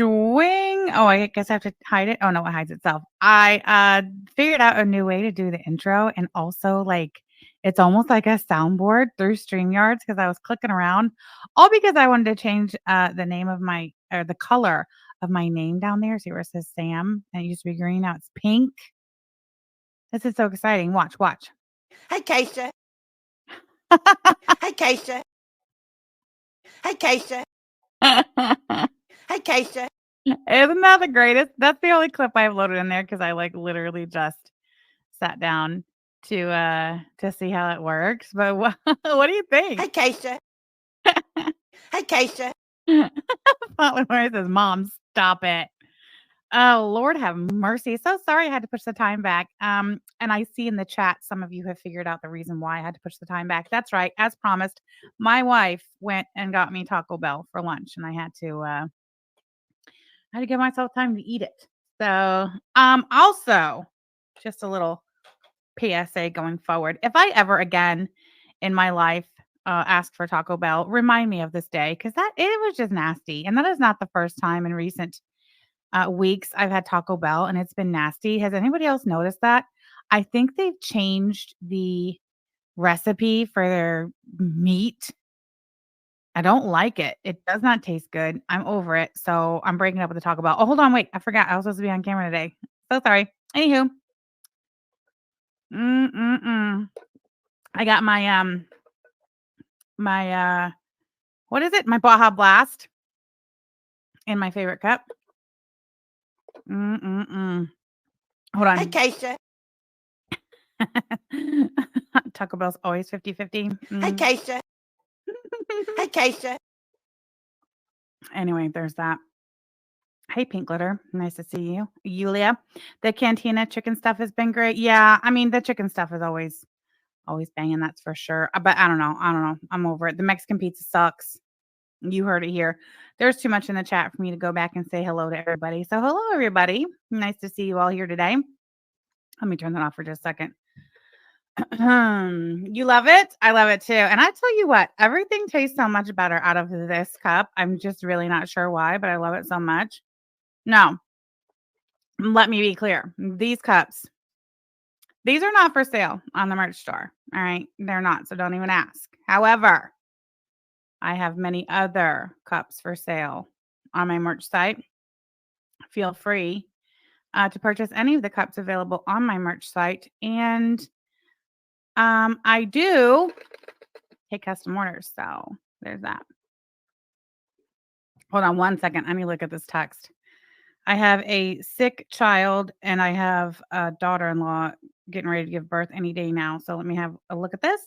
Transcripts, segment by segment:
Swing. Oh, I guess I have to hide it. Oh no, it hides itself. I figured out a new way to do the intro and also like it's almost like a soundboard through StreamYards because I was clicking around all because I wanted to change the name of my or the color of my name down there. See where it says Sam and it used to be green, now it's pink. This is so exciting. Watch, watch. Hey, Keisha. Hey, Keisha. Hey, Keisha. Hey, Keisha. Isn't that the greatest? That's the only clip I've loaded in there because I like literally just sat down to see how it works. But what do you think? Hey, Keisha. Hey, Keisha. Where says, "Mom, stop it." Oh, Lord have mercy. So sorry I had to push the time back. And I see in the chat some of you have figured out the reason why I had to push the time back. That's right. As promised, my wife went and got me Taco Bell for lunch, and I had to give myself time to eat it. So, also, just a little PSA going forward. If I ever again in my life ask for Taco Bell, remind me of this day because that it was just nasty, and that is not the first time in recent weeks I've had Taco Bell and it's been nasty. Has anybody else noticed that? I think they've changed the recipe for their meat. I don't like it. It does not taste good. I'm over it. So I'm breaking up with the Taco Bell. Oh, hold on. Wait. I forgot. I was supposed to be on camera today. So sorry. Anywho. I got my what is it? My Baja Blast in my favorite cup. Hold on. Hey, Keisha. Taco Bell's always 50-50. Hey, Keisha. Hey, Keisha. Anyway, there's that. Hey, Pink Glitter. Nice to see you. Yulia. The Cantina chicken stuff has been great. Yeah, I mean, the chicken stuff is always banging, that's for sure. But I don't know. I'm over it. The Mexican pizza sucks. You heard it here. There's too much in the chat for me to go back and say hello to everybody. So hello, everybody. Nice to see you all here today. Let me turn that off for just a second. You love it? I love it too. And I tell you what, everything tastes so much better out of this cup. I'm just really not sure why, but I love it so much. No, let me be clear. These cups, these are not for sale on the merch store. All right. They're not. So don't even ask. However, I have many other cups for sale on my merch site. Feel free to purchase any of the cups available on my merch site. And I do take custom orders. So there's that. Hold on one second. Let me look at this text. I have a sick child and I have a daughter-in-law getting ready to give birth any day now. So let me have a look at this.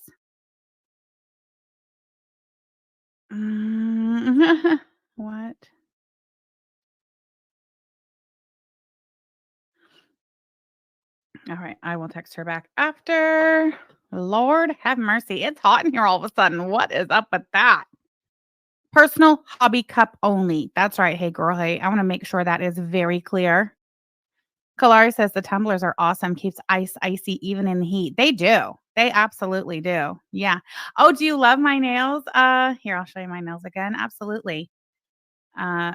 What? All right. I will text her back after. Lord have mercy. It's hot in here all of a sudden. What is up with that? Personal hobby cup only. That's right. Hey, girl. Hey, I want to make sure that is very clear. Kalari says the tumblers are awesome. Keeps ice icy even in the heat. They do. They absolutely do. Yeah. Oh, do you love my nails? Here, I'll show you my nails again. Absolutely. Uh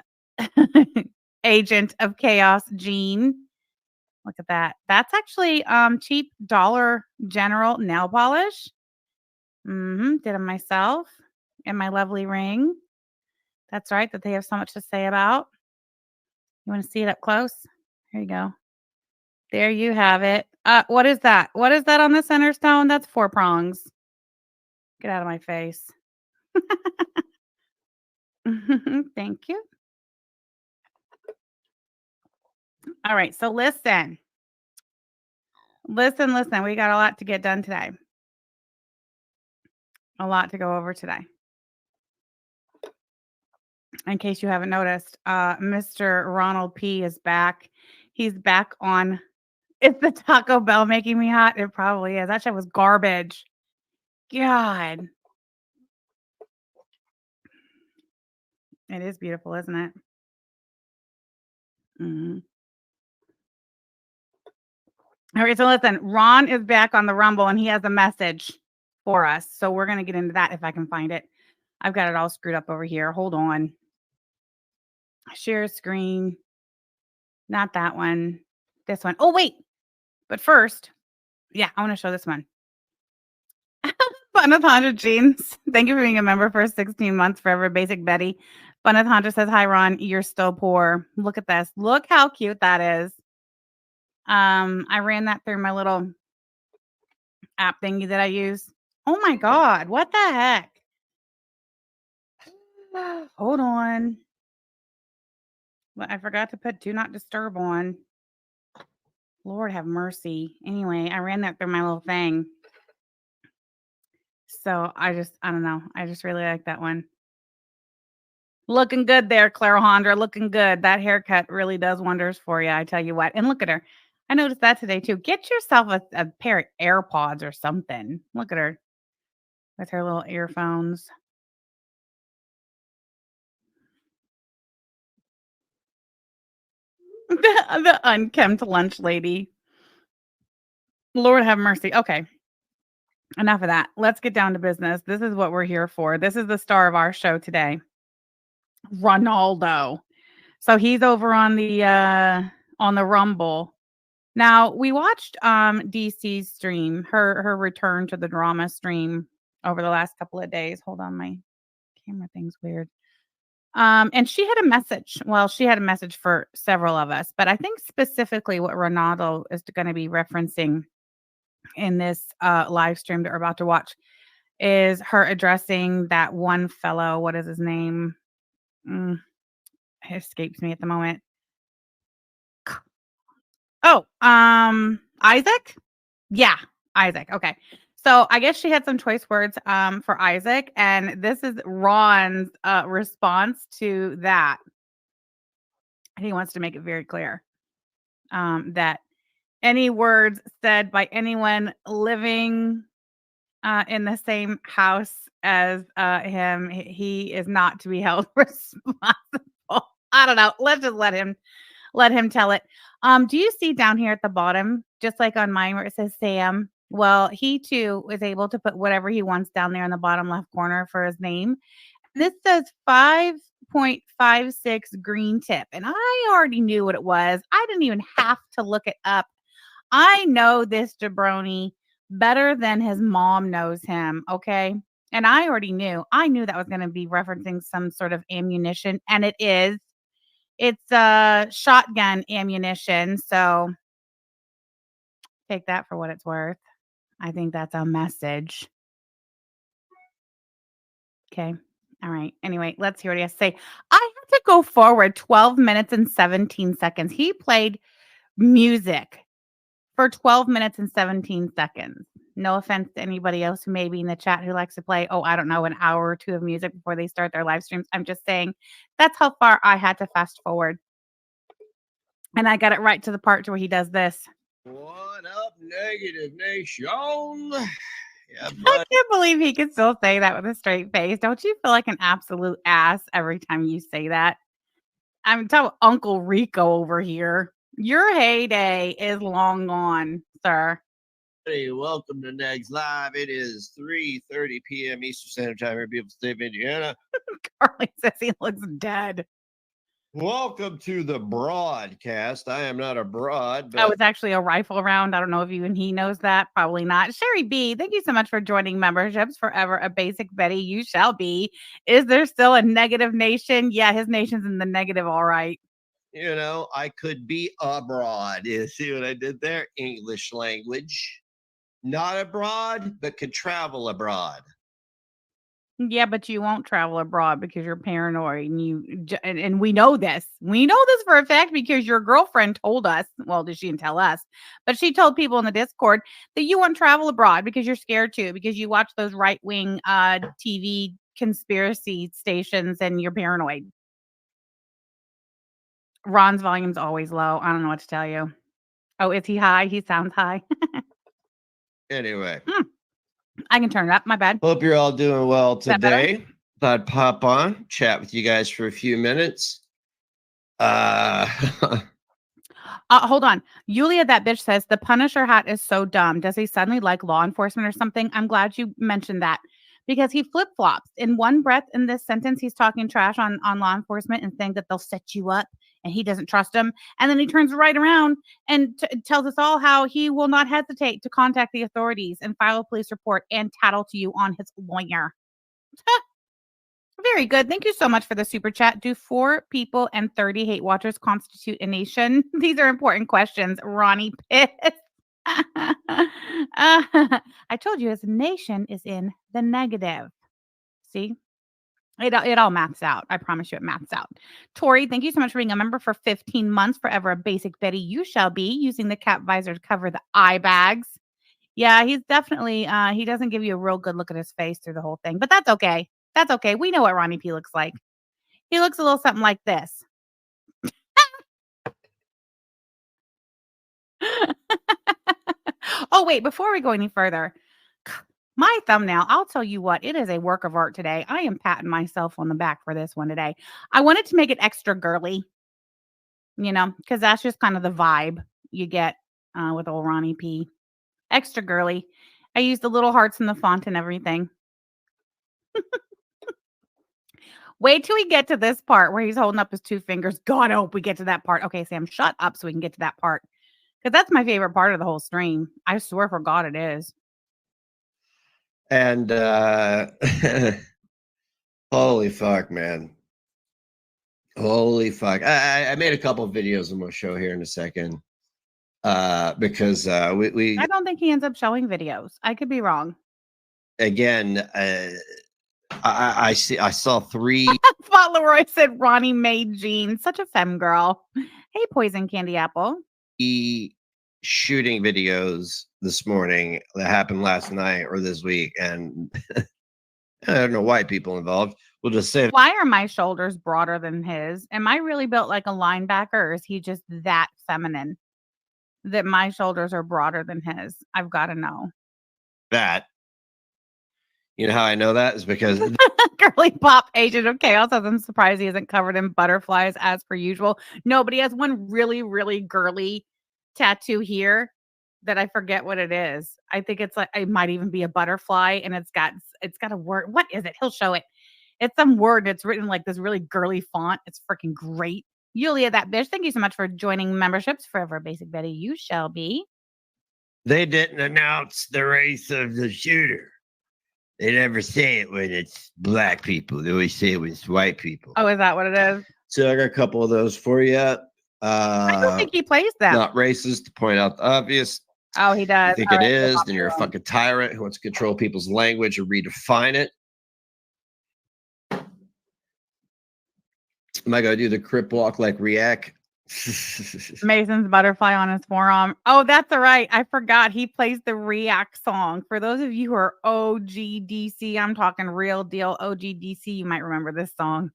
Agent of Chaos Jean. Look at that. That's actually cheap Dollar General nail polish. Did them myself and my lovely ring. That's right, that they have so much to say about. You want to see it up close? Here you go. There you have it. What is that? What is that on the center stone? That's 4 prongs. Get out of my face. Thank you. All right, so listen. Listen. We got a lot to get done today. A lot to go over today. In case you haven't noticed, Mr. Ronald P is back. He's back on. Is the Taco Bell making me hot? It probably is. That shit was garbage. God. It is beautiful, isn't it? All right, so listen, Ron is back on the Rumble and he has a message for us. So we're going to get into that if I can find it. I've got it all screwed up over here. Hold on. Share screen. Not that one. This one. Oh, wait. But first, yeah, I want to show this one. Fun with 100 Jeans. Thank you for being a member for 16 months. Forever Basic Betty. Fun with 100 says, hi, Ron. You're still poor. Look at this. Look how cute that is. I ran that through my little app thingy that I use. Oh my God. What the heck? Hold on. Well, I forgot to put do not disturb on. Lord have mercy. Anyway, I ran that through my little thing. So I don't know. I just really like that one. Looking good there, Clairahondra. Looking good. That haircut really does wonders for you. I tell you what. And look at her. I noticed that today too. Get yourself a pair of AirPods or something. Look at her with her little earphones. The unkempt lunch lady. Lord have mercy. Okay. Enough of that. Let's get down to business. This is what we're here for. This is the star of our show today. Ronaldo. So he's over on the Rumble. Now, we watched DC's stream, her return to the drama stream over the last couple of days. Hold on, my camera thing's weird. And she had a message. Well, she had a message for several of us, but I think specifically what Ronaldo is going to be referencing in this live stream that we're about to watch is her addressing that one fellow. What is his name? It escapes me at the moment. Oh, Isaac? Yeah, Isaac. Okay. So I guess she had some choice words for Isaac, and this is Ron's response to that. He wants to make it very clear that any words said by anyone living in the same house as him, he is not to be held responsible. I don't know. Let's just let him tell it. Do you see down here at the bottom, just like on mine where it says Sam? Well, he too was able to put whatever he wants down there in the bottom left corner for his name. And this says 5.56 green tip. And I already knew what it was. I didn't even have to look it up. I know this jabroni better than his mom knows him. Okay. And I already knew. I knew that was going to be referencing some sort of ammunition. And it is. It's shotgun ammunition. So take that for what it's worth. I think that's a message. Okay. All right. Anyway, let's hear what he has to say. I had to go forward 12 minutes and 17 seconds. He played music for 12 minutes and 17 seconds. No offense to anybody else who may be in the chat who likes to play, I don't know, an hour or two of music before they start their live streams. I'm just saying that's how far I had to fast forward. And I got it right to the part to where he does this. What up, Negative Nation? Yeah, I can't believe he can still say that with a straight face. Don't you feel like an absolute ass every time you say that? I'm talking Uncle Rico over here. Your heyday is long gone, sir. Hey, welcome to Negs Live. It is 3:30 p.m. Eastern Standard Time here in beautiful state of Indiana. Carly says he looks dead. Welcome to the broadcast. I am not a broad, but it's actually a rifle round. I don't know if even he knows that. Probably not. Sherry B, thank you so much for joining memberships. Forever a basic Betty, you shall be. Is there still a negative nation? Yeah, his nation's in the negative, all right. You know, I could be abroad. You see what I did there? English language. Not abroad, but could travel abroad. Yeah, but you won't travel abroad because you're paranoid, and we know this. We know this for a fact because your girlfriend told us. Well, she didn't tell us, but she told people in the Discord that you won't travel abroad because you're scared to, because you watch those right-wing TV conspiracy stations and you're paranoid. Ron's volume's always low. I don't know what to tell you. Oh, is he high? He sounds high. Anyway. I can turn it up. My bad. Hope you're all doing well today. Thought I'd pop on, chat with you guys for a few minutes. Hold on. Yulia, that bitch says the Punisher hat is so dumb. Does he suddenly like law enforcement or something? I'm glad you mentioned that because he flip-flops. In one breath in this sentence, he's talking trash on law enforcement and saying that they'll set you up and he doesn't trust them. And then he turns right around and tells us all how he will not hesitate to contact the authorities and file a police report and tattle to you on his lawyer. Very good. Thank you so much for the super chat. Do 4 people and 30 hate watchers constitute a nation? These are important questions. Ronnie Pitt. I told you his nation is in the negative. See? It all maths out. I promise you it maths out. Tori, thank you so much for being a member for 15 months. Forever a basic Betty you shall be, using the cap visor to cover the eye bags. Yeah, he's definitely, he doesn't give you a real good look at his face through the whole thing, but that's okay. That's okay. We know what Ronnie P looks like. He looks a little something like this. Oh, wait, before we go any further, my thumbnail, I'll tell you what, it is a work of art today. I am patting myself on the back for this one today. I wanted to make it extra girly, you know, because that's just kind of the vibe you get with old Ronnie P. Extra girly. I used the little hearts in the font and everything. Wait till we get to this part where he's holding up his 2 fingers. God, I hope we get to that part. Okay, Sam, shut up so we can get to that part. Because that's my favorite part of the whole stream. I swear for God it is. And holy fuck, man. Holy fuck. I made a couple of videos I'm going to show here in a second. Because we I don't think he ends up showing videos. I could be wrong. Again, I saw 3 Fauntleroy said Ronnie made Jean. Such a femme girl. Hey, Poison Candy Apple. Shooting videos this morning that happened last night or this week, and I don't know why people involved. We'll just say, why are my shoulders broader than his? Am I really built like a linebacker, or is he just that feminine that my shoulders are broader than his? I've got to know. That. You know how I know that is because Girly Pop Agent of Chaos. I'm surprised he isn't covered in butterflies as per usual. No, but he has one really, really girly tattoo here that I forget what it is. I think it's like, it might even be a butterfly, and it's got a word. What is it? He'll show it. It's some word. It's written like this really girly font. It's freaking great. Yulia, that bitch. Thank you so much for joining memberships. Forever Basic Betty, you shall be. They didn't announce the race of the shooter. They never say it when it's black people. They always say it when it's white people. Oh, is that what it is? So I got a couple of those for you. I don't think he plays them. Not racist, to point out the obvious. Oh, he does. If you think it is, then you're a fucking tyrant who wants to control people's language or redefine it. Am I going to do the crip walk like React? Mason's butterfly on his forearm. Oh, that's all right. I forgot he plays the React song. For those of you who are OGDC, I'm talking real deal OGDC, you might remember this song.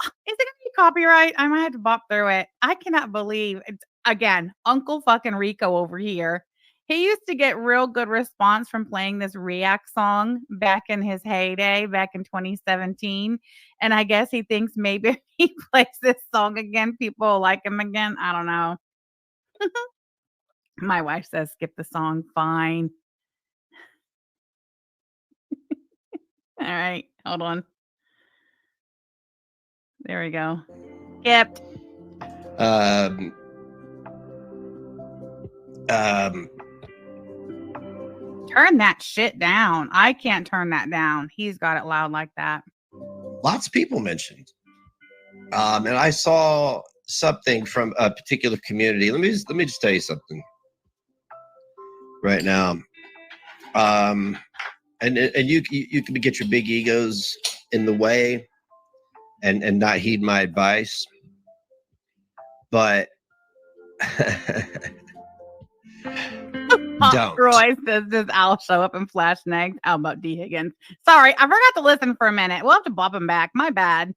Is it going to be copyright? I might have to bop through it. I cannot believe it's, again, Uncle fucking Rico over here. He used to get real good response from playing this React song back in his heyday, back in 2017. And I guess he thinks maybe if he plays this song again, people will like him again. I don't know. My wife says skip the song. Fine. All right. Hold on. There we go. Skipped. Turn that shit down. I can't turn that down. He's got it loud like that. Lots of people mentioned. And I saw something from a particular community. Let me just tell you something right now. And you can get your big egos in the way and not heed my advice. But don't. Roy says, does Al show up in Flash next? How about D. Higgins? Sorry, I forgot to listen for a minute. We'll have to bop him back. My bad.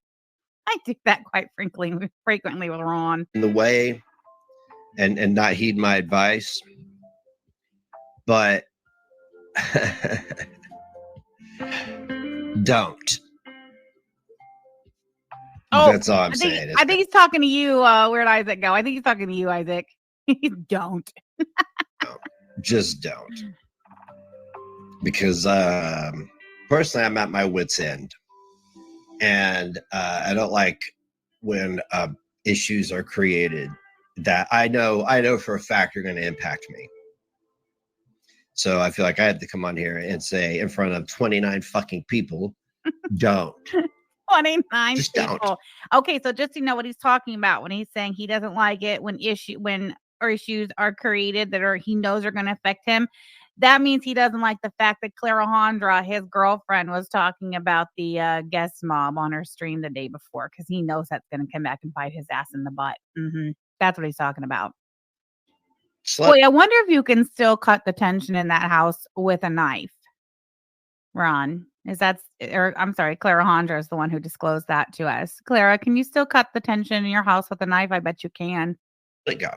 I do that quite frequently with Ron. In the way and not heed my advice. But don't. Oh, that's all I'm saying. I think he's talking to you. Where'd Isaac go? I think he's talking to you, Isaac. Don't. Just don't. Because personally, I'm at my wit's end, and I don't like when issues are created that I know for a fact are going to impact me. So I feel like I had to come on here and say in front of 29 fucking people, don't. 29 Just people. don't. Okay, so just to know what he's talking about when he's saying he doesn't like it when issues are created that he knows are going to affect him. That means he doesn't like the fact that Clarahondra, his girlfriend, was talking about the guest mob on her stream the day before because he knows that's going to come back and bite his ass in the butt. That's what he's talking about. Boy, I wonder if you can still cut the tension in that house with a knife. Ron, I'm sorry, Clarahondra is the one who disclosed that to us. Clara, can you still cut the tension in your house with a knife? I bet you can. Let it go.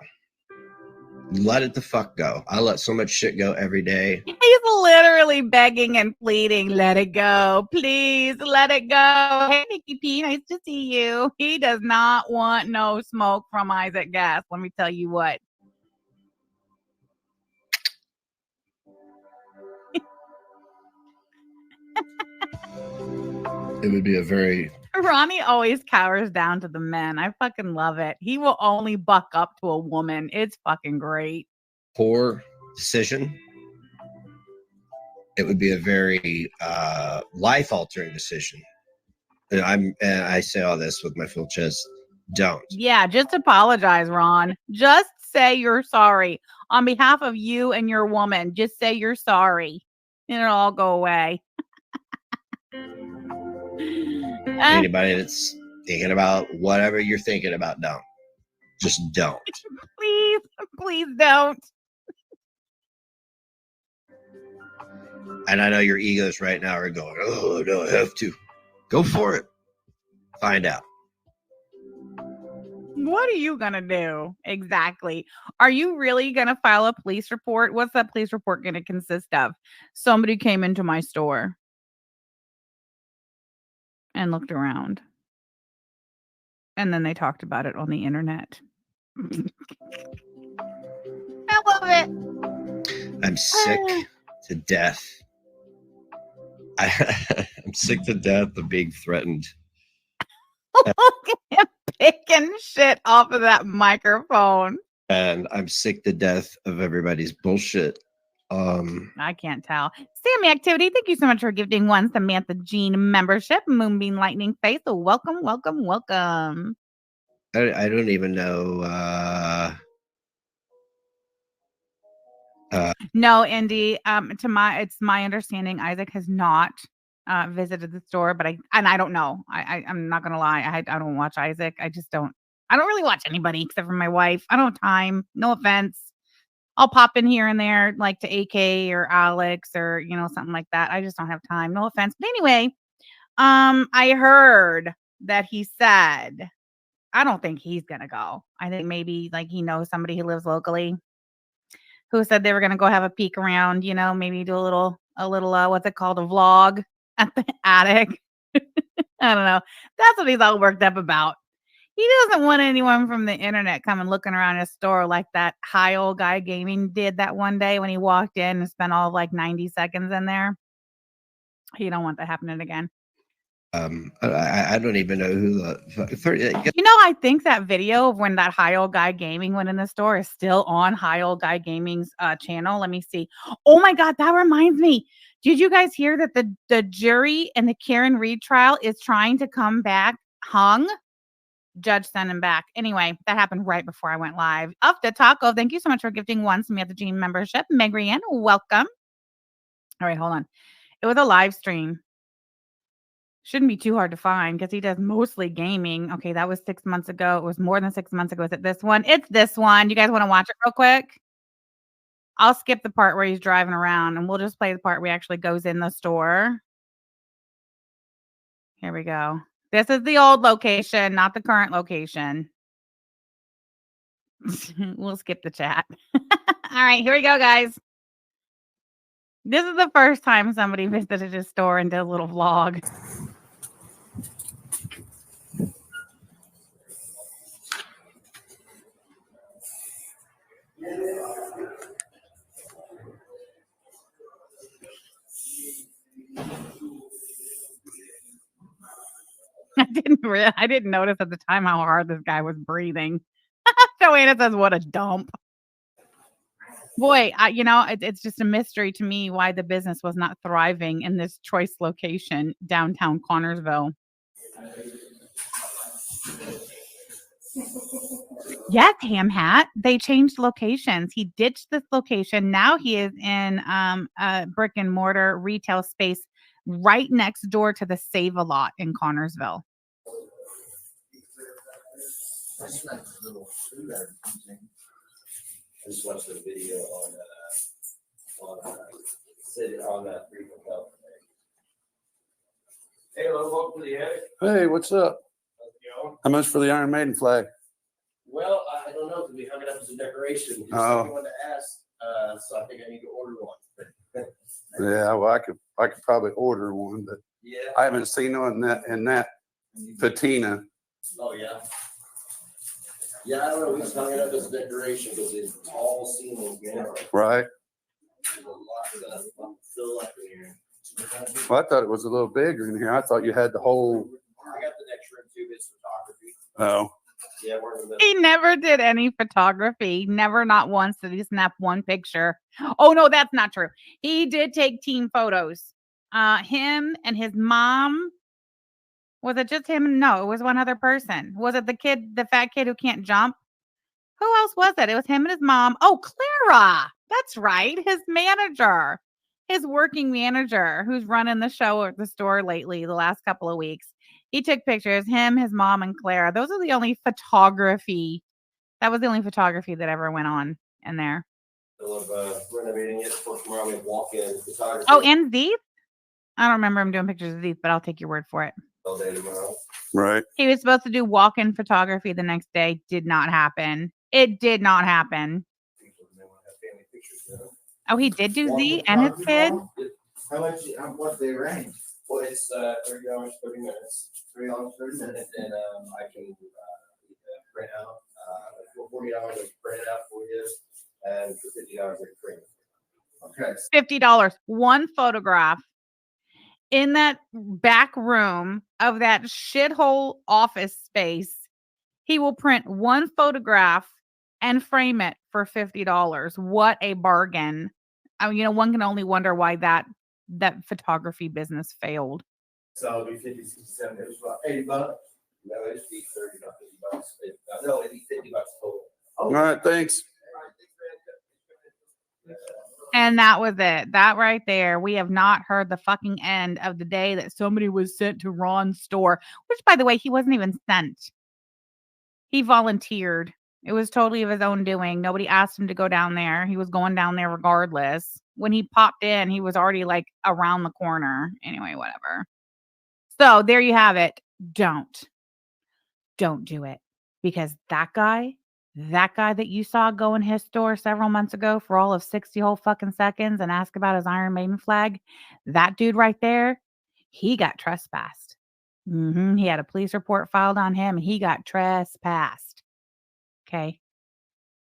Let it the fuck go. I let so much shit go every day. He's literally begging and pleading, let it go. Please let it go. Hey, Nikki P, nice to see you. He does not want no smoke from Isaac Gas. Let me tell you what. It would be a very... Ronnie always cowers down to the men. I fucking love it. He will only buck up to a woman. It's fucking great. Poor decision. It would be a very life-altering decision. And I say all this with my full chest. Don't. Yeah, just apologize, Ron. Just say you're sorry. On behalf of you and your woman, just say you're sorry. And it'll all go away. Anybody that's thinking about whatever you're thinking about, don't. Just don't. Please don't. And I know your egos right now are going, oh, no, I have to. Go for it. Find out. What are you going to do? Exactly. Are you really going to file a police report? What's that police report going to consist of? Somebody came into my store and looked around. And then they talked about it on the internet. I love it. I'm sick to death. I'm sick to death of being threatened. Look at him picking shit off of that microphone. And I'm sick to death of everybody's bullshit. I can't tell. Sammy Activity, thank you so much for gifting one Samantha Jean membership. Moonbeam Lightning Face, welcome. I don't even know. No, Indy. It's my understanding Isaac has not visited the store, but I don't know. I'm not gonna lie. I don't watch Isaac. I don't really watch anybody except for my wife. I don't have time. No offense. I'll pop in here and there, like to AK or Alex or something like that. I just don't have time. No offense. But anyway, I heard that he said, I don't think he's gonna go. I think maybe like he knows somebody who lives locally who said they were gonna go have a peek around, maybe do a little what's it called, a vlog at the attic. I don't know. That's what he's all worked up about. He doesn't want anyone from the internet coming looking around his store like that high old guy gaming did that one day when he walked in and spent all of like 90 seconds in there. You don't want that happening again. I don't even know who the... I think that video of when that high old guy gaming went in the store is still on high old guy gaming's channel. Let me see. Oh my God, that reminds me. Did you guys hear that the jury in the Karen Reed trial is trying to come back hung? Judge sent him back. Anyway, that happened right before I went live. Up the Taco, thank you so much for gifting one Samantha Jean membership. Megrian, welcome. All right, hold on. It was a live stream. Shouldn't be too hard to find because he does mostly gaming. Okay, that was 6 months ago. It was more than 6 months ago. Is it this one? It's this one. You guys want to watch it real quick? I'll skip the part where he's driving around and we'll just play the part where he actually goes in the store. Here we go. This is the old location, not the current location. We'll skip the chat. All right, here we go, guys. This is the first time somebody visited his store and did a little vlog. I didn't notice at the time how hard this guy was breathing. Joanna says, "What a dump." Boy, it's just a mystery to me why the business was not thriving in this choice location, downtown Connersville. Yes, Ham Hat. They changed locations. He ditched this location. Now he is in a brick and mortar retail space right next door to the Save-A-Lot in Connersville. I just watched the video on that Freedom Health. Hey, hello, welcome to the attic. Hey, what's up? How's it going? How much for the Iron Maiden flag? Well, I don't know, because we hung it up as a decoration. Just Oh. someone to ask, so I think I need to order one. Yeah, well, I could probably order one, but Yeah. I haven't seen one in that patina. Oh, yeah. Yeah, I don't know, we just hung it up as a decoration because it's tall ceiling, you know. Right? There's a lot of fill up in here. Well, I thought it was a little bigger in here. I thought you had the whole. I got the next room too, it's photography. Oh, Yeah, we're in the He never did any photography. Never, not once did he snap one picture. Oh no, that's not true. He did take team photos. Him and his mom. Was it just him? No, it was one other person. Was it the fat kid who can't jump? Who else was it? It was him and his mom. Oh, Clara. That's right. His manager, his working manager who's running the show at the store lately, the last couple of weeks. He took pictures, him, his mom, and Clara. Those are the only photography. That was the only photography that ever went on in there. middle of renovating it for tomorrow. We have walk-in photography. Oh, and Zeeth? I don't remember him doing pictures of Zeeth, but I'll take your word for it. All day tomorrow. right. He was supposed to do walk-in photography the next day. Did not happen. It did not happen. People may want to have family pictures there. Oh, he did do Z and his kid? How much? What they range? Well, it's $30, 30 minutes. $3, 30 minutes. And I can print out for $40. I can print it out for you, and for $50 I can print it. Okay. $50. One photograph in that back room of that shithole office space. He will print one photograph and frame it for $50. What a bargain. I mean, one can only wonder why that photography business failed. So it'll be 50, 60, 70. It was about $80. No, it'd be $30, not $50. No, it'd be $50 total. All right. Thanks. And that was it. That right there. We have not heard the fucking end of the day that somebody was sent to Ron's store, which, by the way, he wasn't even sent. He volunteered. It was totally of his own doing. Nobody asked him to go down there. He was going down there regardless. When he popped in, he was already like around the corner. Anyway, whatever. So there you have it. Don't do it, because that guy that you saw go in his store several months ago for all of 60 whole fucking seconds and ask about his Iron Maiden flag, that dude right there, he got trespassed. He had a police report filed on him and he got trespassed. Okay.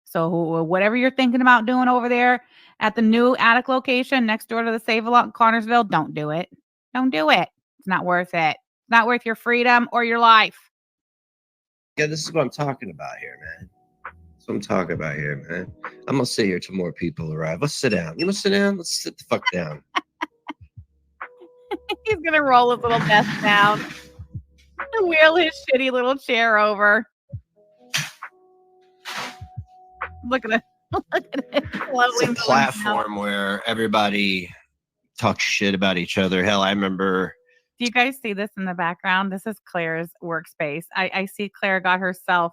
So whatever you're thinking about doing over there at the new attic location next door to the Save-A-Lot in Connersville, don't do it. Don't do it. It's not worth it. It's not worth your freedom or your life. Yeah, this is what I'm talking about here, man. That's what I'm talking about here, man. I'm gonna sit here till more people arrive. Let's sit down. You know, sit down. Let's sit the fuck down. He's gonna roll his little desk down, wheel his shitty little chair over. Look at it. Look at it. It's a platform where everybody talks shit about each other. Hell, I remember. Do you guys see this in the background? This is Claire's workspace. I see Claire got herself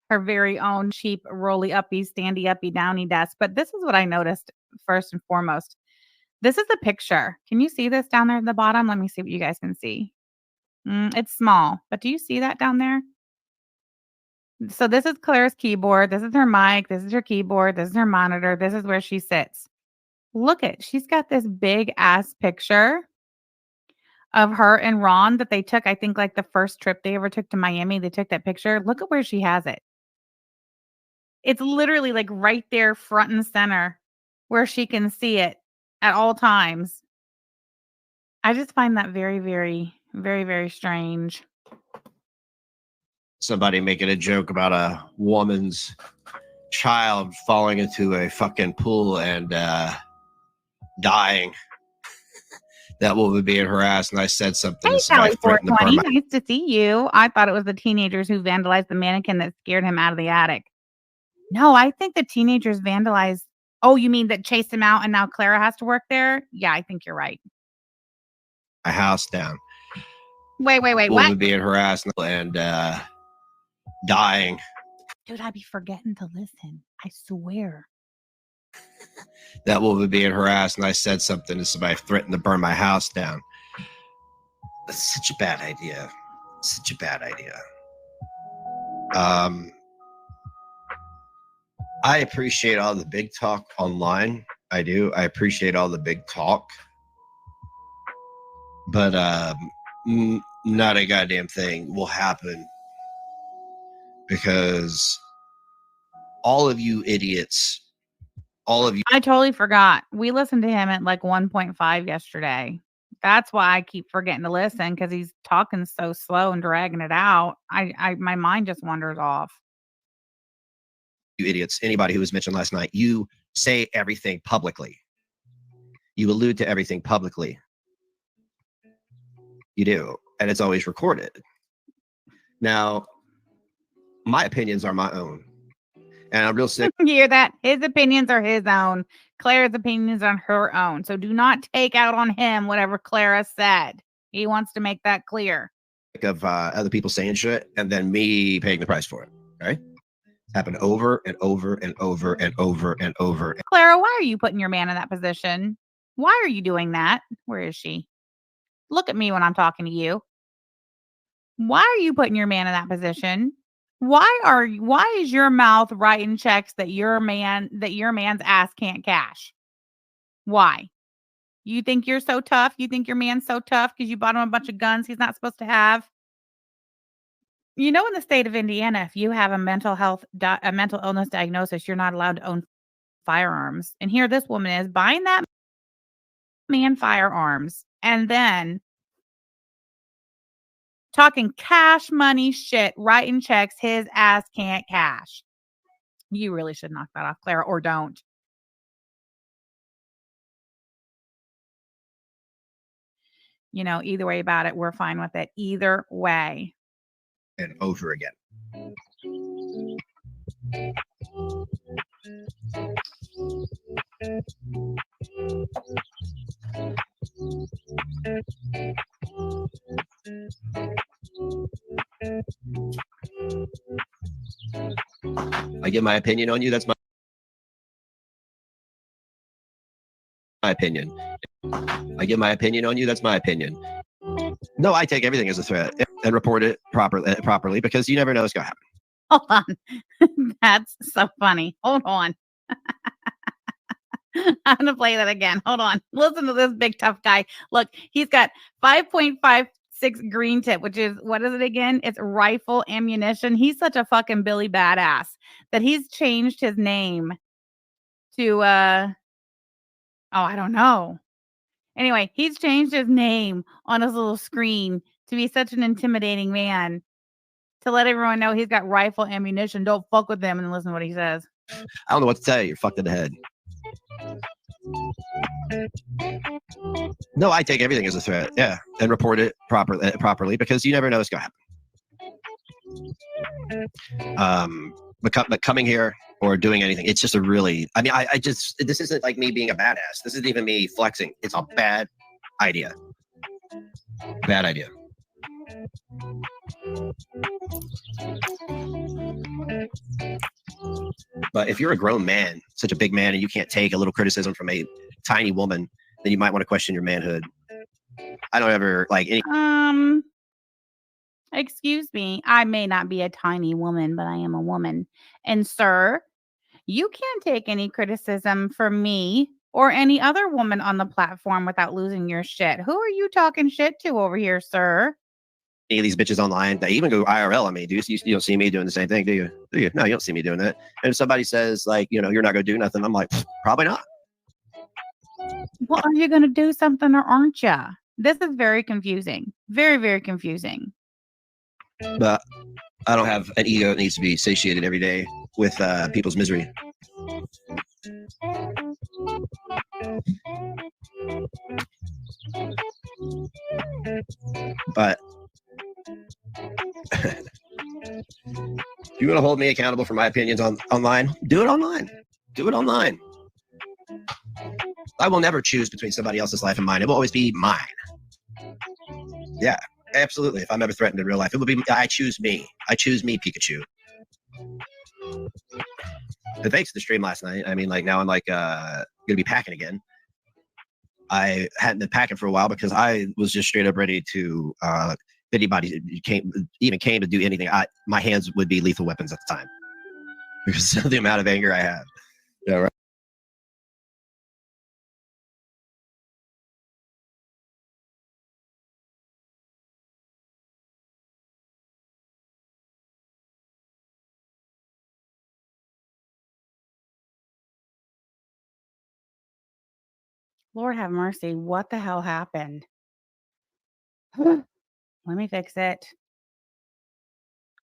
her very own cheap rolly uppy, standy uppy, downy desk. But this is what I noticed first and foremost. This is a picture. Can you see this down there at the bottom? Let me see what you guys can see. It's small, but do you see that down there? So this is Claire's keyboard. This is her mic. This is her keyboard. This is her monitor. This is where she sits. Look at, she's got this big ass picture of her and Ron that they took, I think, like the first trip they ever took to Miami. They took that picture. Look at where she has it. It's literally like right there front and center where she can see it at all times. I just find that very, very, very, very strange. somebody making a joke about a woman's child falling into a fucking pool and dying. That woman being harassed, and I said something. Hey, So I Sally threatened to burn 420. Nice to see you. I thought it was the teenagers who vandalized the mannequin that scared him out of the attic. No, I think the teenagers vandalized. Oh, you mean that chased him out and now Clara has to work there? Yeah, I think you're right. my house down. Wait, Woman what? being harassed and dying. Dude, I'd be forgetting to listen. I swear. That woman being harassed, and I said something to somebody, threatened to burn my house down. That's such a bad idea. Such a bad idea. I appreciate all the big talk online. I do. I appreciate all the big talk. But not a goddamn thing will happen, because all of you idiots, all of you. I totally forgot. We listened to him at like 1.5 yesterday. That's why I keep forgetting to listen, because he's talking so slow and dragging it out. My mind just wanders off. You idiots, anybody who was mentioned last night, you say everything publicly. You allude to everything publicly. You do. And it's always recorded. Now, my opinions are my own. And I'm real sick. You hear that? His opinions are his own. Clara's opinions are her own. So do not take out on him whatever Clara said. He wants to make that clear. Of other people saying shit and then me paying the price for it. Right? It's happened over and over and over and over and over. Clara, why are you putting your man in that position? Why are you doing that? Where is she? Look at me when I'm talking to you. Why are you putting your man in that position? Why is your mouth writing checks that your man's ass can't cash? Why? You think you're so tough? You think your man's so tough because you bought him a bunch of guns he's not supposed to have? You know, in the state of Indiana, if you have a mental illness diagnosis, you're not allowed to own firearms. And here this woman is buying that man firearms and then talking cash money shit, writing checks his ass can't cash. You really should knock that off, Clara, or don't. You know, either way about it, we're fine with it. Either way. And over again. I give my opinion on you. That's my opinion. I give my opinion on you. That's my opinion. No, I take everything as a threat and report it properly because you never know what's going to happen. Hold on. That's so funny. Hold on. I'm going to play that again. Hold on. Listen to this big tough guy. Look, he's got 5.56 green tip, which is, what is it again? It's rifle ammunition. He's such a fucking Billy badass that he's changed his name to, I don't know. Anyway, he's changed his name on his little screen to be such an intimidating man, to let everyone know he's got rifle ammunition. Don't fuck with them, and listen to what he says. I don't know what to tell you. You're fucked in the head. No, I take everything as a threat. Yeah. And report it properly because you never know what's going to happen. But coming here or doing anything, it's just this isn't like me being a badass. This isn't even me flexing. It's a bad idea. Bad idea. But if you're a grown man, such a big man, and you can't take a little criticism from a tiny woman, then you might want to question your manhood. I don't ever like any. Excuse me. I may not be a tiny woman, but I am a woman. And sir, you can't take any criticism from me or any other woman on the platform without losing your shit. Who are you talking shit to over here, sir? Any of these bitches online, they even go IRL on me. You don't see me doing the same thing, do you? No, you don't see me doing that. And if somebody says like, you're not going to do nothing, I'm like, probably not. Well, are you going to do something or aren't you? This is very confusing. Very, very confusing. But I don't have an ego that needs to be satiated every day with people's misery. But if you want to hold me accountable for my opinions online, do it online. Do it online. I will never choose between somebody else's life and mine. It will always be mine. Yeah, absolutely. If I'm ever threatened in real life, it will be I choose me. I choose me, Pikachu. And thanks to the stream last night. I mean, like now I'm like gonna be packing again. I hadn't been packing for a while because I was just straight up ready to if anybody came to do anything, my hands would be lethal weapons at the time because of the amount of anger I have. Yeah, right. Lord have mercy. What the hell happened? Let me fix it.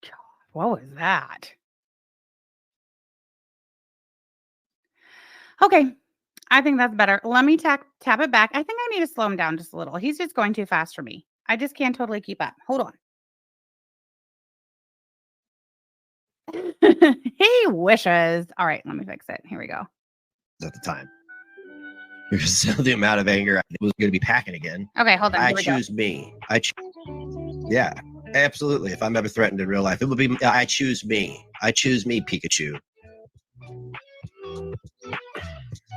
God, what was that? Okay. I think that's better. Let me tap it back. I think I need to slow him down just a little. He's just going too fast for me. I just can't totally keep up. Hold on. He wishes. All right, let me fix it. Here we go. At the time because of the amount of anger I was going to be packing again. Okay, hold on. I Here we go. choose me. Yeah, absolutely. If I'm ever threatened in real life, it will be I choose me. I choose me, Pikachu.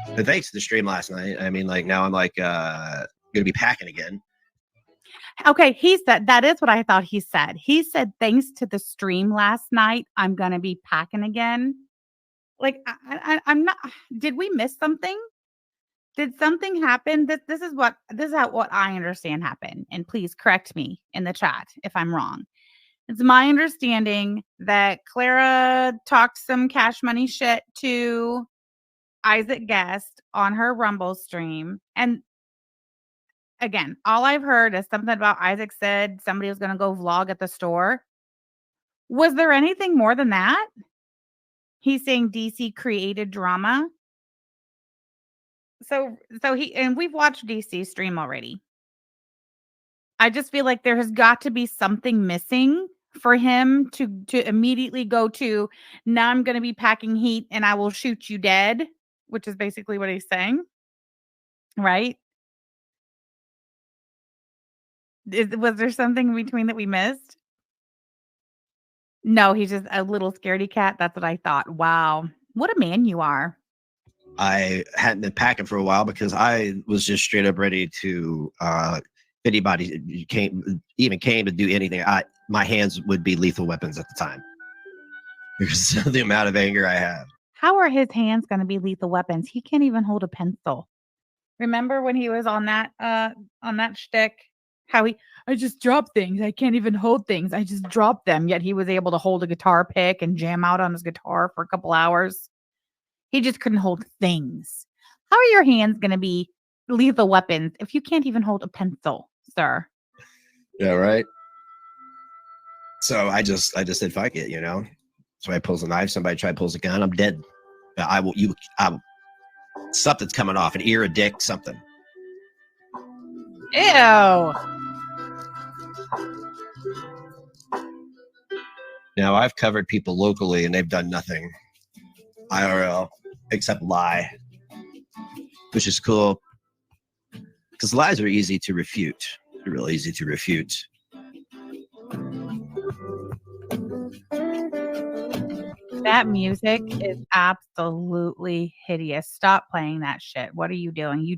And thanks to the stream last night. I mean, like now I'm like gonna be packing again. Okay, he said that is what I thought he said. He said thanks to the stream last night, I'm gonna be packing again. Like I'm not. Did we miss something? Did something happen? This is what I understand happened. And please correct me in the chat if I'm wrong. It's my understanding that Clara talked some Cash Money shit to Isaac Guest on her Rumble stream. And again, all I've heard is something about Isaac said somebody was going to go vlog at the store. Was there anything more than that? He's saying DC created drama. So we've watched DC stream already. I just feel like there has got to be something missing for him to immediately go to, now I'm going to be packing heat and I will shoot you dead, which is basically what he's saying. Right? Was there something in between that we missed? No, he's just a little scaredy cat. That's what I thought. Wow. What a man you are. I hadn't been packing for a while because I was just straight up ready to if anybody came to do anything, my hands would be lethal weapons at the time because of the amount of anger I have. How are his hands going to be lethal weapons? He can't even hold a pencil. Remember when he was on that shtick? How I just drop things. I can't even hold things. I just drop them. Yet he was able to hold a guitar pick and jam out on his guitar for a couple hours. He just couldn't hold things. How are your hands going to be lethal weapons if you can't even hold a pencil, sir? Yeah, right. So I just said fuck it, you know. Somebody pulls a knife, somebody pulls a gun, I'm dead. Something's coming off, an ear, a dick, something. Ew. Now I've covered people locally and they've done nothing IRL except lie, which is cool because lies are easy to refute. They're real easy to refute. That music is absolutely hideous. Stop playing that shit. What are you doing?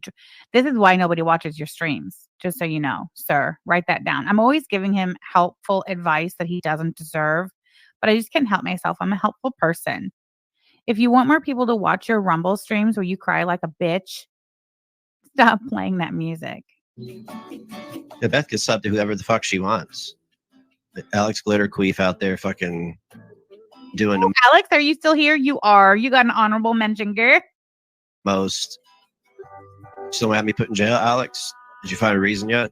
This is why nobody watches your streams, just so you know, sir. Write that down. I'm always giving him helpful advice that he doesn't deserve, but I just can't help myself. I'm a helpful person. If you want more people to watch your Rumble streams where you cry like a bitch, stop playing that music. Yeah, Beth can sub to whoever the fuck she wants. Alex Glitter Queef out there fucking doing the Alex, are you still here? You are. You got an honorable mention, girl. most. Still have me put in jail, Alex? Did you find a reason yet?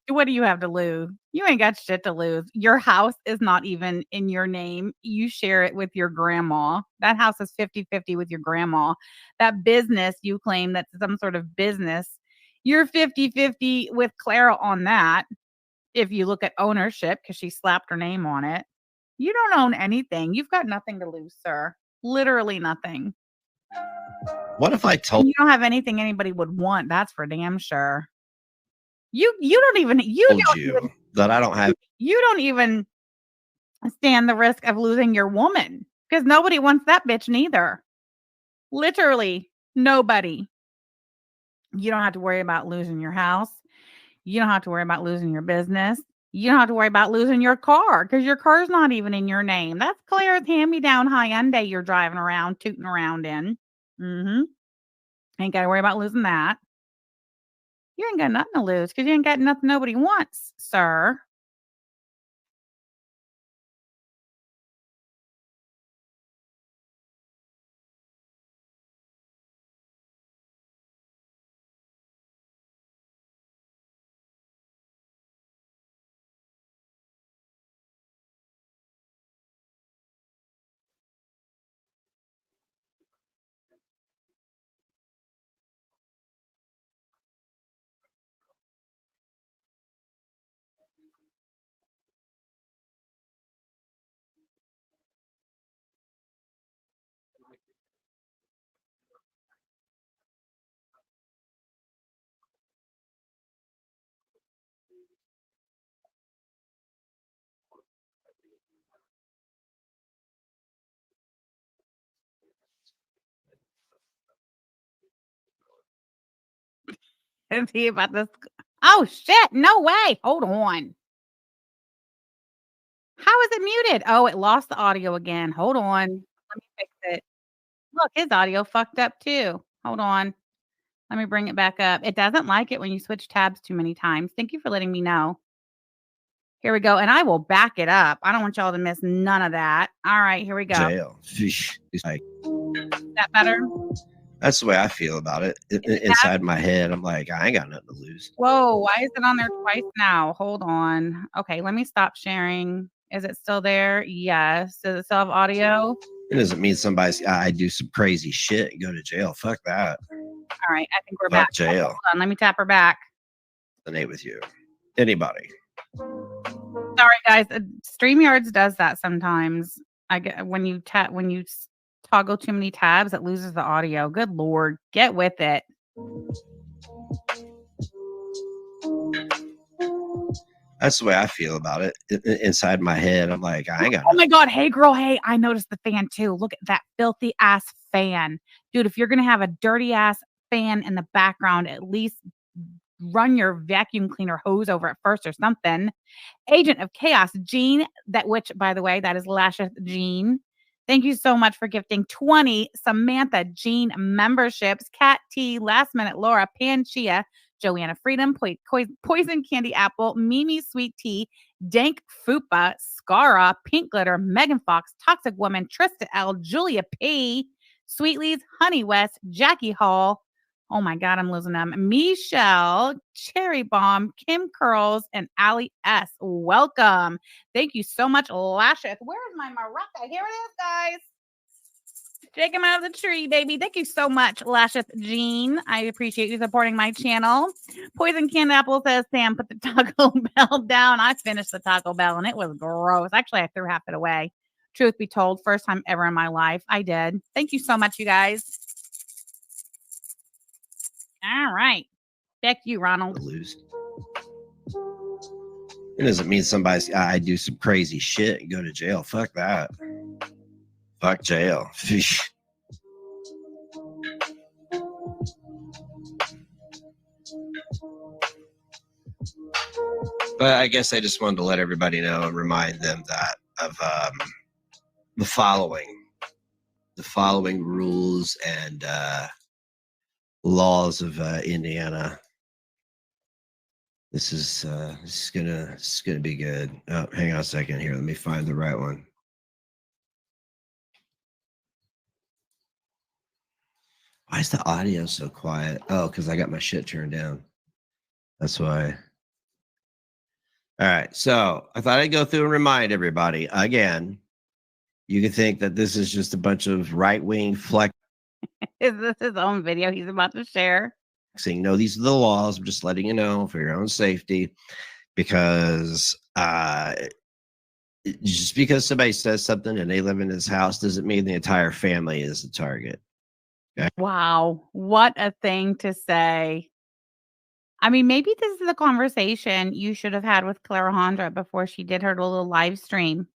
What do you have to lose? You ain't got shit to lose. Your house is not even in your name. You share it with your grandma. That house is 50-50 with your grandma. That business you claim that's some sort of business, you're 50-50 with Clara on that. If you look at ownership, because she slapped her name on it. You don't own anything. You've got nothing to lose, sir. Literally nothing. What if I And told you don't have anything anybody would want. That's for damn sure. You don't even you that I don't have? you don't even stand the risk of losing your woman because nobody wants that bitch neither. Literally nobody. You don't have to worry about losing your house. You don't have to worry about losing your business. You don't have to worry about losing your car because your car's not even in your name. That's Claire's hand-me-down Hyundai you're driving around, tooting around in. Ain't got to worry about losing that. You ain't got nothing to lose because you ain't got nothing nobody wants, sir. And see about this. Oh shit! No way. Hold on. How is it muted? Oh, it lost the audio again. Hold on. Let me fix it. Look, his audio fucked up too. Hold on. Let me bring it back up. It doesn't like it when you switch tabs too many times. Thank you for letting me know. Here we go. And I will back it up. I don't want y'all to miss none of that. All right, here we go. Jail. Sheesh. It's like, Is that better? that's the way I feel about it. Inside my head, I'm like, I ain't got nothing to lose. Whoa, why is it on there twice now? Hold on. Okay, let me stop sharing. Is it still there? Yes. Does it still have audio? It doesn't mean somebody's I do some crazy shit and go to jail. Fuck that. All right, I think we're Fuck back. jail. Hold on, let me tap her back. The name with you. Anybody. Sorry, guys. StreamYards does that sometimes. I get when you toggle too many tabs, it loses the audio. Good Lord, get with it. That's the way I feel about it. Inside my head, I'm like, I ain't got Oh my God. Hey, girl. Hey, I noticed the fan too. Look at that filthy ass fan. Dude, if you're going to have a dirty ass fan in the background, at least run your vacuum cleaner hose over it first or something. Agent of Chaos, Jean, which, by the way, that is Lasheth Jean. Thank you so much for gifting 20 Samantha Jean memberships. Kat T, Last Minute Laura, Panchia, Joanna Freedom, Poison Candy Apple, Mimi Sweet Tea, Dank Fupa, Scara, Pink Glitter, Megan Fox, Toxic Woman, Trista L, Julia P, Sweetleys, Honey West, Jackie Hall. Oh my God, I'm losing them. Michelle, Cherry Bomb, Kim Curls, and Allie S. Welcome. Thank you so much, Lasheth. Where's my maraca? Here it is, guys. Take him out of the tree, baby. Thank you so much, Lasheth Jean. I appreciate you supporting my channel. Poison Canned Apple says, Sam, put the Taco Bell down. I finished the Taco Bell and it was gross. Actually, I threw half it away. Truth be told, first time ever in my life. I did. Thank you so much, you guys. All right. Back to you, Ronald. to lose. It doesn't mean somebody's I do some crazy shit and go to jail. Fuck that. Fuck jail. Sheesh. But I guess I just wanted to let everybody know and remind them that of the following rules and laws of Indiana. This is gonna be good. Oh, hang on a second here. Let me find the right one. Why is the audio so quiet? Oh, because I got my shit turned down. That's why. All right. So I thought I'd go through and remind everybody again. You can think that this is just a bunch of right-wing flexing. Is this his own video he's about to share? No, these are the laws. I'm just letting you know for your own safety, because just because somebody says something and they live in his house doesn't mean the entire family is the target. Wow, what a thing to say. I mean, maybe this is the conversation you should have had with Clara Hondra before she did her little live stream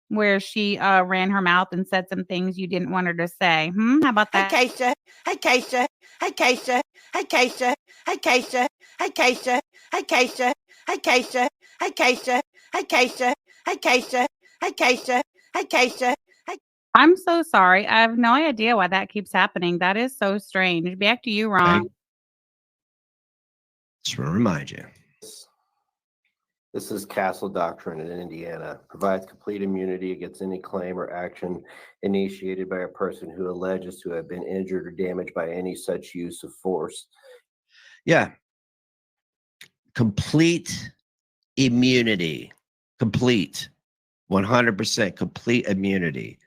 where she ran her mouth and said some things you didn't want her to say. How about Hey, that? Keisha. Hey, Keisha. Hey, Keisha. Hey, Keisha. Hey, Keisha. Hey, Keisha. Hey, Keisha. Hey, Keisha. Hey, Keisha. Hey, Keisha. Hey, Keisha. Hey, Keisha. Hey, Keisha. I'm so sorry. I have no idea why that keeps happening. That is so strange. Back to you, Ron. Just want to remind you. This is Castle Doctrine in Indiana. Provides complete immunity against any claim or action initiated by a person who alleges to have been injured or damaged by any such use of force. Yeah. Complete immunity. Complete. 100% complete immunity.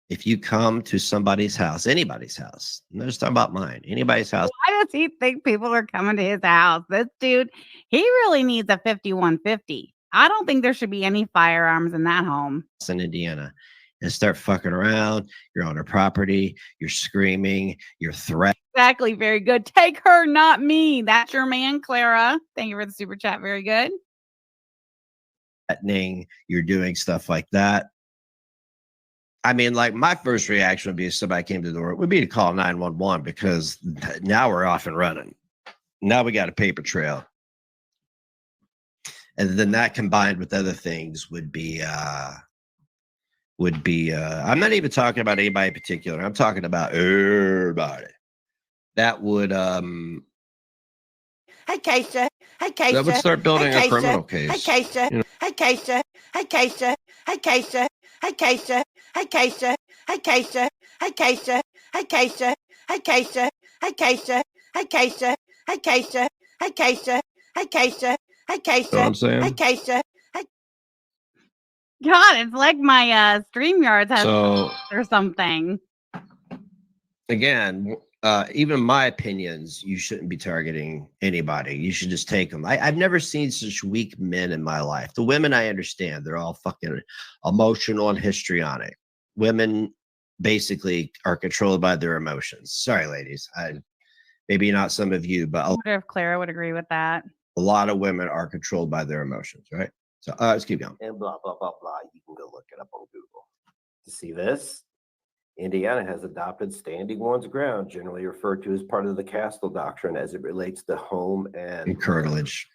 If you come to somebody's house, anybody's house, I'm not just talking about mine, anybody's house. Why does he think people are coming to his house? This dude, he really needs a 5150. I don't think there should be any firearms in that home. In Indiana, and start fucking around, you're on her property, you're screaming, you're threatening. Exactly. Very good. Take her, not me. That's your man, Clara. Thank you for the super chat. Very good. You're doing stuff like that. I mean, like, my first reaction would be if somebody came to the door, would be to call 911, because now we're off and running. Now we got a paper trail. And then that combined with other things would be I'm not even talking about anybody in particular. I'm talking about everybody. That would Hey, Keisha. Hey, Keisha. that would start building Hey, a criminal case. Hey, Keisha. You know? Hey, Keisha. Hey, Keisha. Hey, Keisha. Hey, Keisha. Hey, Keisha. Hey, Keisha. Hey, Keisha. Hey, Keisha. Hey, Keisha. Hey, Keisha. Hey, Keisha. Hey, Keisha. Hey, Keisha. Hey, Keisha. Hey, Keisha. You know what I'm saying? Hey, Keisha. God, it's like my StreamYards has So or something. again, even my opinions, you shouldn't be targeting anybody. You should just take them. I've never seen such weak men in my life. The women, I understand, they're all fucking emotional and histrionic. Women basically are controlled by their emotions. Sorry, ladies. Maybe not some of you, but I wonder if Clara would agree with that. a lot of women are controlled by their emotions, right? So let's keep going. And blah, blah, blah, blah. You can go look it up on Google to see this. Indiana has adopted standing one's ground, generally referred to as part of the Castle Doctrine as it relates to home and Curtilage.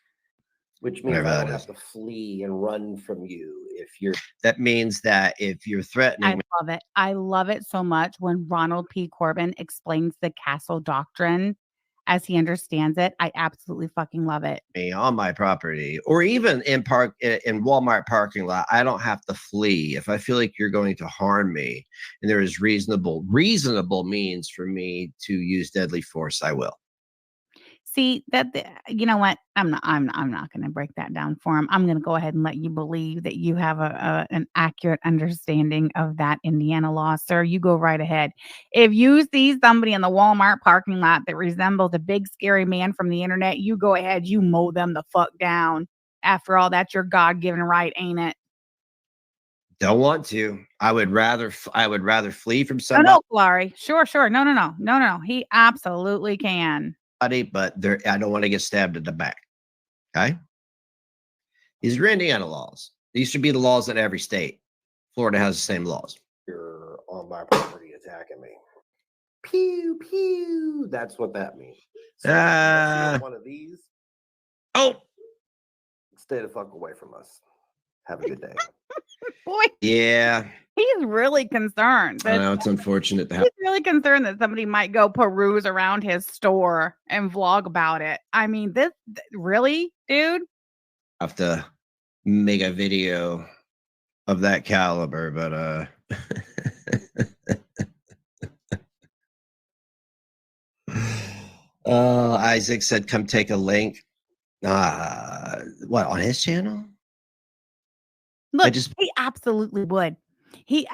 which means Whatever I that don't is. have to flee and run from you if you're That means that if you're threatening I love it. I love it so much when Ronald P. Corbin explains the Castle Doctrine as he understands it. I absolutely fucking love it. me on my property, or even in Walmart parking lot, I don't have to flee. If I feel like you're going to harm me and there is reasonable means for me to use deadly force, I will. See that you know what? I'm not going to break that down for him. I'm going to go ahead and let you believe that you have an accurate understanding of that Indiana law, sir. You go right ahead. If you see somebody in the Walmart parking lot that resembles a big scary man from the internet, you go ahead, you mow them the fuck down. After all, that's your God-given right, ain't it? Don't want to. I would rather flee from No, somebody, no, Clary. Sure. No. He absolutely can. but I don't want to get stabbed in the back. Okay. These are Indiana laws. These should be the laws in every state. Florida has the same laws. you're on my property attacking me. Pew pew. That's what that means. So unless you're one of these, Oh, stay the fuck away from us. Have a good day. Boy, yeah. he's really concerned. I know it's unfortunate to have. He's really concerned that somebody might go peruse around his store and vlog about it. I mean, really, dude? Have to make a video of that caliber, but Isaac said come take a link. What, on his channel? Look, just he absolutely would. He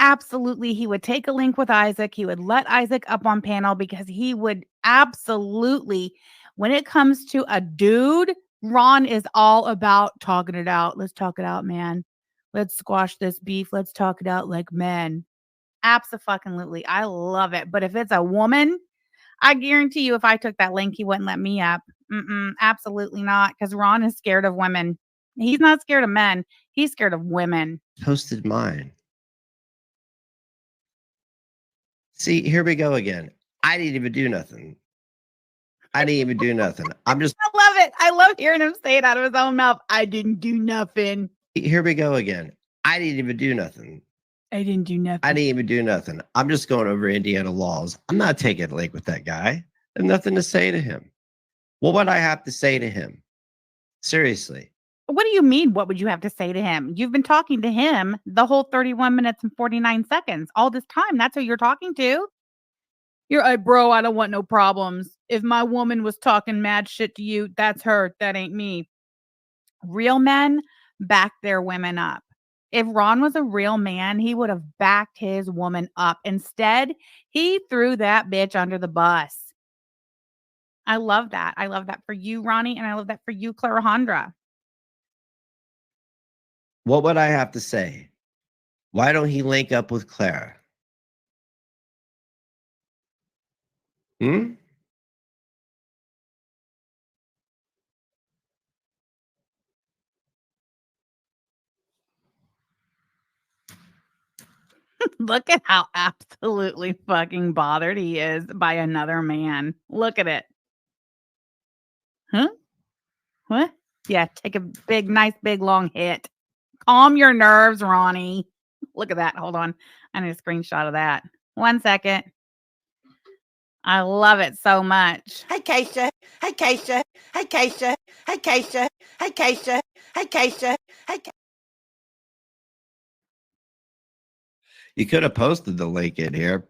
would take a link with Isaac. He would let Isaac up on panel because he would absolutely, when it comes to a dude, Ron is all about talking it out. Let's talk it out, man. Let's squash this beef. Let's talk it out like men. Abso-fucking-lutely. I love it. But if it's a woman, I guarantee you if I took that link, he wouldn't let me up. Absolutely not. Because Ron is scared of women. He's not scared of men. He's scared of women. posted mine. See, here we go again. I didn't even do nothing. I didn't even do nothing. I'm just I love it. I love hearing him say it out of his own mouth. I didn't do nothing. here we go again. I didn't even do nothing. I didn't do nothing. I didn't even do nothing. I'm just going over Indiana laws. I'm not taking a link with that guy. I have nothing to say to him. What would I have to say to him? Seriously. What do you mean? What would you have to say to him? You've been talking to him the whole 31 minutes and 49 seconds. All this time. That's who you're talking to. You're like, bro, I don't want no problems. If my woman was talking mad shit to you, that's her. That ain't me. Real men back their women up. If Ron was a real man, he would have backed his woman up. Instead, he threw that bitch under the bus. I love that. I love that for you, Ronnie, and I love that for you, Clarahondra. What would I have to say? Why don't he link up with Clara? Hmm? Look at how absolutely fucking bothered he is by another man. Look at it. Huh? What? Yeah, take a big, nice, big, long hit. Calm your nerves, Ronnie. Look at that. Hold on. I need a screenshot of that. 1 second. I love it so much. Hey, Keisha. Hey, Keisha. Hey, Keisha. Hey, Keisha. Hey, Keisha. Hey, Keisha. Hey, You could have posted the link in here.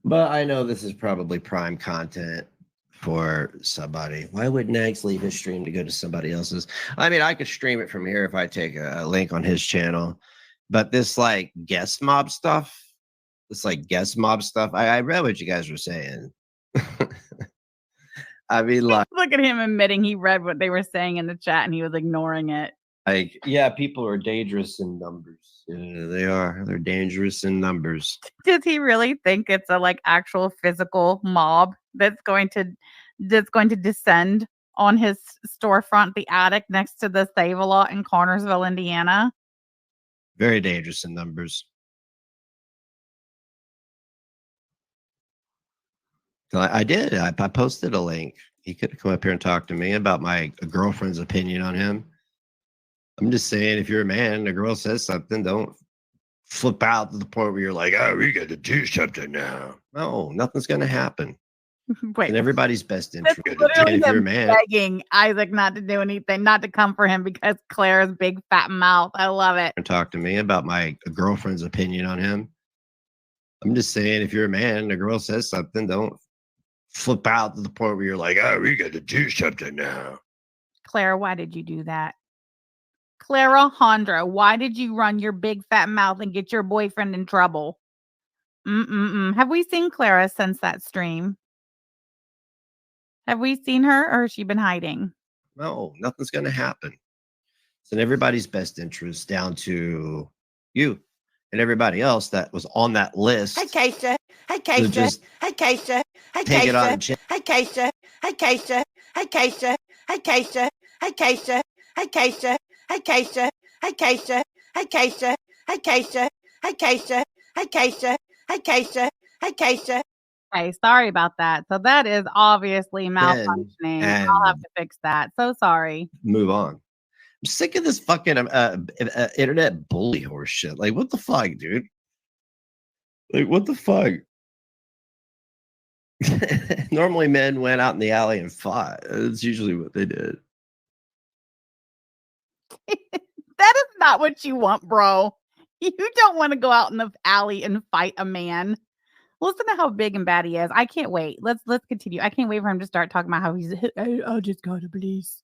But I know this is probably prime content for somebody. Why would Nags leave his stream to go to somebody else's? I mean, I could stream it from here if I take a link on his channel. But this like guest mob stuff, I read what you guys were saying. I mean, like Look at him admitting he read what they were saying in the chat and he was ignoring it. yeah, people are dangerous in numbers. Yeah, they are. They're dangerous in numbers. Does he really think it's a like actual physical mob that's going to descend on his storefront, the attic next to the Save-A-Lot in Connersville, Indiana? Very dangerous in numbers. So I did. I posted a link. He could come up here and talk to me about my girlfriend's opinion on him. I'm just saying, if you're a man and a girl says something, don't flip out to the point where you're like, oh, we got to do something now. No, nothing's going to happen. Wait, In everybody's best that's interest. literally If you're a him man, begging Isaac not to do anything, not to come for him because Claire's big fat mouth. I love it. and talk to me about my girlfriend's opinion on him. I'm just saying, if you're a man and a girl says something, don't flip out to the point where you're like, oh, we got to do something now. Clara, why did you do that? Clarahondra, why did you run your big fat mouth and get your boyfriend in trouble? Have we seen Clara since that stream? Have we seen her or has she been hiding? No, nothing's going to happen. It's in everybody's best interest, down to you and everybody else that was on that list. Hey, Keisha. Hey, to Keisha. just Hey, Keisha. Hey, take it on Keisha. the chin. Hey, Keisha. Hey, Keisha. Hey, Keisha. Hey, Keisha. Hey, Keisha. Hey, Keisha. Hey, Keisha. Hey, Keisha. Hey, Keisha. Hey, Keisha. Hey, Keisha. Hey, Keisha. Hey, Keisha. Hey, Keisha. Okay, sorry about that. So that is obviously malfunctioning. and- I'll have to fix that. So sorry. Move on. I'm sick of this fucking internet bully horse shit. Like, what the fuck, dude? Like, what the fuck? Normally, men went out in the alley and fought. That's usually what they did. That is not what you want, bro. You don't want to go out in the alley and fight a man. Listen to how big and bad he is. I can't wait. Let's continue. I can't wait for him to start talking about how he's. I'll just go to police.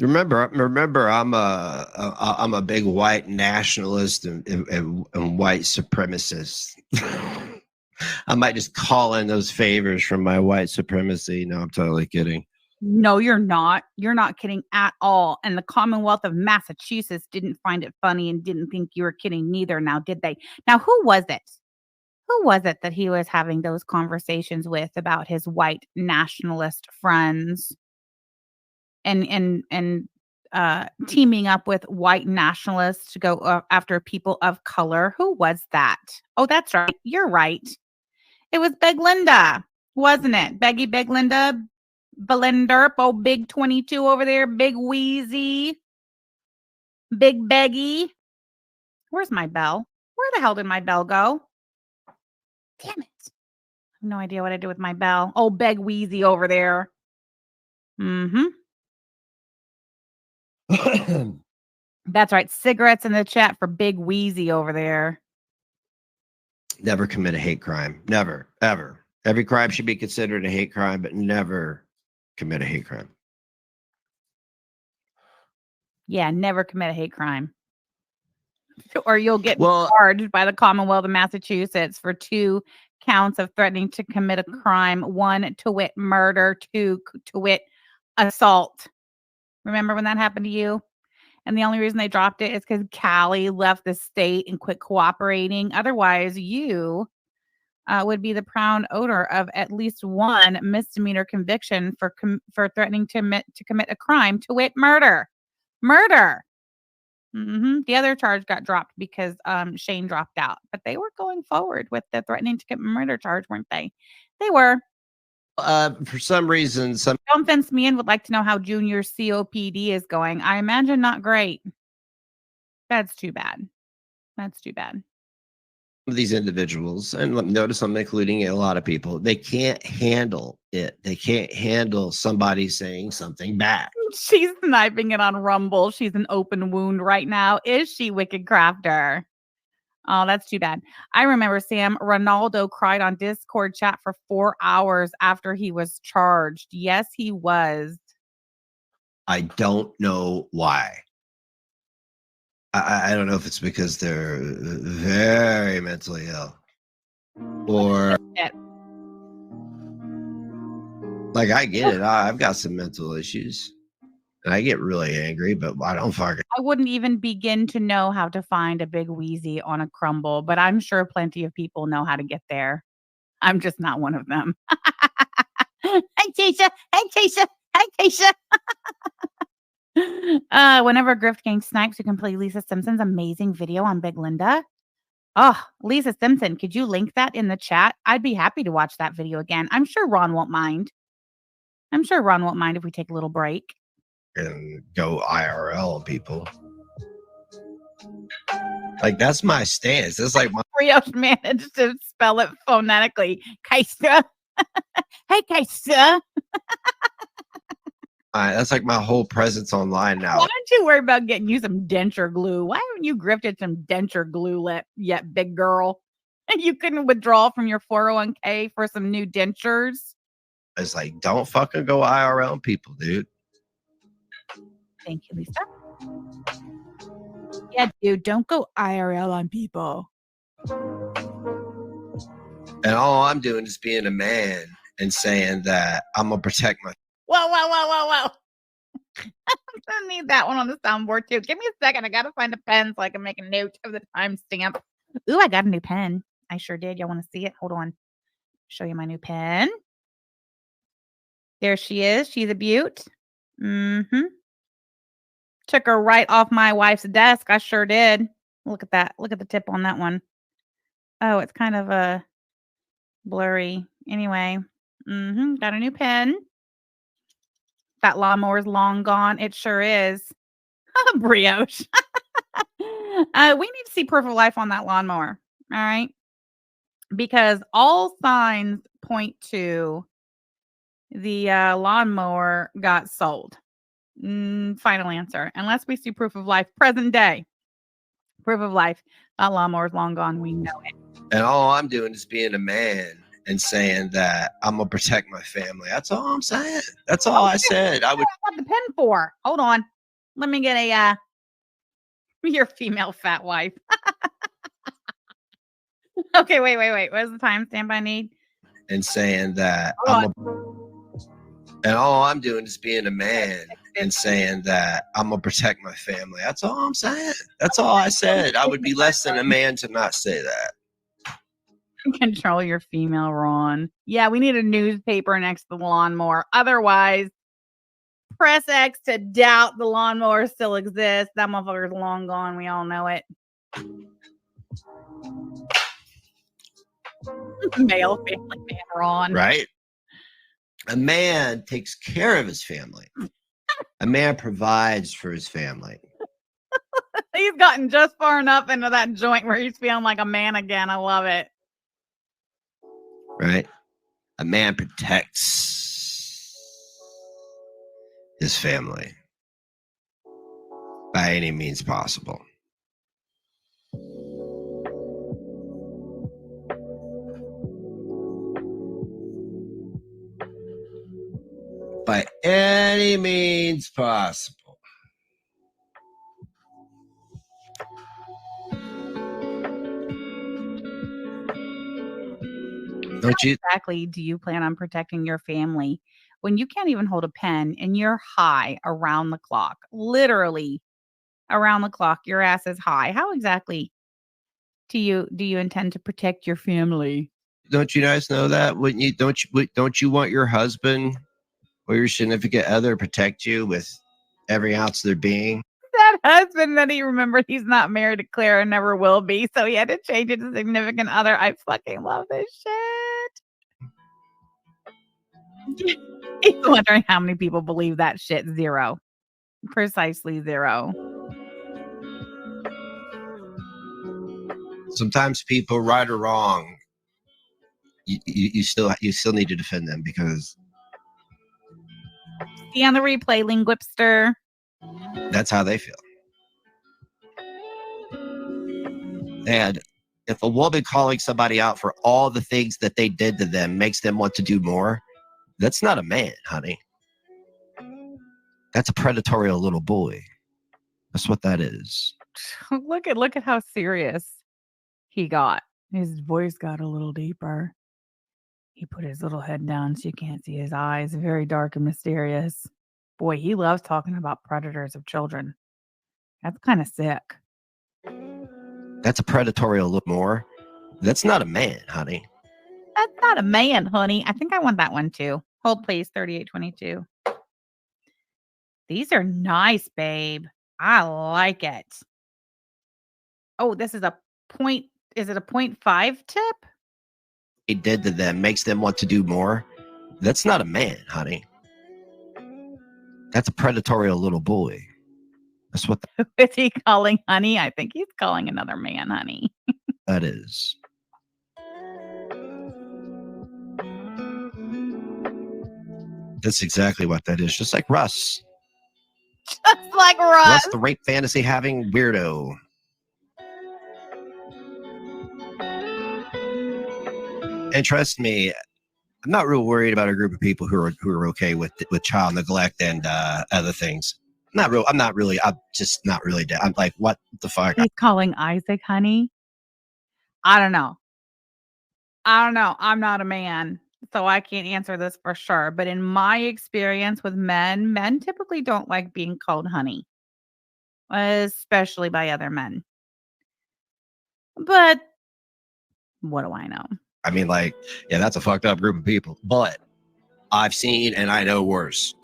Remember, I'm a big white nationalist and white supremacist. I might just call in those favors from my white supremacy. No, I'm totally kidding. No, you're not. You're not kidding at all. And the Commonwealth of Massachusetts didn't find it funny and didn't think you were kidding neither. Now, did they? Now, who was it? Who was it that he was having those conversations with about his white nationalist friends and teaming up with white nationalists to go after people of color? Who was that? Oh, that's right. You're right. It was Big Linda, wasn't it? Big Linda, Belinda, oh, Big 22 over there, Big Wheezy, Big Beggy. Where's my bell? Where the hell did my bell go? Damn it. I have no idea what I did with my bell. Oh, Big Wheezy over there. Mm-hmm. That's right. Cigarettes in the chat for Big Wheezy over there. Never commit a hate crime. Never, ever. Every crime should be considered a hate crime, but never commit a hate crime. Yeah, never commit a hate crime. Or you'll get Well, charged by the Commonwealth of Massachusetts for 2 counts of threatening to commit a crime. 1, to wit, murder. 2, to wit, assault. Remember when that happened to you? And the only reason they dropped it is because Callie left the state and quit cooperating. Otherwise, you would be the proud owner of at least 1 misdemeanor conviction for threatening to commit a crime, to wit, murder. Murder. The other charge got dropped because Shane dropped out, but they were going forward with the threatening to commit murder charge, weren't they? They were. for some reason, Don't fence me in. Would like to know how Junior COPD is going. I imagine not great. That's too bad. That's too bad. of these individuals, and notice I'm including a lot of people, they can't handle it. They can't handle somebody saying something bad. She's sniping it on Rumble. She's an open wound right now. Is she, Wicked Crafter? Oh, that's too bad. I remember, Sam, Ronaldo cried on Discord chat for 4 hours after he was charged. Yes, he was. I don't know why. I don't know if it's because they're very mentally ill, or like, I get it. I've got some mental issues and I get really angry, but I don't fucking. I wouldn't even begin to know how to find a Big Wheezy on a crumble, but I'm sure plenty of people know how to get there. I'm just not one of them. Hi, Keisha. Hi, Keisha. Hi, Keisha. Whenever Grift Gang snipes, you can play Lisa Simpson's amazing video on Big Linda. Oh, Lisa Simpson, could you link that in the chat? I'd be happy to watch that video again. I'm sure Ron won't mind. I'm sure Ron won't mind if we take a little break. And go IRL on people. Like, that's my stance. That's like my Brioche managed to spell it phonetically. Keisha. Hey, Keisha. that's like my whole presence online now. Why don't you worry about getting you some denture glue? Why haven't you grifted some denture glue yet, big girl? And you couldn't withdraw from your 401k for some new dentures? It's like, don't fucking go IRL on people, dude. Thank you, Lisa. Yeah, dude, don't go IRL on people. And all I'm doing is being a man and saying that I'm gonna protect my. Whoa. I'm gonna need that one on the soundboard too. Give me a second. I gotta find a pen so I can make a note of the timestamp. Ooh, I got a new pen. I sure did. Y'all want to see it? Hold on. Show you my new pen. There she is. She's a beaut. Took her right off my wife's desk. I sure did. Look at that. Look at the tip on that one. Oh, it's kind of blurry. Anyway, got a new pen. That lawnmower's long gone. It sure is. Brioche. We need to see proof of life on that lawnmower. All right. Because all signs point to the lawnmower got sold. Final answer. Unless we see proof of life, present day. Proof of life. That lawnmower's long gone. We know it. And all I'm doing is being a man and saying that I'm gonna protect my family. That's all I'm saying. That's all I said. I would. What the pen for? Hold on. Let me get a your female fat wife. Okay, wait. What is the timestamp I need? And saying that and all I'm doing is being a man and saying that I'm gonna protect my family. That's all I'm saying. That's all I said. I would be less than a man to not say that. Control your female, Ron. Yeah, we need a newspaper next to the lawnmower. Otherwise, press X to doubt the lawnmower still exists. That motherfucker's long gone. We all know it. Male family man, Ron. Right? A man takes care of his family. A man provides for his family. He's gotten just far enough into that joint where he's feeling like a man again. I love it. Right? A man protects his family by any means possible. By any means possible. Don't you? Exactly. Do you plan on protecting your family when you can't even hold a pen and you're high around the clock? Literally around the clock, your ass is high. How exactly do you intend to protect your family? Don't you guys know that? Wouldn't you? Don't you want your husband or your significant other to protect you with every ounce of their being? That husband that he remembered he's not married to Claire and never will be, so he had to change it to significant other. I fucking love this shit. He's wondering how many people believe that shit. Zero. Precisely zero. Sometimes people, right or wrong, you still need to defend them because See on the replay, Linguipster. that's how they feel. And if a woman calling somebody out for all the things that they did to them makes them want to do more, that's not a man, honey. That's a predatory little boy. That's what that is. Look at how serious he got. His voice got a little deeper. He put his little head down so you can't see his eyes. Very dark and mysterious. Boy, he loves talking about predators of children. That's kind of sick. That's a predatory little more. That's not a man, honey. That's not a man, honey. I think I want that one too. Hold please, 3822. These are nice, babe. I like it. Oh, this is a point. Is it a 0.5 tip? They did to them makes them want to do more. That's not a man, honey. That's a predatory little boy. That's what Who is he calling honey? I think he's calling another man honey. that is. That's exactly what that is. Just like Russ. Just like Russ. Russ, the rape fantasy having weirdo. And trust me, I'm not real worried about a group of people who are okay with child neglect and other things. I'm just not really down. I'm like, what the fuck? He's calling Isaac honey. I don't know. I'm not a man, so I can't answer this for sure. But in my experience with men typically don't like being called honey, especially by other men. But what do I know? I mean, like, yeah, that's a fucked up group of people. But I've seen and I know worse.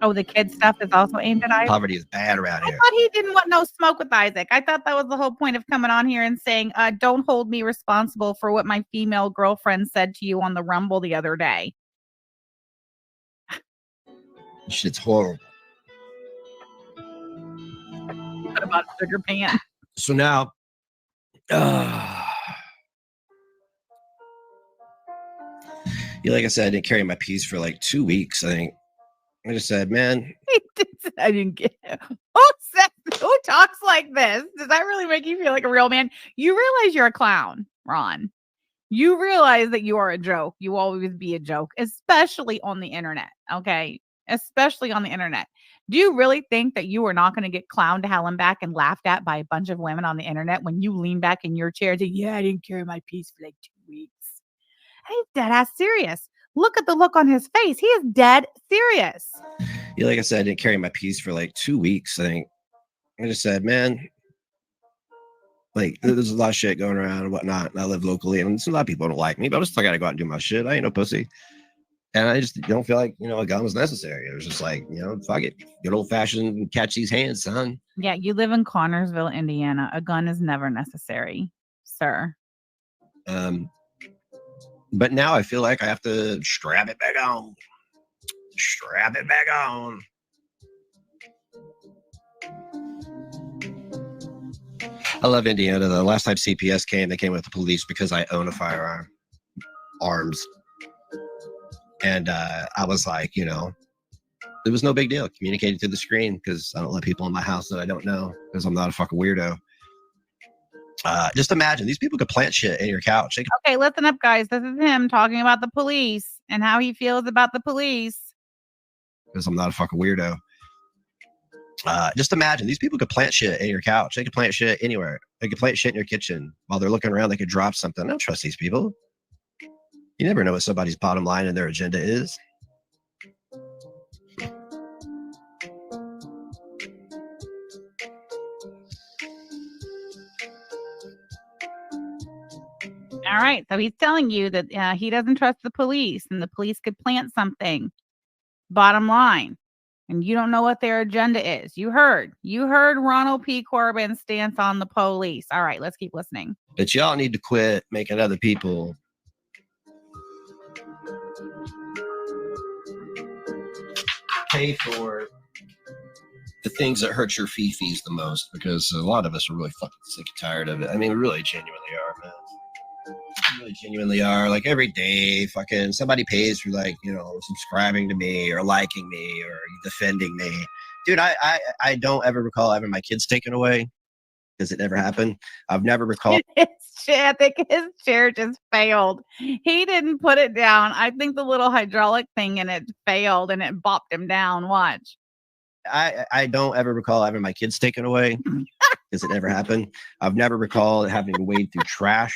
Oh, the kid stuff is also aimed at Isaac. Poverty is bad around I here. thought he didn't want no smoke with Isaac. I thought that was the whole point of coming on here and saying, don't hold me responsible for what my female girlfriend said to you on the Rumble the other day. Shit's horrible. What about sugar pants? So now, like I said, I didn't carry my piece for like 2 weeks. I think I just said, man, I didn't get it. Who talks like this? Does that really make you feel like a real man? You realize you're a clown, Ron. You realize that you are a joke. You always be a joke, especially on the internet. Okay. especially on the internet. Do you really think that you are not going to get clowned to hell and back and laughed at by a bunch of women on the internet when you lean back in your chair and say, yeah, I didn't carry my piece for like 2 weeks? He's dead ass serious. Look at the look on his face. He is dead serious. Yeah, like I said, I didn't carry my piece for like 2 weeks. I think I just said, man, like there's a lot of shit going around and whatnot. And I live locally, and a lot of people don't like me, but I just gotta go out and do my shit. I ain't no pussy. And I just don't feel like, a gun was necessary. It was just like, fuck it. Good old fashioned catch these hands, son. Yeah, you live in Connersville, Indiana. A gun is never necessary, sir. But now I feel like I have to strap it back on. Strap it back on. I love Indiana. The last time CPS came, they came with the police because I own a firearm, arms. And I was like, it was no big deal. Communicating through the screen because I don't let people in my house that I don't know because I'm not a fucking weirdo. Just imagine these people could plant shit in your couch. Okay, listen up, guys. This is him talking about the police and how he feels about the police. Because I'm not a fucking weirdo. Just imagine these people could plant shit in your couch. They could plant shit anywhere. They could plant shit in your kitchen while they're looking around. They could drop something. I don't trust these people. You never know what somebody's bottom line and their agenda is. All right. So he's telling you that he doesn't trust the police and the police could plant something. Bottom line. And you don't know what their agenda is. You heard Ronald P. Corbin's stance on the police. All right. Let's keep listening. But y'all need to quit making other people pay for the things that hurt your fifis the most, because a lot of us are really fucking sick and tired of it. I mean, we really genuinely are, man. We really genuinely are. Like every day, fucking somebody pays for subscribing to me or liking me or defending me. Dude, I don't ever recall having my kids taken away because it never happened. I've never recalled. I think his chair just failed. He didn't put it down. I think the little hydraulic thing in it failed and it bopped him down. Watch. I don't ever recall having my kids taken away because it never happened. I've never recalled having to wade through trash.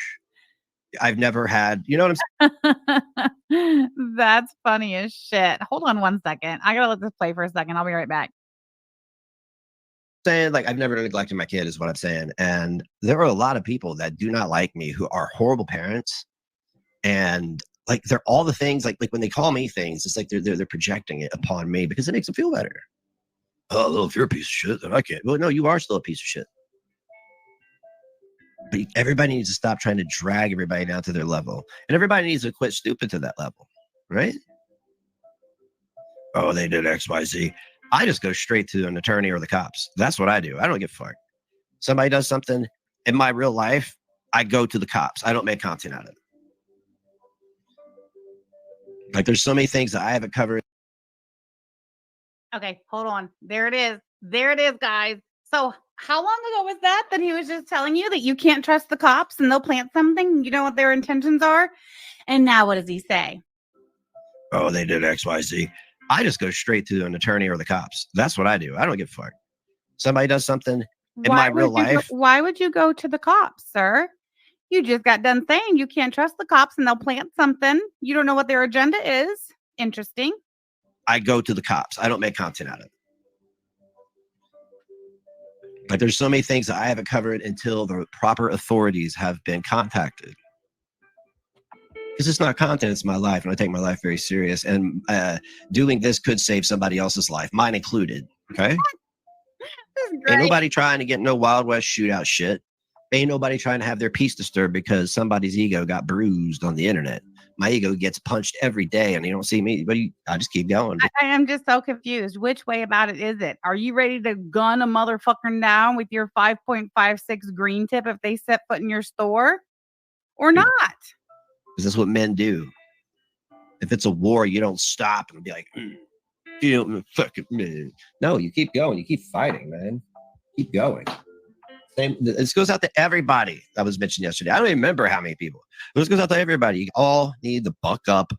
I've never had, you know what I'm saying? That's funny as shit. Hold on 1 second. I gotta let this play for a second. I'll be right back. Saying, like, I've never neglected my kid is what I'm saying. And there are a lot of people that do not like me who are horrible parents. And like, they're all the things like when they call me things, it's like they're projecting it upon me because it makes them feel better. Oh, well, if you're a piece of shit, then I can't. Well, no, you are still a piece of shit. But everybody needs to stop trying to drag everybody down to their level. And everybody needs to quit stupid to that level, right? Oh, they did X, Y, Z. I just go straight to an attorney or the cops. That's what I do. I don't give a fuck. Somebody does something in my real life, I go to the cops. I don't make content out of it. Like, there's so many things that I haven't covered. Okay, hold on. There it is. There it is, guys. So how long ago was that he was just telling you that you can't trust the cops and they'll plant something? You know what their intentions are? And now what does he say? Oh, they did X, Y, Z. I just go straight to an attorney or the cops. That's what I do. I don't give a fuck. Somebody does something in my real life. Why would you go to the cops, sir? You just got done saying you can't trust the cops and they'll plant something. You don't know what their agenda is. Interesting. I go to the cops. I don't make content out of it. Like, there's so many things that I haven't covered until the proper authorities have been contacted. Because it's not content, it's my life, and I take my life very serious. And doing this could save somebody else's life, mine included. Okay? Ain't nobody trying to get no Wild West shootout shit. Ain't nobody trying to have their peace disturbed because somebody's ego got bruised on the internet. My ego gets punched every day, and you don't see me, but I just keep going. I am just so confused. Which way about it is it? Are you ready to gun a motherfucker down with your 5.56 green tip if they set foot in your store, or not? Because that's what men do. If it's a war, you don't stop and be like, kill me, fucking me. No, you keep going. You keep fighting, man. Keep going. This goes out to everybody that was mentioned yesterday. I don't even remember how many people. This goes out to everybody. You all need to buck up,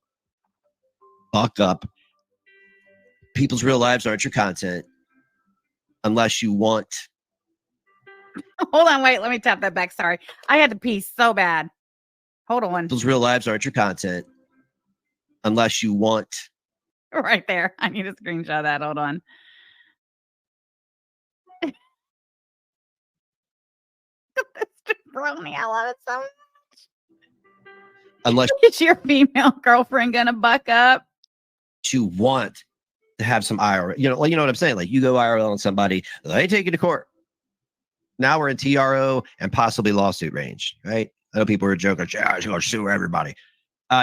people's real lives aren't your content unless you want. Hold on, wait. Let me tap that back. Sorry. I had to pee so bad. Hold on. People's real lives aren't your content unless you want. Right there. I need a screenshot of that. Hold on. This jabroni. I love it so much. Unless Is your female girlfriend gonna buck up? you want to have some IRL. You know what I'm saying? Like you go IRL on somebody, they take you to court. Now we're in TRO and possibly lawsuit range, right? I know people are joking, yeah, she's gonna sue everybody.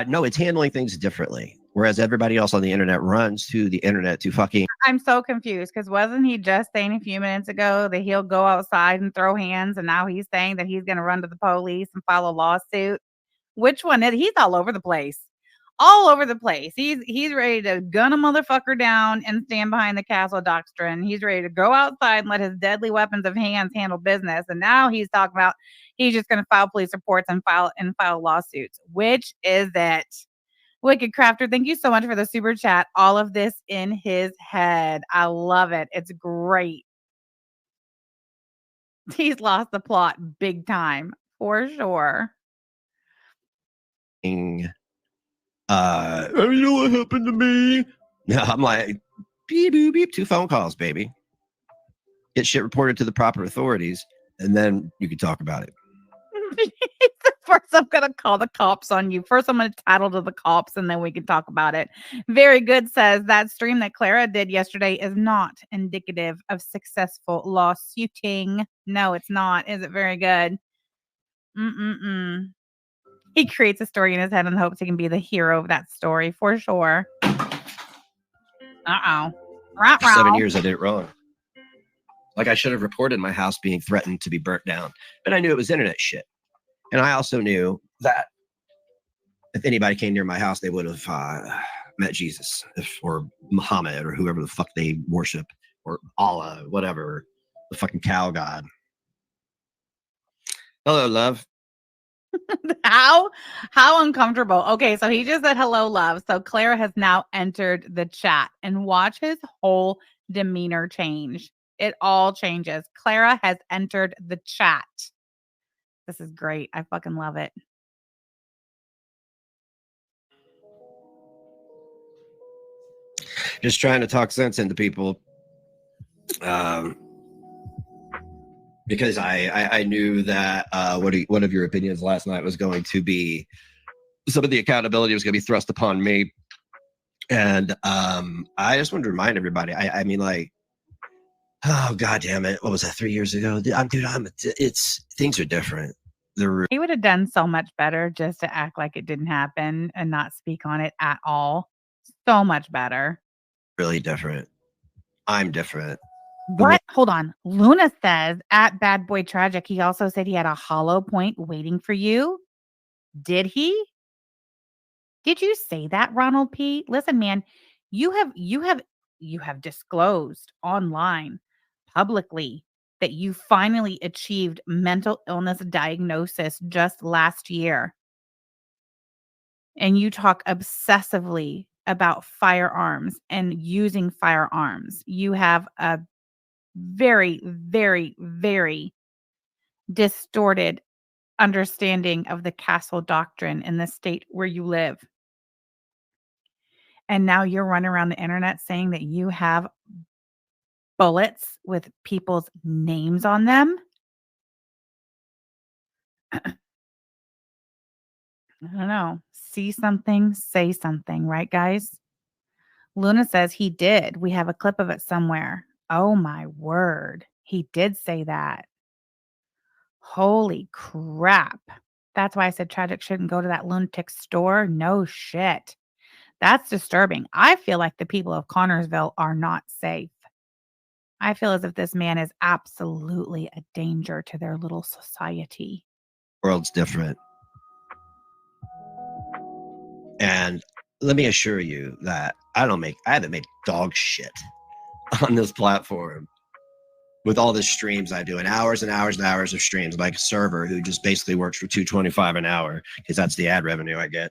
No, it's handling things differently. Whereas everybody else on the internet runs to the internet to fucking. I'm so confused because wasn't he just saying a few minutes ago that he'll go outside and throw hands, and now he's saying that he's gonna run to the police and file a lawsuit? Which one is he's all over the place? All over the place. He's ready to gun a motherfucker down and stand behind the castle doctrine. He's ready to go outside and let his deadly weapons of hands handle business. And now he's talking about he's just going to file police reports and file lawsuits. Which is it? Wicked Crafter, thank you so much for the super chat. All of this in his head. I love it. It's great. He's lost the plot big time for sure. You know what happened to me? No, I'm like, beep, beep, beep, 2 phone calls, baby. Get shit reported to the proper authorities, and then you can talk about it. First, I'm going to call the cops on you. First, I'm going to title to the cops, and then we can talk about it. Very Good says that stream that Clara did yesterday is not indicative of successful lawsuiting. No, it's not. Is it Very Good? He creates a story in his head and hopes he can be the hero of that story for sure. For 7 years, I did it wrong. Like I should have reported my house being threatened to be burnt down, but I knew it was internet shit. And I also knew that if anybody came near my house, they would have met Jesus or Muhammad or whoever the fuck they worship, or Allah, whatever, the fucking cow god. Hello, love. How uncomfortable. Okay, so he just said hello, love. So Clara has now entered the chat, and watch his whole demeanor change. It all changes. Clara has entered the chat. This is great. I fucking love it. Just trying to talk sense into people. Because I knew that one of your opinions last night was going to be some of the accountability was going to be thrust upon me. And I just wanted to remind everybody, I mean, like, oh, God damn it. What was that, 3 years ago? Things are different. He would have done so much better just to act like it didn't happen and not speak on it at all. So much better. Really different. I'm different. What? Hold on. Luna says at Bad Boy Tragic, he also said he had a hollow point waiting for you. Did he? Did you say that, Ronald P? Listen, man, you have disclosed online publicly that you finally achieved mental illness diagnosis just last year. And you talk obsessively about firearms and using firearms. You have a very, very, very distorted understanding of the castle doctrine in the state where you live. And now you're running around the internet saying that you have bullets with people's names on them. I don't know. See something, say something, right, guys? Luna says he did. We have a clip of it somewhere. Oh, my word. He did say that. Holy crap. That's why I said Tragic shouldn't go to that lunatic store. No shit. That's disturbing. I feel like the people of Connorsville are not safe. I feel as if this man is absolutely a danger to their little society. World's different. And let me assure you that I haven't made dog shit on this platform with all the streams I do, and hours and hours and hours of streams, like a server who just basically works for $2.25 an hour because that's the ad revenue I get.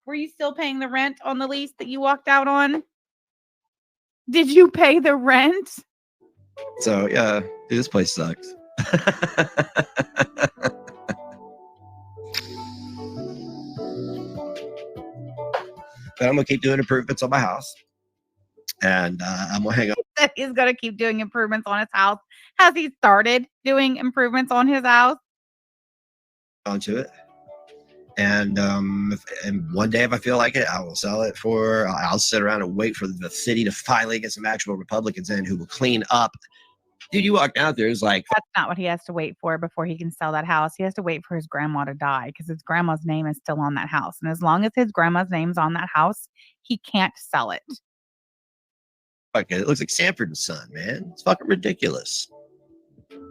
Were you still paying the rent on the lease that you walked out on? Did you pay the rent? So yeah, dude, this place sucks. But I'm gonna keep doing improvements on my house, and I'm gonna hang That he's going to keep doing improvements on his house. Has he started doing improvements on his house? on to it. And and one day if I feel like it, I will sell it for. I'll sit around and wait for the city to finally get some actual Republicans in who will clean up. Dude, you walk out there, it's like That's not what he has to wait for before he can sell that house. He has to wait for his grandma to die because his grandma's name is still on that house. And as long as his grandma's name's on that house, he can't sell it. fucking, it looks like Sanford and Son, man. It's fucking ridiculous.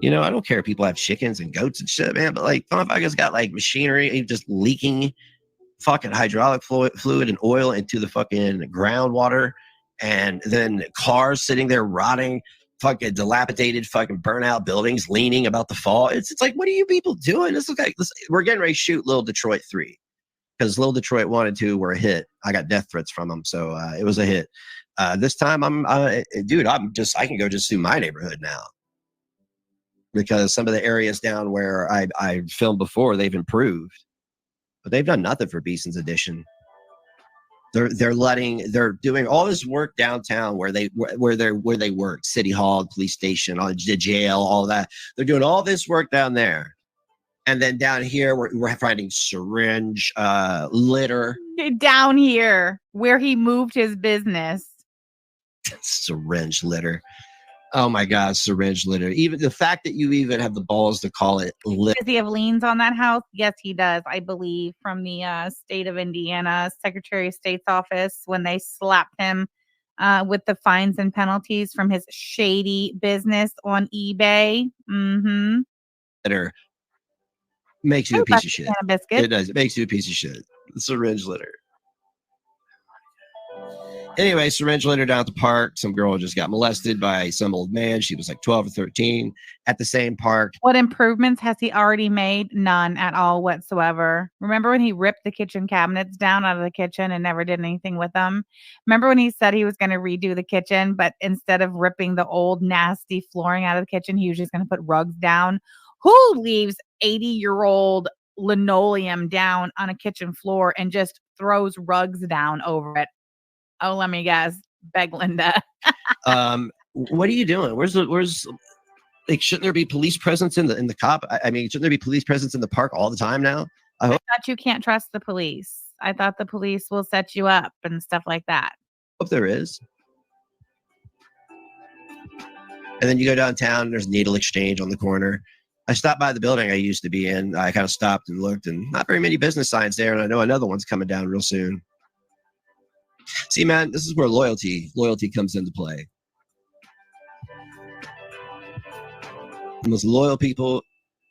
You know, I don't care if people have chickens and goats and shit, man, but like motherfuckers got like machinery just leaking fucking hydraulic fluid and oil into the fucking groundwater, and then cars sitting there rotting, fucking dilapidated, fucking burnout buildings leaning about to fall. It's like, what are you people doing? This looks like this, we're getting ready to shoot Little Detroit 3 because Little Detroit 1 and 2 were a hit. I got death threats from them, so it was a hit. This time, dude, I can go just through my neighborhood now because some of the areas down where I filmed before, they've improved, but they've done nothing for Beeson's Edition. They're doing all this work downtown where they work, City Hall, police station, all the jail, all that. They're doing all this work down there, and then down here we're finding syringe litter. Down here where he moved his business. Syringe litter. Oh my God, syringe litter. Even the fact that you even have the balls to call it litter. Does he have liens on that house? Yes, he does. I believe from the state of Indiana Secretary of State's office when they slapped him with the fines and penalties from his shady business on eBay. Mm-hmm. Litter makes you a piece of shit. Biscuit. It does. It makes you a piece of shit. Syringe litter. Anyway, syringe litter down at the park. Some girl just got molested by some old man. She was like 12 or 13 at the same park. What improvements has he already made? None at all whatsoever. Remember when he ripped the kitchen cabinets down out of the kitchen and never did anything with them? Remember when he said he was going to redo the kitchen, but instead of ripping the old nasty flooring out of the kitchen, he was just going to put rugs down? Who leaves 80-year-old linoleum down on a kitchen floor and just throws rugs down over it? Oh, let me guess. Beg Linda. What are you doing? Where's like, shouldn't there be police presence in the cop? I mean, shouldn't there be police presence in the park all the time now? I thought you can't trust the police. I thought the police will set you up and stuff like that. Hope there is. And then you go downtown and there's needle exchange on the corner. I stopped by the building I used to be in. I kind of stopped and looked, and not very many business signs there. And I know another one's coming down real soon. See, man, this is where loyalty comes into play. The most loyal people,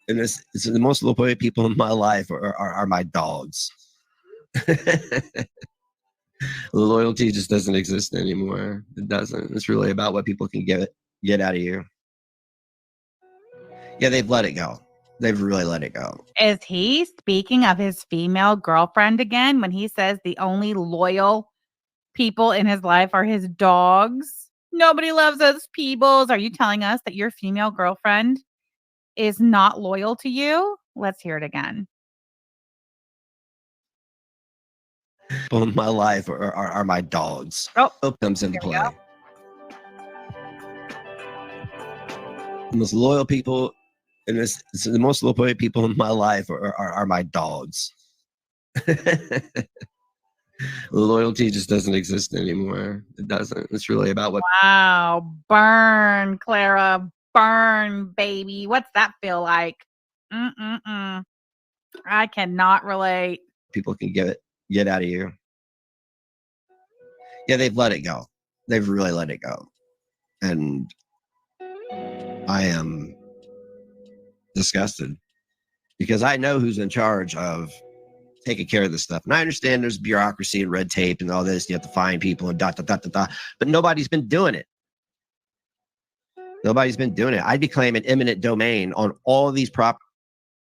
and the most loyal people in my life are my dogs. Loyalty just doesn't exist anymore. It doesn't. It's really about what people can get out of you. Yeah, they've let it go. They've really let it go. Is he speaking of his female girlfriend again when he says the only loyal people in his life are his dogs? Nobody loves those peoples. Are you telling us that your female girlfriend is not loyal to you? Let's hear it again. People in my life are my dogs. Oh, Hope comes into here we play. go. The most loyal people, and the most loyal people in my life are my dogs. Loyalty just doesn't exist anymore. It doesn't. It's really about what. Wow. Burn, Clara. Burn, baby. What's that feel like? I cannot relate. People can get out of you. Yeah, they've let it go. They've really let it go. And I am disgusted because I know who's in charge of taking care of this stuff. And I understand there's bureaucracy and red tape and all this. You have to find people and but nobody's been doing it. Nobody's been doing it. I'd be claiming eminent domain on all of these properties.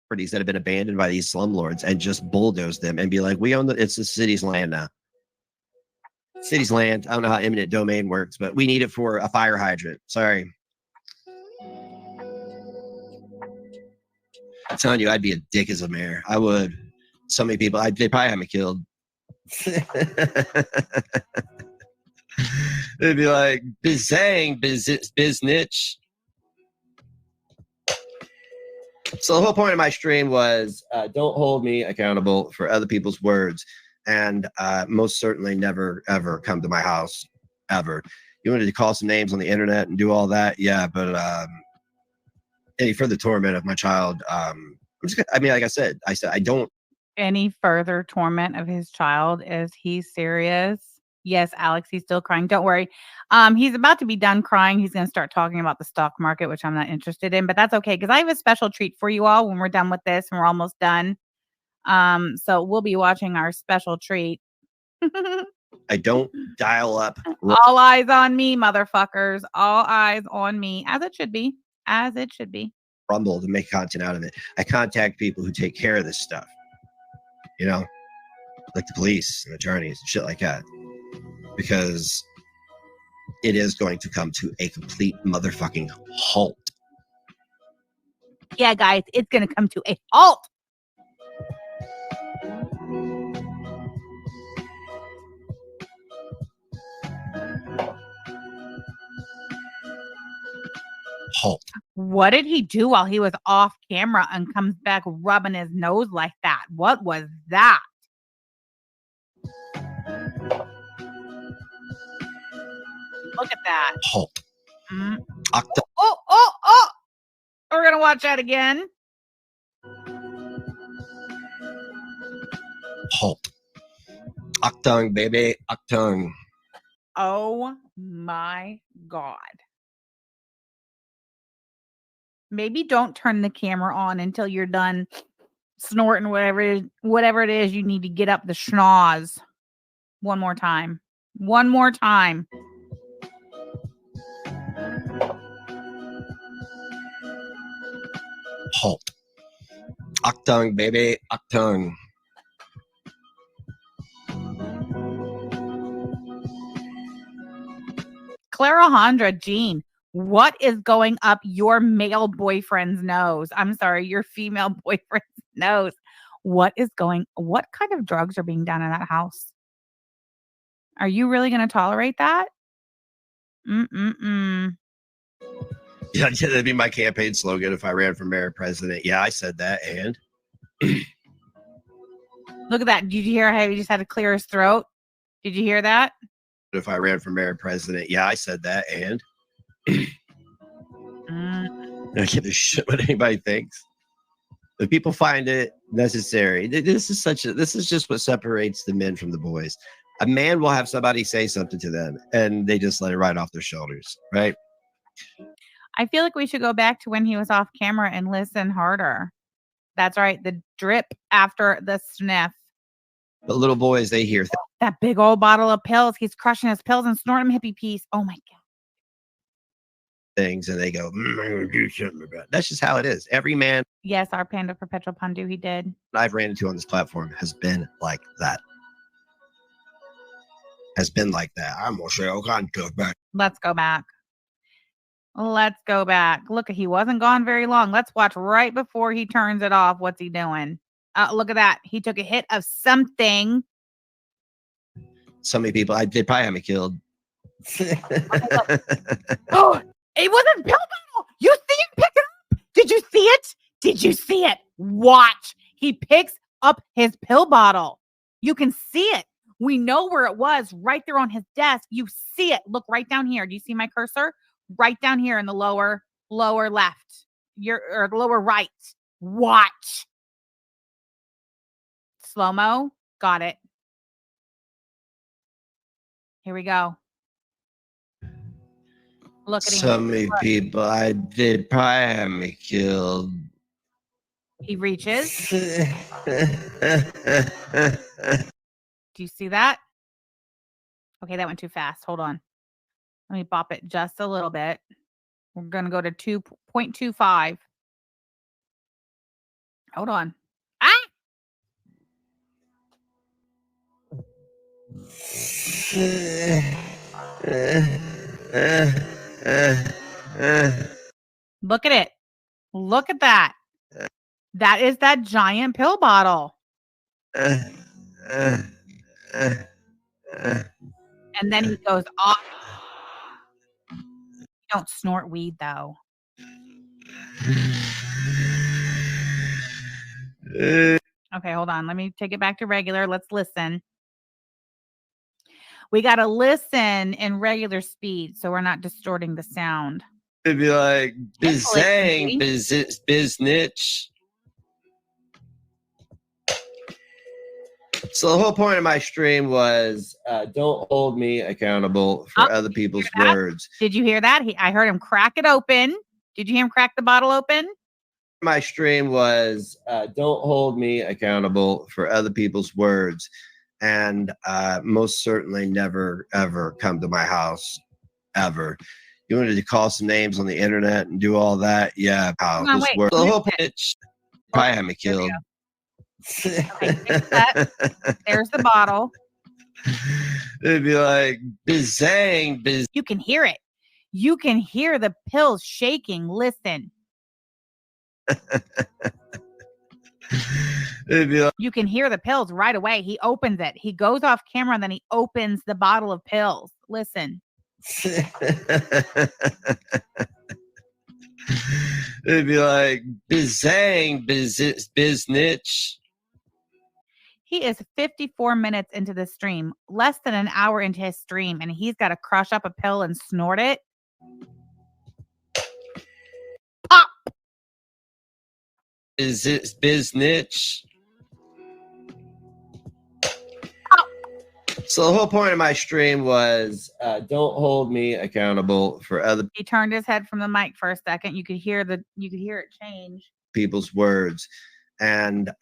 properties that have been abandoned by these slumlords and just bulldoze them and be like, we own it's the city's land now. City's land. I don't know how eminent domain works, but we need it for a fire hydrant. Sorry. I'm telling you, I'd be a dick as a mayor. I would. So many people, they'd probably have me killed. They'd be like, bizang, biznitch. So the whole point of my stream was don't hold me accountable for other people's words. And most certainly never, ever come to my house, ever. You wanted to call some names on the internet and do all that? Yeah, but any further torment of my child, like I said, I don't. Any further torment of his child? Is he serious? Yes, Alex, he's still crying. Don't worry. He's about to be done crying. He's going to start talking about the stock market, which I'm not interested in, but that's okay because I have a special treat for you all when we're done with this and we're almost done. So we'll be watching our special treat. I don't dial up. All eyes on me, motherfuckers. All eyes on me, as it should be. As it should be. Rumble to make content out of it. I contact people who take care of this stuff. You know, like the police and attorneys and shit like that. Because it is going to come to a complete motherfucking halt. Yeah, guys, it's going to come to a halt. Halt. What did he do while he was off camera and comes back rubbing his nose like that? What was that? Look at that. Halt. Mm. Octa. Oh. We're going to watch that again. Halt. Octung, baby. Octung. Oh my God. Maybe don't turn the camera on until you're done snorting whatever it is you need to get up the schnoz. One more time. One more time. Halt. Octung, baby. Octung. Clarahondra Jean, what is going up your male boyfriend's nose? I'm sorry, your female boyfriend's nose. What kind of drugs are being done in that house? Are you really going to tolerate that? Yeah, that'd be my campaign slogan if I ran for mayor or president. Yeah, I said that. And look at that. Did you hear how he just had to clear his throat? Did you hear that? if I ran for mayor or president, yeah, I said that. And I don't give a shit what anybody thinks. If people find it necessary, this is just what separates the men from the boys. A man will have somebody say something to them and they just let it right off their shoulders, right? I feel like we should go back to when he was off camera and listen harder. That's right. The drip after the sniff. But little boys, they hear that big old bottle of pills. He's crushing his pills and snorting hippie peas. Oh my God. Things and they go, I'm going to do something about it. That's just how it is. Every man. Yes, our Panda Perpetual Pundu, he did. I've ran into on this platform has been like that. I'm going to say, oh, God, go back. Let's go back. Let's go back. Look, he wasn't gone very long. Let's watch right before he turns it off. What's he doing? Look at that. He took a hit of something. So many people, they probably have me killed. Oh, it was a pill bottle. You see him pick it up? Did you see it? Did you see it? Watch. He picks up his pill bottle. You can see it. We know where it was, right there on his desk. You see it. Look right down here. Do you see my cursor? Right down here in the lower left. Or the lower right. Watch. Slow-mo. Got it. Here we go. Look at him. So many people, they probably have me killed. He reaches. Do you see that? Okay, that went too fast. Hold on. Let me bop it just a little bit. We're going to go to 2.25. Hold on. Ah! Look at it. Look at that. That is that giant pill bottle. And then he goes off. You don't snort weed, though. Okay, hold on. Let me take it back to regular. Let's listen. We got to listen in regular speed so we're not distorting the sound. It'd be like Bizang, biznitch. So the whole point of my stream was don't hold me accountable for other people's words. Did you hear that? I heard him crack it open. Did you hear him crack the bottle open? My stream was don't hold me accountable for other people's words, and most certainly never ever come to my house ever. You wanted to call some names on the internet and do all that? Yeah, pal. On, wait, the whole pitch probably had me killed. Okay, there's the bottle. It'd be like bizang, biz. You can hear it. You can hear the pills shaking. Listen. It'd be like, you can hear the pills right away. He opens it. He goes off camera and then he opens the bottle of pills. Listen. It'd be like bizang, biznitch. He is 54 minutes into the stream, less than an hour into his stream, and he's got to crush up a pill and snort it. Pop! Is it biznitch? So the whole point of my stream was don't hold me accountable for other He turned his head from the mic for a second. You could hear it change. people's words. And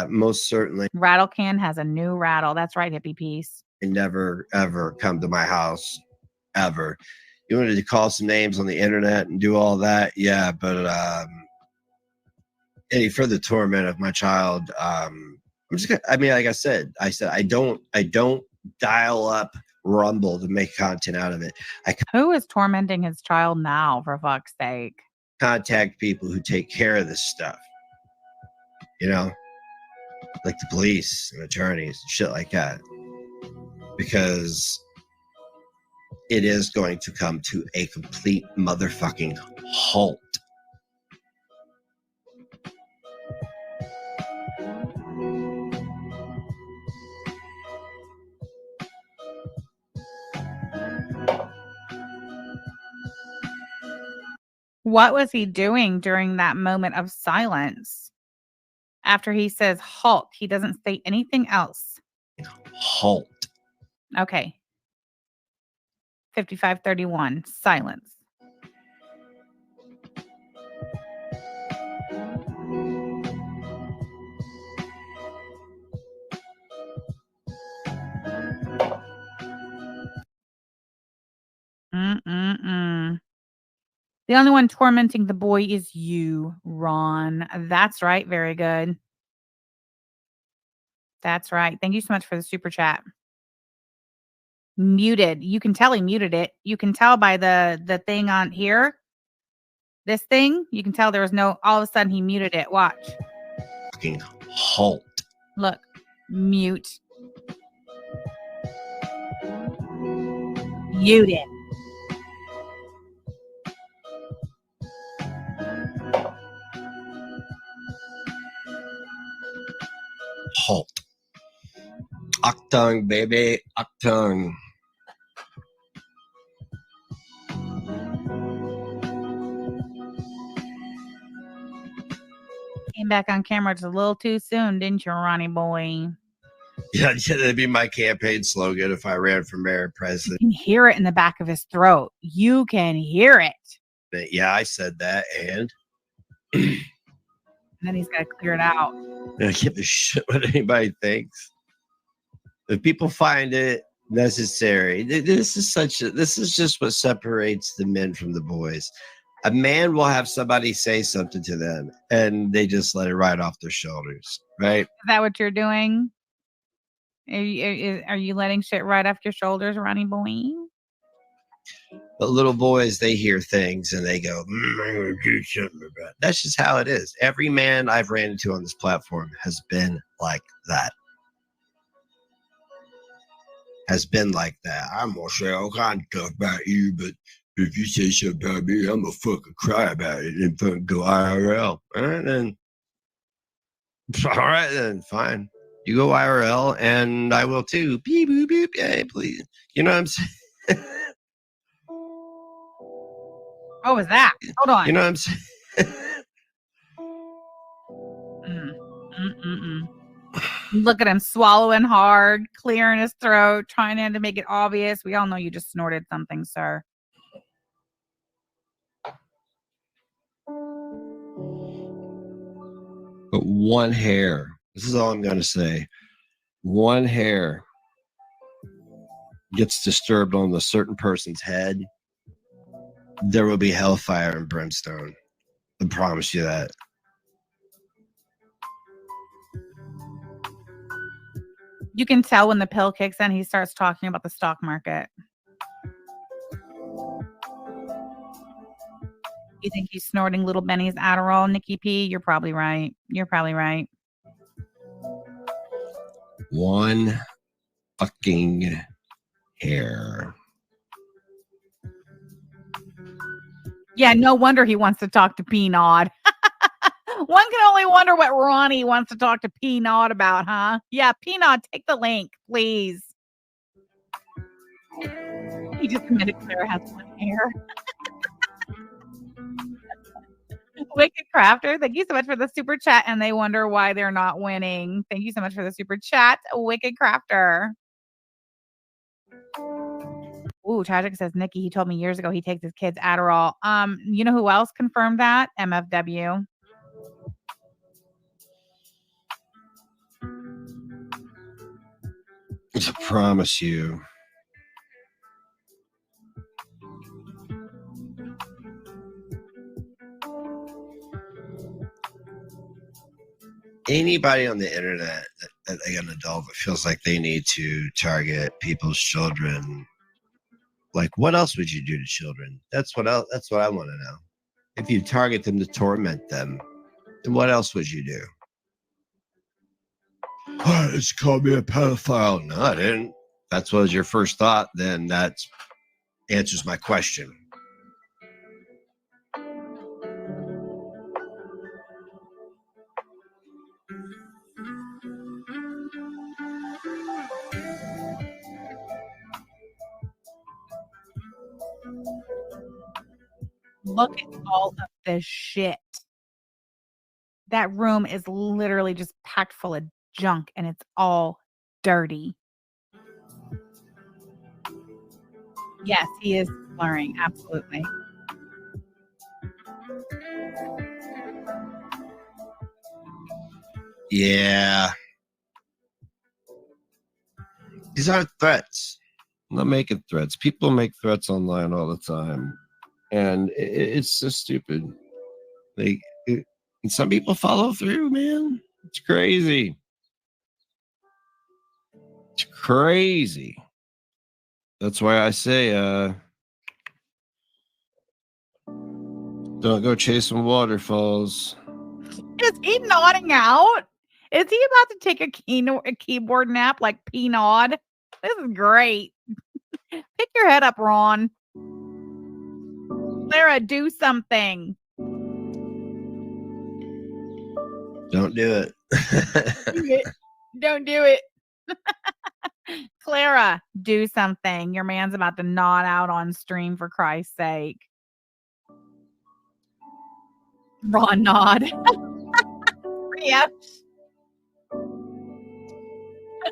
most certainly Rattle Can has a new rattle. That's right, hippie piece. never ever come to my house ever. You wanted to call some names on the internet and do all that, yeah, but any further torment of my child, I'm just gonna, I mean, like I said I don't dial up Rumble to make content out of it. Who is tormenting his child now, for fuck's sake? Contact people who take care of this stuff, you know, like the police and attorneys and shit like that, because it is going to come to a complete motherfucking halt. What was he doing during that moment of silence? After he says halt, he doesn't say anything else. Halt. Okay. 55:31. Silence. The only one tormenting the boy is you, Ron. That's right. Very good. That's right. Thank you so much for the super chat. Muted. You can tell he muted it. You can tell by the thing on here. This thing, you can tell there was no, all of a sudden he muted it. Watch. Fucking halt. Look. Mute. Muted. Halt. Octung, baby. Octung. Came back on camera just a little too soon, didn't you, Ronnie boy? Yeah, that'd be my campaign slogan if I ran for mayor and president. You can hear it in the back of his throat. You can hear it. Yeah, I said that, and And then he's got to clear it out. I don't give a shit what anybody thinks. If people find it necessary, this is just what separates the men from the boys. A man will have somebody say something to them and they just let it ride off their shoulders, right? Is that what you're doing? Are you letting shit right off your shoulders, Ronnie boy? But little boys, they hear things and they go, I'm gonna do something about it. That's just how it is. Every man I've ran into on this platform has been like that. I'm gonna say all kinds of stuff about you, but if you say something about me, I'm gonna fucking cry about it and fucking go IRL. All right then, fine. You go IRL and I will too. Beep boop beep. Yeah, please. You know what I'm saying? What was that? Hold on. You know what I'm saying? Look at him swallowing hard, clearing his throat, trying to make it obvious. We all know you just snorted something, sir. But one hair. This is all I'm going to say. One hair gets disturbed on a certain person's head, there will be hellfire and brimstone. I promise you that. You can tell when the pill kicks in, he starts talking about the stock market. You think he's snorting little Benny's Adderall, Nikki P? You're probably right. You're probably right. One fucking hair. Yeah, no wonder he wants to talk to P-Nod. One can only wonder what Ronnie wants to talk to P-Nod about, huh? Yeah, P-Nod, take the link, please. He just admitted Claire has one hair. Wicked Crafter, thank you so much for the super chat, and they wonder why they're not winning. Thank you so much for the super chat, Wicked Crafter. Ooh, Tragic says, Nikki, he told me years ago he takes his kids Adderall. You know who else confirmed that? MFW. I promise you. Anybody on the internet that like an adult that feels like they need to target people's children, like what else would you do to children? That's what I want to know. If you target them to torment them, then what else would you do? Oh, it's called me a pedophile. No, I didn't. That's what was your first thought. Then that answers my question. Look at all of this shit. That room is literally just packed full of junk and it's all dirty. Yes, he is blurring. Absolutely. Yeah. These aren't threats. I'm not making threats. People make threats online all the time. And it's so stupid. And some people follow through, man. It's crazy. It's crazy. That's why I say, don't go chasing waterfalls. Is he nodding out? Is he about to take a keyboard nap like P-Nod? This is great. Pick your head up, Ron. Clara, do something. Don't do it. Don't do it. Clara, do something. Your man's about to nod out on stream, for Christ's sake. Ron nod. Yep.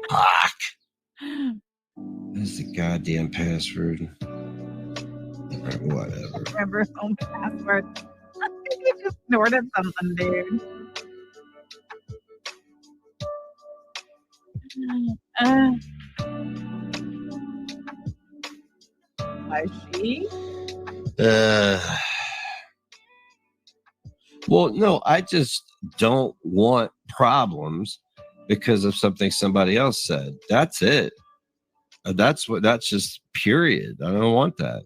Fuck. That's the goddamn password. Right, whatever. Remember his own password. You just snorted something, dude. I see. Well, no, I just don't want problems because of something somebody else said. That's it. That's just period. I don't want that.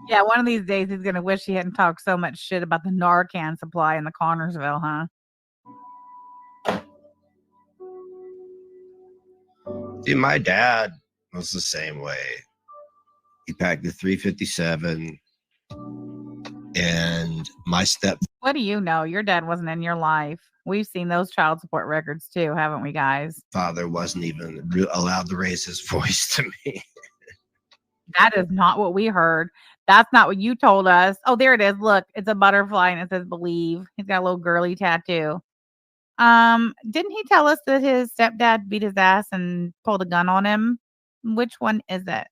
Yeah, one of these days he's gonna wish he hadn't talked so much shit about the Narcan supply in the Connersville, huh? See, my dad was the same way. He packed the 357, and my What do you know? Your dad wasn't in your life. We've seen those child support records too, haven't we, guys? stepfather wasn't even allowed to raise his voice to me. That is not what we heard. That's not what you told us. Oh, there it is. Look, it's a butterfly and it says believe. He's got a little girly tattoo. Didn't he tell us that his stepdad beat his ass and pulled a gun on him? Which one is it?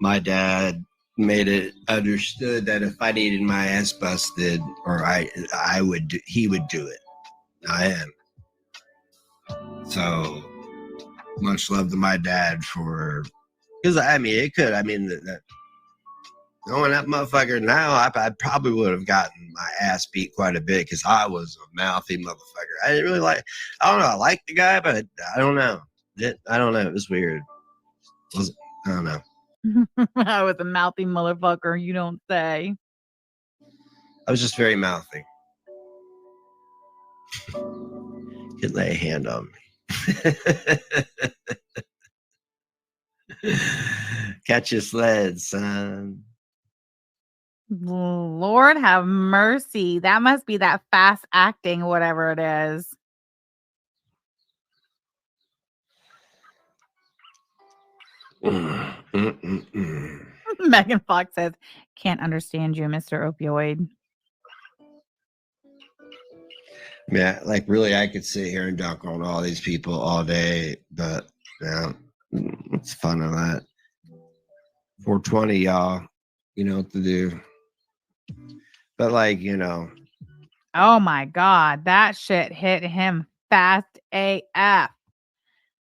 My dad made it understood that if I needed my ass busted, or I would, he would do it. I am. So much love to my dad for, because I mean, it could. I mean, knowing that motherfucker now, I probably would have gotten my ass beat quite a bit because I was a mouthy motherfucker. I didn't really like. I don't know. I like the guy, but I don't know. I don't know. It was weird. I don't know. I was a mouthy motherfucker. You don't say. I was just very mouthy. Could lay a hand on me. Catch your sled, son. Lord have mercy. That must be that fast acting, whatever it is. Megan Fox says, can't understand you, Mr. Opioid. Yeah, like really, I could sit here and dunk on all these people all day, but yeah, what's fun of that? 420, y'all. You know what to do. But like, you know. Oh my God, that shit hit him fast AF.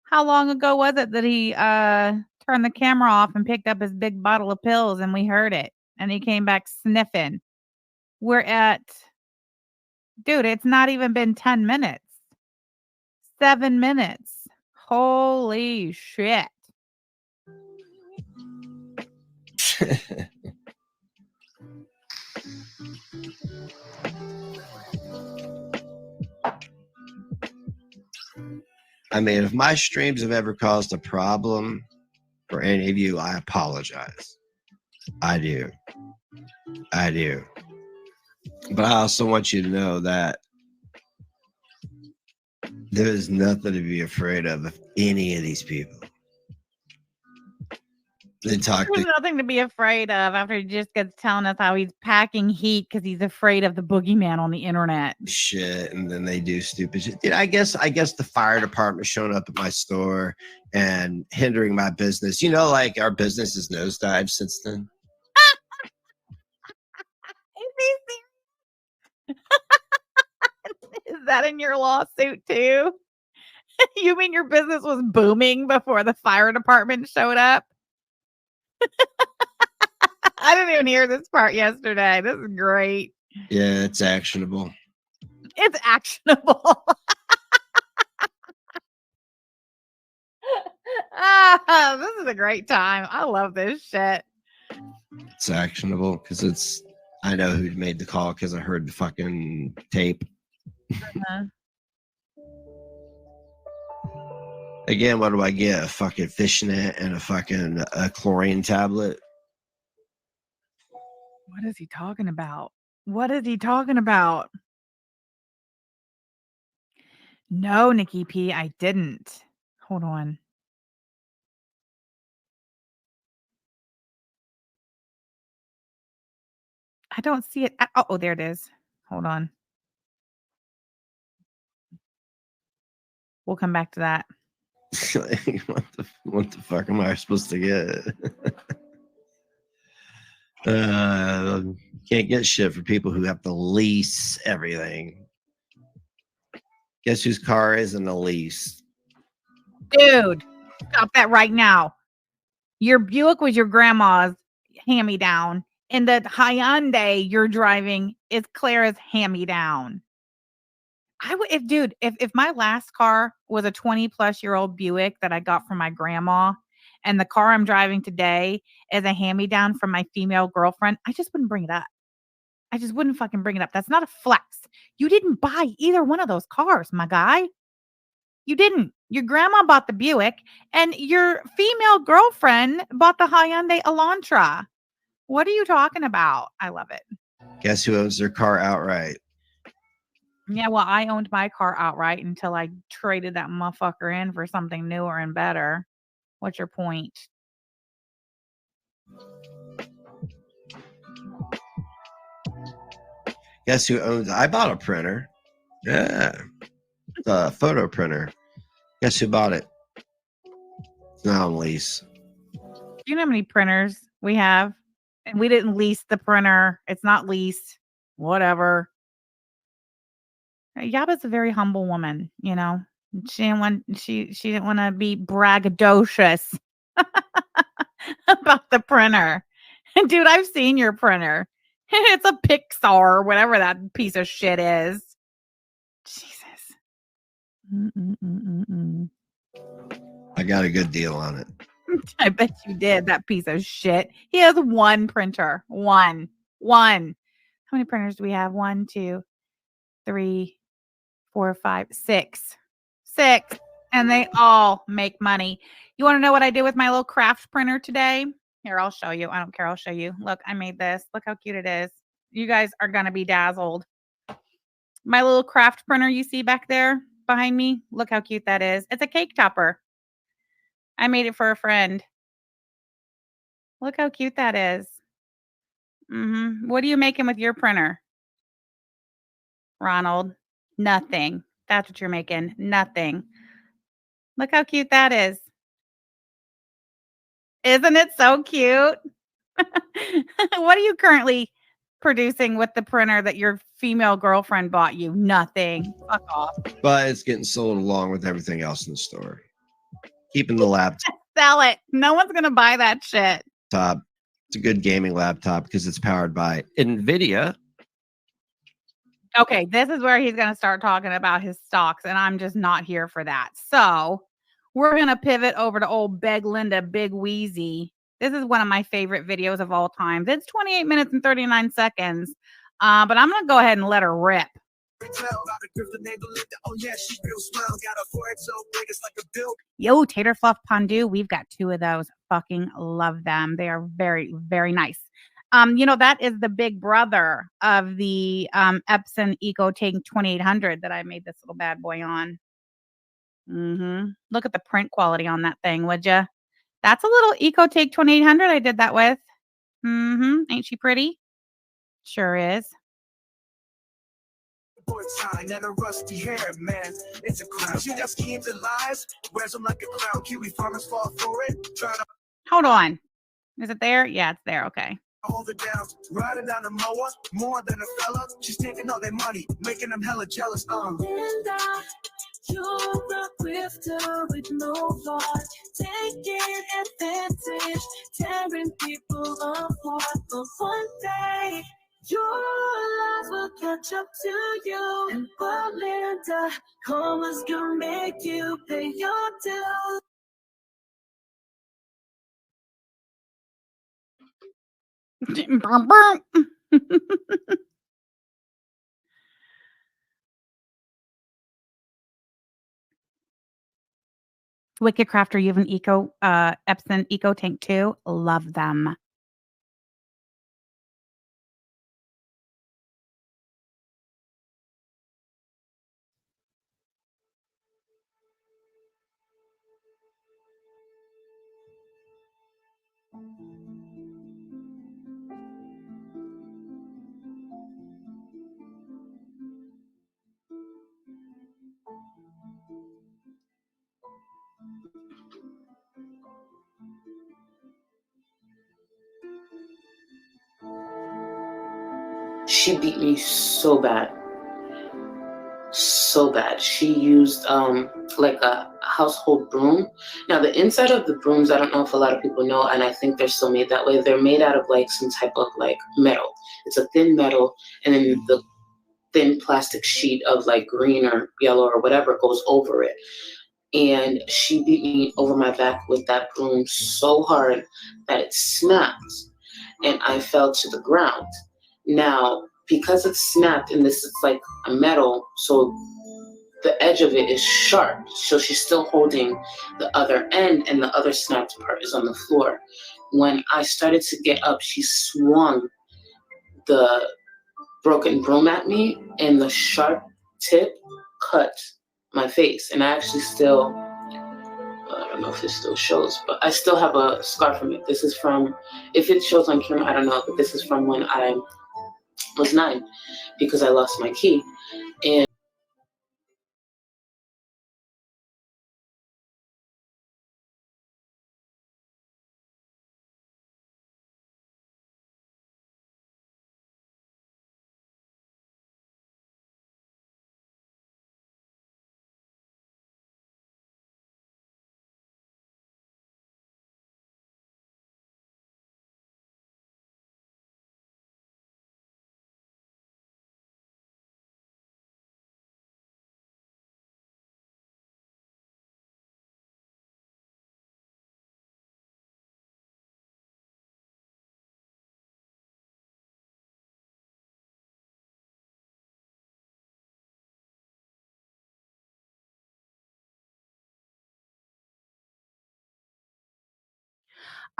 How long ago was it that he turned the camera off and picked up his big bottle of pills and we heard it and he came back sniffing? We're at, dude, it's not even been 10 minutes. 7 minutes. Holy shit. I mean, if my streams have ever caused a problem for any of you, I apologize. I do. I do. But I also want you to know that there is nothing to be afraid of any of these people. They talk. There's nothing to be afraid of after he just gets telling us how he's packing heat because he's afraid of the boogeyman on the internet. Shit, and then they do stupid shit. Dude, I guess the fire department showing up at my store and hindering my business. You know, like our business has nosedived since then. Is that in your lawsuit too? You mean your business was booming before the fire department showed up? I didn't even hear this part yesterday. This is great. Yeah, it's actionable. It's actionable. This is a great time. I love this shit. It's actionable because I know who made the call because I heard the fucking tape. Uh-huh. Again, what do I get? A fucking fishnet and a chlorine tablet. What is he talking about? What is he talking about? No, Nikki P, I didn't. Hold on. I don't see it. Oh, there it is. Hold on. We'll come back to that. What the fuck am I supposed to get? Can't get shit for people who have to lease everything. Guess whose car isn't a lease? Dude, stop that right now. Your Buick was your grandma's hand-me-down, and the Hyundai you're driving is Clara's hand-me-down. I would, if my last car was a 20-plus-year-old Buick that I got from my grandma, and the car I'm driving today is a hand-me-down from my female girlfriend, I just wouldn't bring it up. I just wouldn't fucking bring it up. That's not a flex. You didn't buy either one of those cars, my guy. You didn't. Your grandma bought the Buick, and your female girlfriend bought the Hyundai Elantra. What are you talking about? I love it. Guess who owns their car outright? Yeah, well, I owned my car outright until I traded that motherfucker in for something newer and better. What's your point? Guess who owns? I bought a printer. Yeah, the photo printer. Guess who bought it? It's not on lease. Do you know how many printers we have? And we didn't lease the printer. It's not leased. Whatever. Yaba's a very humble woman, you know. She didn't want to be braggadocious about the printer. Dude, I've seen your printer. It's a Pixar or whatever that piece of shit is. Jesus. I got a good deal on it. I bet you did, that piece of shit. He has one printer. One. How many printers do we have? 1, 2, 3, 4, 5, 6. 6. And they all make money. You want to know what I did with my little craft printer today? Here, I'll show you. I don't care. I'll show you. Look, I made this. Look how cute it is. You guys are going to be dazzled. My little craft printer you see back there behind me. Look how cute that is. It's a cake topper. I made it for a friend. Look how cute that is. What are you making with your printer, Ronald? Nothing. That's what you're making. Nothing. Look how cute that is. Isn't it so cute? What are you currently producing with the printer that your female girlfriend bought you? Nothing. Fuck off. But it's getting sold along with everything else in the store. Keeping the laptop. Sell it. No one's going to buy that shit. It's a good gaming laptop because it's powered by NVIDIA. Okay, this is where he's going to start talking about his stocks, and I'm just not here for that. So we're going to pivot over to old Beg Linda Big Wheezy. This is one of my favorite videos of all time. It's 28 minutes and 39 seconds, but I'm going to go ahead and let her rip. Yo, Tater Fluff Pondu, we've got 2 of those. Fucking love them. They are very, very nice. You know, that is the big brother of the Epson EcoTank 2800 that I made this little bad boy on. Look at the print quality on that thing, would you? That's a little EcoTank 2800 I did that with. Ain't she pretty? Sure is. And a rusty hair, man. It's a crown. She just keeps it lies. Wears them like a crown. Kiwi farmers fall for it. Trying to hold on. Is it there? Yeah, it's there. Okay. Hold it down, riding down the mower, more than a fella. She's taking all their money, making them hella jealous. You're a grifter with no heart, taking advantage, tearing people apart. But one day, your lies will catch up to you. And Belinda, karma's gonna make you pay your dues. Wicked Crafter, you have an Epson EcoTank 2. Love them. She beat me so bad. So bad. She used like a household broom. Now the inside of the brooms, I don't know if a lot of people know, and I think they're still made that way. They're made out of like some type of like metal. It's a thin metal, and then the thin plastic sheet of like green or yellow or whatever goes over it. And she beat me over my back with that broom so hard that it snapped and I fell to the ground. Now, because it snapped and this is like a metal, so the edge of it is sharp. So she's still holding the other end and the other snapped part is on the floor. When I started to get up, she swung the broken broom at me and the sharp tip cut my face. And I actually still, I don't know if it still shows, but I still have a scar from it. This is from, if it shows on camera, I don't know, but this is from when I was 9 because I lost my key. And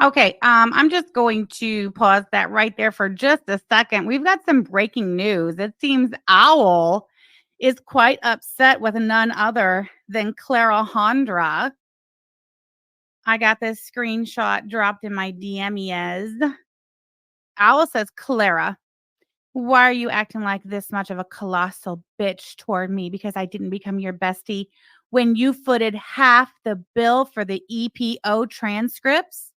Okay, I'm just going to pause that right there for just a second. We've got some breaking news. It seems Owl is quite upset with none other than Clara Hondra. I got this screenshot dropped in my DMs. Owl says, Clara, why are you acting like this much of a colossal bitch toward me because I didn't become your bestie when you footed half the bill for the EPO transcripts?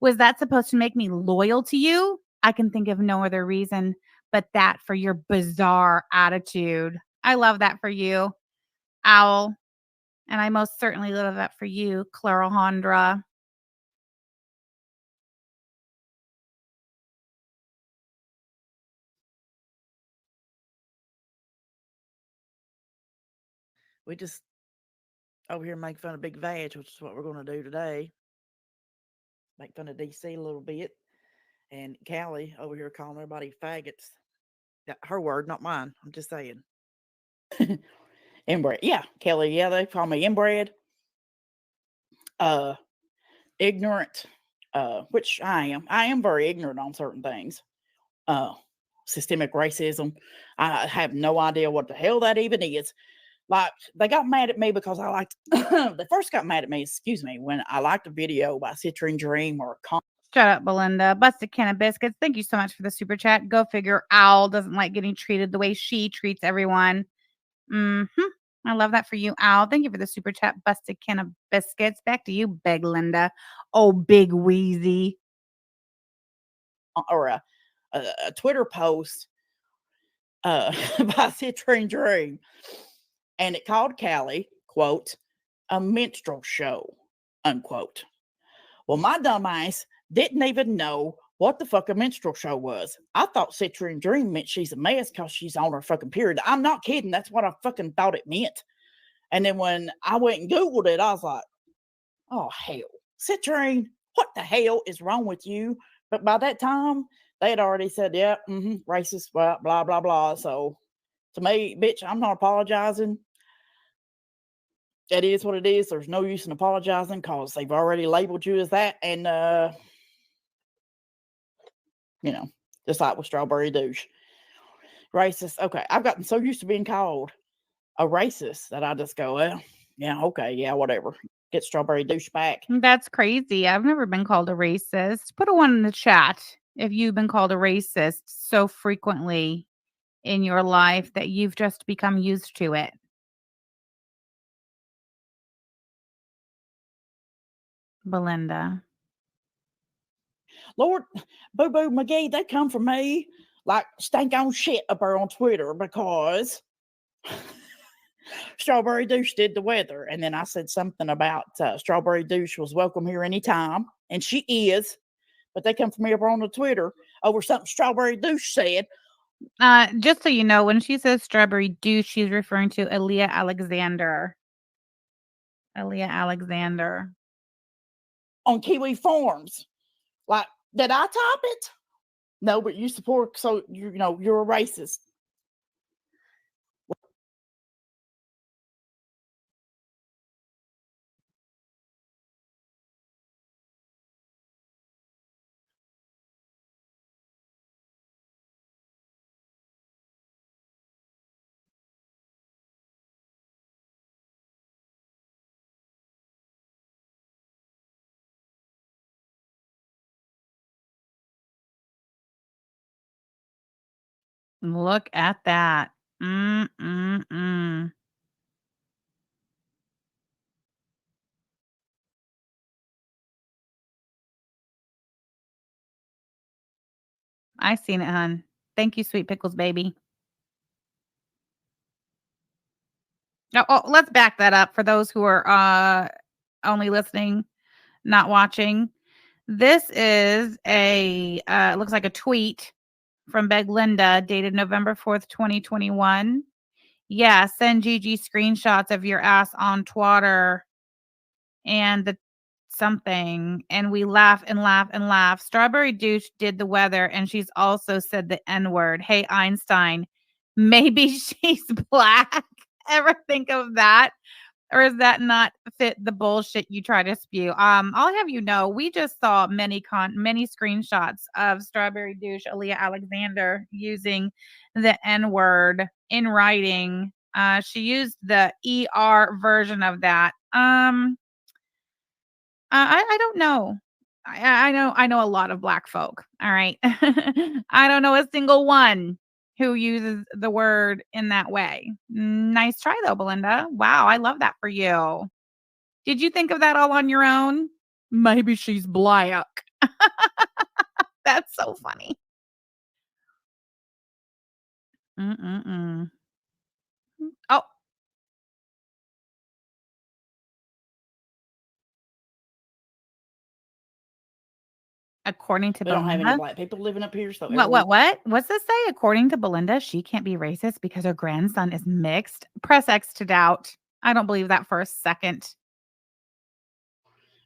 Was that supposed to make me loyal to you? I can think of no other reason but that for your bizarre attitude. I love that for you, Owl. And I most certainly love that for you, Clara Hondra. We just over here make fun of Big Vag, which is what we're going to do today. Make fun of DC a little bit. And Callie over here calling everybody faggots. Her word, not mine. I'm just saying. Inbred. Yeah, Kelly. Yeah, they call me inbred. Ignorant. Which I am. I am very ignorant on certain things. Systemic racism. I have no idea what the hell that even is. Like, they got mad at me because I liked, they first got mad at me, excuse me, when I liked a video by Citrine Dream or Shut up, Belinda. Busted Can of Biscuits. Thank you so much for the super chat. Go figure. Owl doesn't like getting treated the way she treats everyone. I love that for you, Owl. Thank you for the super chat. Busted Can of Biscuits. Back to you, Big Linda. Oh, Big Wheezy. or a Twitter post by Citrine Dream. And it called Callie, quote, a minstrel show, unquote. Well, my dumb ass didn't even know what the fuck a minstrel show was. I thought Citrine Dream meant she's a mess because she's on her fucking period. I'm not kidding. That's what I fucking thought it meant. And then when I went and Googled it, I was like, oh, hell. Citrine, what the hell is wrong with you? But by that time, they had already said, yeah, racist, blah, blah, blah, blah. So to me, bitch, I'm not apologizing. It is what it is. There's no use in apologizing because they've already labeled you as that. And, just like with Strawberry Douche. Racist. Okay. I've gotten so used to being called a racist that I just go, well, yeah, okay, yeah, whatever. Get Strawberry Douche back. That's crazy. I've never been called a racist. Put a one in the chat if you've been called a racist so frequently in your life that you've just become used to it. Belinda. Lord, Boo Boo McGee, they come for me. like stank on shit up there on Twitter because Strawberry Douche did the weather. And then I said something about Strawberry Douche was welcome here anytime. And she is. But they come for me over on the Twitter over something Strawberry Douche said. Just so you know, when she says Strawberry Douche, she's referring to Aaliyah Alexander. Aaliyah Alexander. On Kiwi Farms. Like, did I type it? No, but you support, so you know, you're a racist. Look at that. Mm-mm-mm. I seen it, hon. Thank you, Sweet Pickles baby. Oh, let's back that up for those who are only listening, not watching. This is a looks like a tweet from Beg Linda dated November 4th, 2021. Yeah, send Gigi screenshots of your ass on Twitter and the something, and we laugh and laugh and laugh. Strawberry Douche did the weather, and she's also said the N-word. Hey, Einstein, maybe she's black. Ever think of that? Or is that not fit the bullshit you try to spew? I'll have you know, we just saw many screenshots of Strawberry Douche, Aaliyah Alexander, using the N-word in writing. She used the ER version of that. I don't know. I know a lot of black folk. All right. I don't know a single one who uses the word in that way. Nice try though, Belinda. Wow, I love that for you. Did you think of that all on your own? Maybe she's black. That's so funny. Mm-mm-mm. Oh, according to We don't have any Belinda. black people living up here. So What? What's this say? According to Belinda, she can't be racist because her grandson is mixed. Press X to doubt. I don't believe that for a second.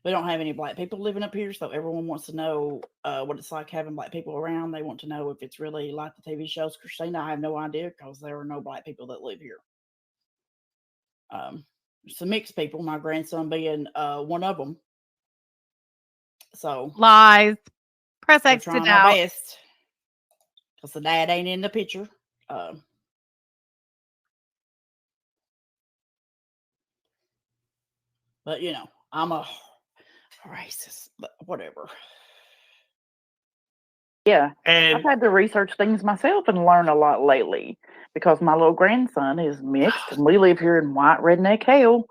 we don't have any black people living up here. So everyone wants to know what it's like having black people around. They want to know if it's really like the TV shows. Christina, I have no idea because there are no black people that live here. Some mixed people, my grandson being one of them. So Lies. Press we're X to trying our doubt. best because the dad ain't in the picture. But you know, I'm a racist, but whatever. Yeah, And I've had to research things myself and learn a lot lately because my little grandson is mixed and we live here in white redneck hell.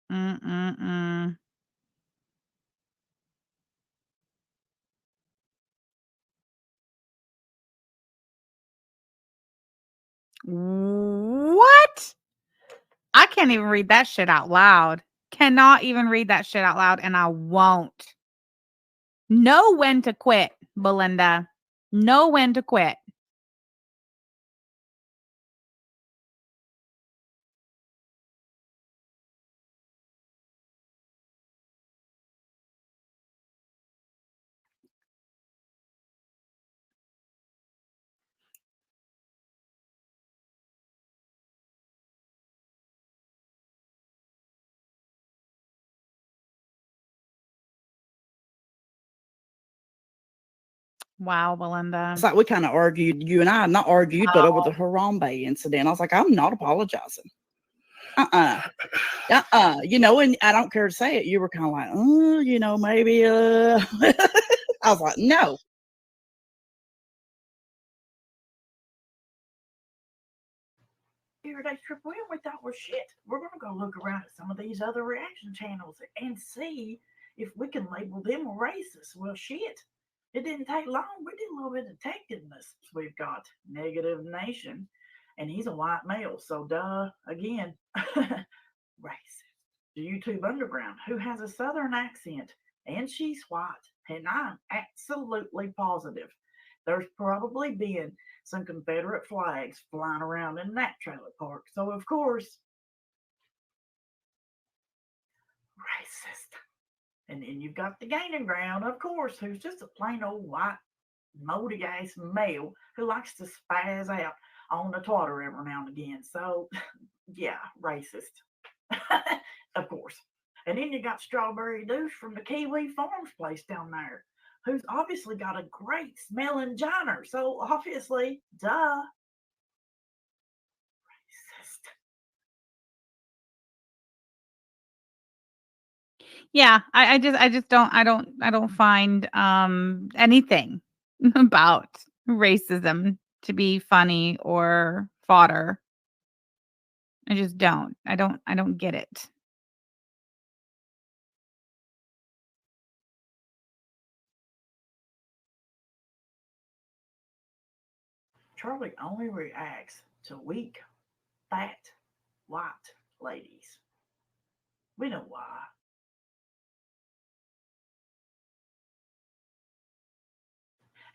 Mm-mm-mm. What? I can't even read that shit out loud. Cannot even read that shit out loud, and I won't. Know when to quit, Belinda. Know when to quit. Wow, Belinda. It's like we kind of argued, you and I, not argued, but over the Harambe incident. I was like, I'm not apologizing. You know, and I don't care to say it. You were kind of like, you know, maybe. I was like, no. Everyday trip we thought was shit. We're gonna go look around at some of these other reaction channels and see if we can label them racist. Well, shit. It didn't take long. We did a little bit of detectiveness. We've got Negative Nation, and he's a white male. So, duh, again, racist. The YouTube Underground, who has a southern accent, and she's white. And I'm absolutely positive there's probably been some Confederate flags flying around in that trailer park. So, of course, racist. And then you've got the Gaining Ground, of course, who's just a plain old white, moldy ass male who likes to spaz out on the Twitter every now and again. So, yeah, racist. Of course. And then you got Strawberry Douche from the Kiwi Farms place down there, who's obviously got a great smelling giner. So, obviously, duh. Racist. Yeah, I just don't find anything about racism to be funny or fodder. I just don't. I don't get it. Charlie only reacts to weak, fat, white ladies. We know why.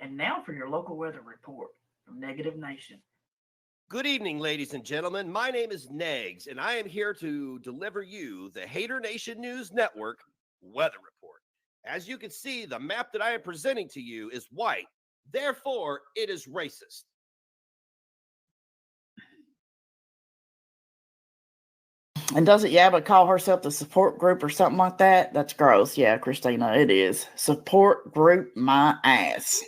And now for your local weather report from Negative Nation. Good evening, ladies and gentlemen. My name is Negs, and I am here to deliver you the Hater Nation News Network weather report. As you can see, the map that I am presenting to you is white. Therefore, it is racist. And doesn't Yabba call herself the support group or something like that? That's gross. Yeah, Christina, it is. Support group my ass.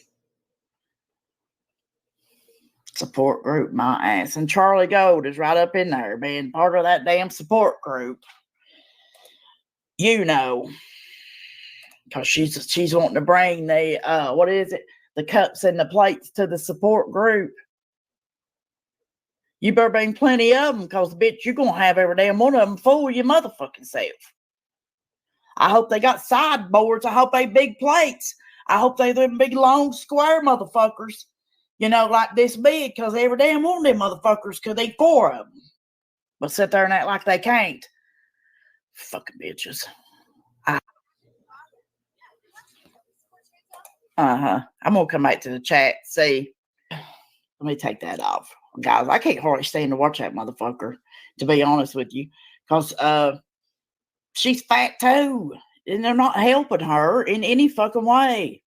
Support group my ass. And Charlie Gold is right up in there being part of that damn support group. You know. Because she's wanting to bring the, what is it? The cups and the plates to the support group. You better bring plenty of them because, bitch, you're going to have every damn one of them full your motherfucking self. I hope they got sideboards. I hope they big plates. I hope they them big, long, square motherfuckers. You know, like this big because every damn one of them motherfuckers could eat 4 of them. But sit there and act like they can't. Fucking bitches. I'm going to come back to the chat. See. Let me take that off. Guys, I can't hardly stand to watch that motherfucker, to be honest with you. Because she's fat too. And they're not helping her in any fucking way.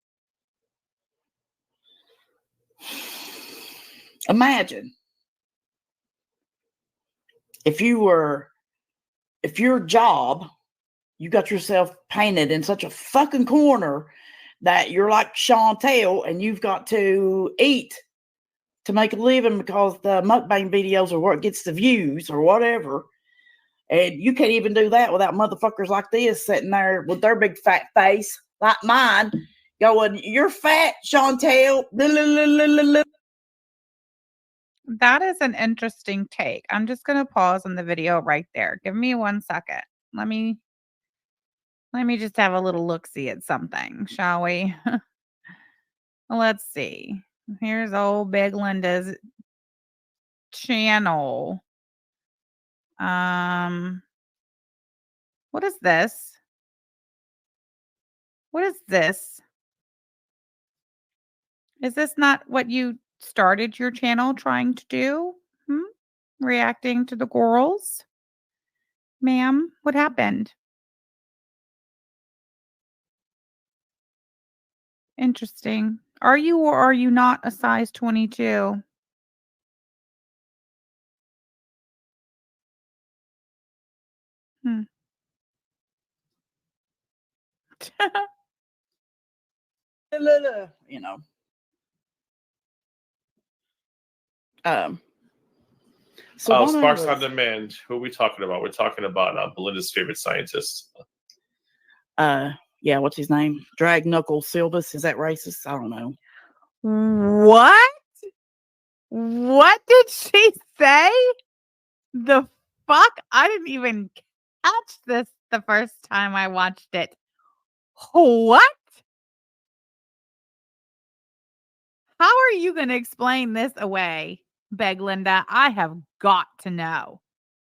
Imagine. If your job, you got yourself painted in such a fucking corner that you're like Chantel and you've got to eat to make a living because the mukbang videos are what gets the views or whatever. And you can't even do that without motherfuckers like this sitting there with their big fat face, like mine, going, "You're fat, Chantel." That is an interesting take. I'm just going to pause on the video right there. Give me 1 second. Let me just have a little look-see at something, shall we? Let's see. Here's old Big Linda's channel. What is this? What is this? Is this not what you started your channel trying to do? Reacting to the girls? Ma'am, what happened? Interesting. Are you or are you not a size 22? You know. So Sparks on Demand. Who are we talking about? We're talking about Belinda's favorite scientist. Yeah, what's his name? Drag Knuckle Silvus. Is that racist? I don't know. What? What did she say? The fuck? I didn't even catch this the first time I watched it. What? How are you going to explain this away, Beglinda? I have got to know.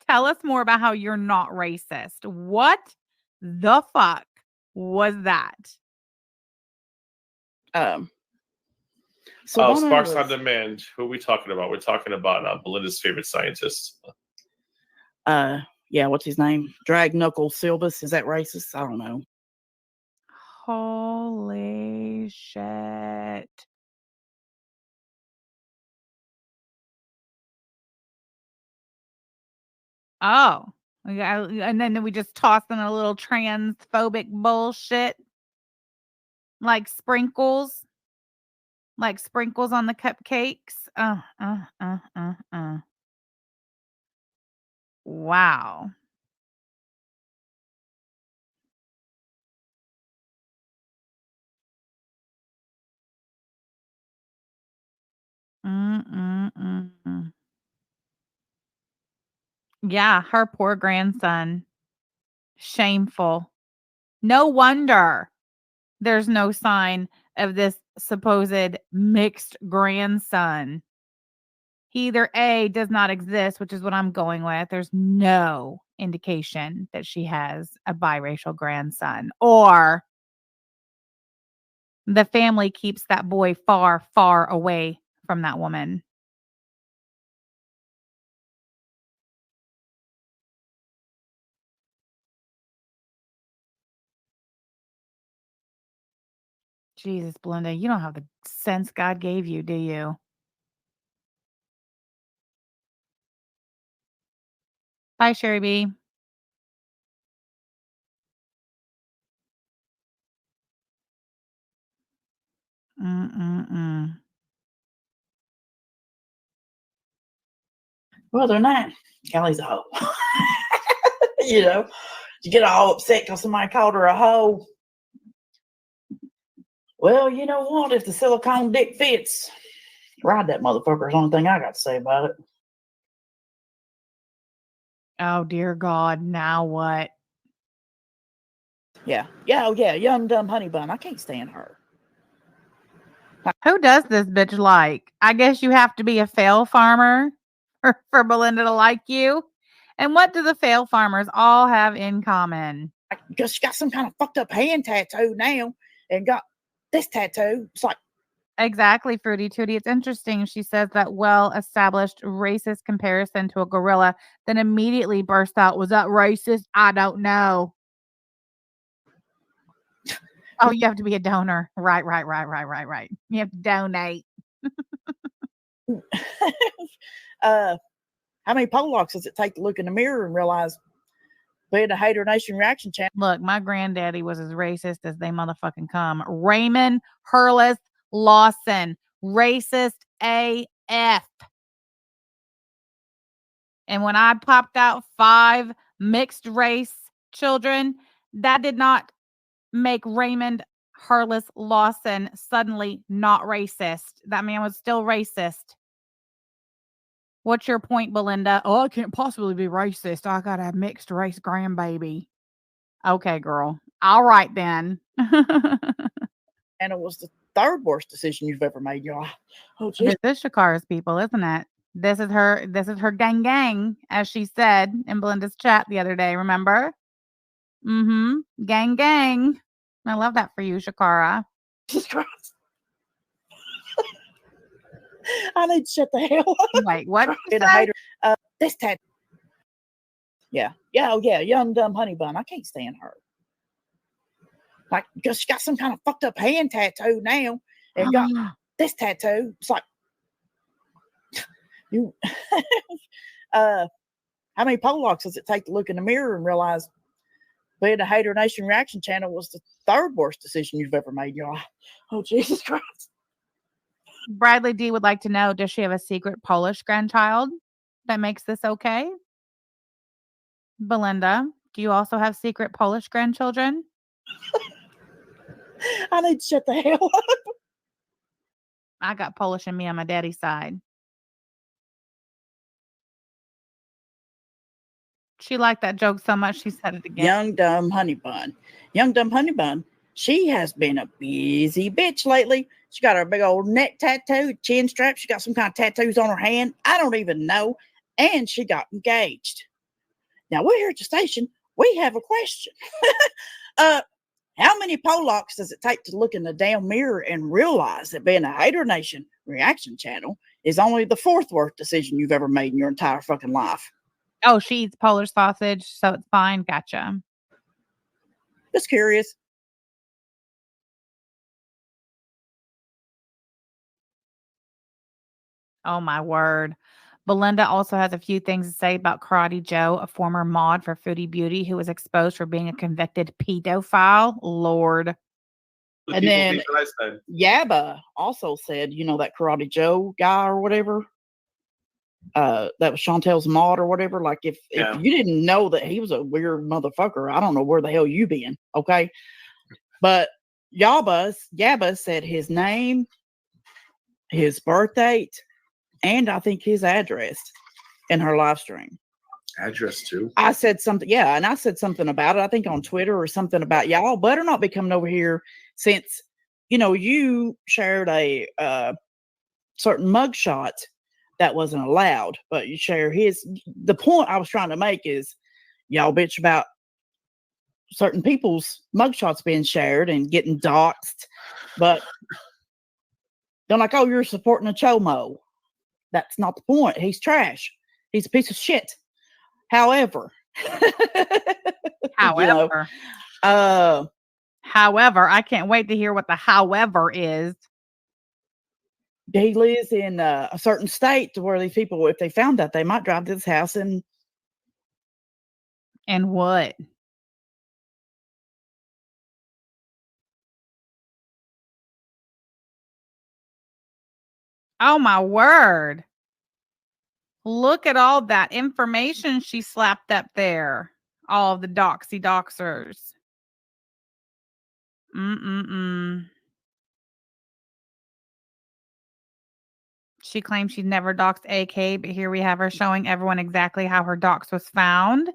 Tell us more about how you're not racist. What the fuck was that? Savannah Sparks on was, Demand. Who are we talking about? We're talking about Belinda's favorite scientist. yeah, what's his name? Drag Knuckle Silvas. Is that racist? I don't know. Holy shit. Oh, and then we just toss in a little transphobic bullshit like sprinkles on the cupcakes. Wow. Mm. Yeah, her poor grandson. Shameful. No wonder there's no sign of this supposed mixed grandson. He either A, does not exist, which is what I'm going with. There's no indication that she has a biracial grandson, or the family keeps that boy far, far away from that woman. Jesus, Belinda, you don't have the sense God gave you, do you? Bye, Sherry B. Mm. Well, they're not. Callie's a hoe. You know, you get all upset because somebody called her a hoe. Well, you know what? If the silicone dick fits, ride that motherfucker is the only thing I got to say about it. Oh, dear God. Now what? Yeah. Yeah. Oh, yeah. Young, dumb honey bun. I can't stand her. Who does this bitch like? I guess you have to be a fail farmer for Belinda to like you. And what do the fail farmers all have in common? Because she got some kind of fucked up hand tattoo now and got this tattoo. It's like, Exactly, Fruity Tooty. It's interesting. She says that well-established racist comparison to a gorilla, then immediately burst out, was that racist? I don't know. Oh, you have to be a donor. Right. You have to donate. how many Polacks does it take to look in the mirror and realize being a Hater Nation reaction channel? Look, my granddaddy was as racist as they motherfucking come. Raymond Hurlis Lawson, racist AF. And when I popped out 5 mixed race children, that did not make Raymond Hurlis Lawson suddenly not racist. That man was still racist. What's your point, Belinda? Oh, I can't possibly be racist. I gotta have mixed race grandbaby. Okay, girl. All right then. And it was the third worst decision you've ever made, y'all. Oh, geez. This is Shakara's people, isn't it? This is her gang, as she said in Belinda's chat the other day, remember? Gang. I love that for you, Shakara. Jesus Christ. I need to shut the hell up. Wait, what? This tattoo. Yeah. Oh, yeah. Young, dumb honey bun. I can't stand her. Like, because she got some kind of fucked up hand tattoo now and got this tattoo. It's like, you. How many Polacks does it take to look in the mirror and realize being a Hater Nation reaction channel was the third worst decision you've ever made, y'all? Oh, Jesus Christ. Bradley D would like to know, does she have a secret Polish grandchild that makes this okay? Belinda, do you also have secret Polish grandchildren? I need to shut the hell up. I got Polish in me on my daddy's side. She liked that joke so much she said it again. Young, dumb honey bun. Young, dumb honey bun She has been a busy bitch lately. She got her big old neck tattoo, chin strap. She got some kind of tattoos on her hand. I don't even know. And she got engaged. Now we're here at the station. We have a question. How many Polacks does it take to look in the damn mirror and realize that being a Hater Nation reaction channel is only the fourth worst decision you've ever made in your entire fucking life? Oh, she eats Polish sausage, so it's fine. Gotcha. Just curious. Oh my word. Belinda also has a few things to say about Karate Joe, a former mod for Foodie Beauty who was exposed for being a convicted pedophile. Lord. The And people then think that I said. Yabba also said, you know, that Karate Joe guy or whatever, that was Chantel's mod or whatever. Like, if Yeah. you didn't know that he was a weird motherfucker, I don't know where the hell you been. Okay. But Yabba said his name, his birth date, and I think his address in her live stream. Address too. I said something, yeah, and I said something about it, I think on Twitter or something about y'all better not be coming over here since, you know, you shared a certain mugshot that wasn't allowed, but you share his. The point I was trying to make is y'all bitch about certain people's mugshots being shared and getting doxxed, but they're like, oh, you're supporting a chomo. That's not the point. He's trash. He's a piece of shit. However, However, however, I can't wait to hear what the however is. He lives in a certain state where these people, if they found out, they might drive to this house and what? Oh my word. Look at all that information she slapped up there. All of the doxers. She claims she's never doxed AK, but here we have her showing everyone exactly how her dox was found.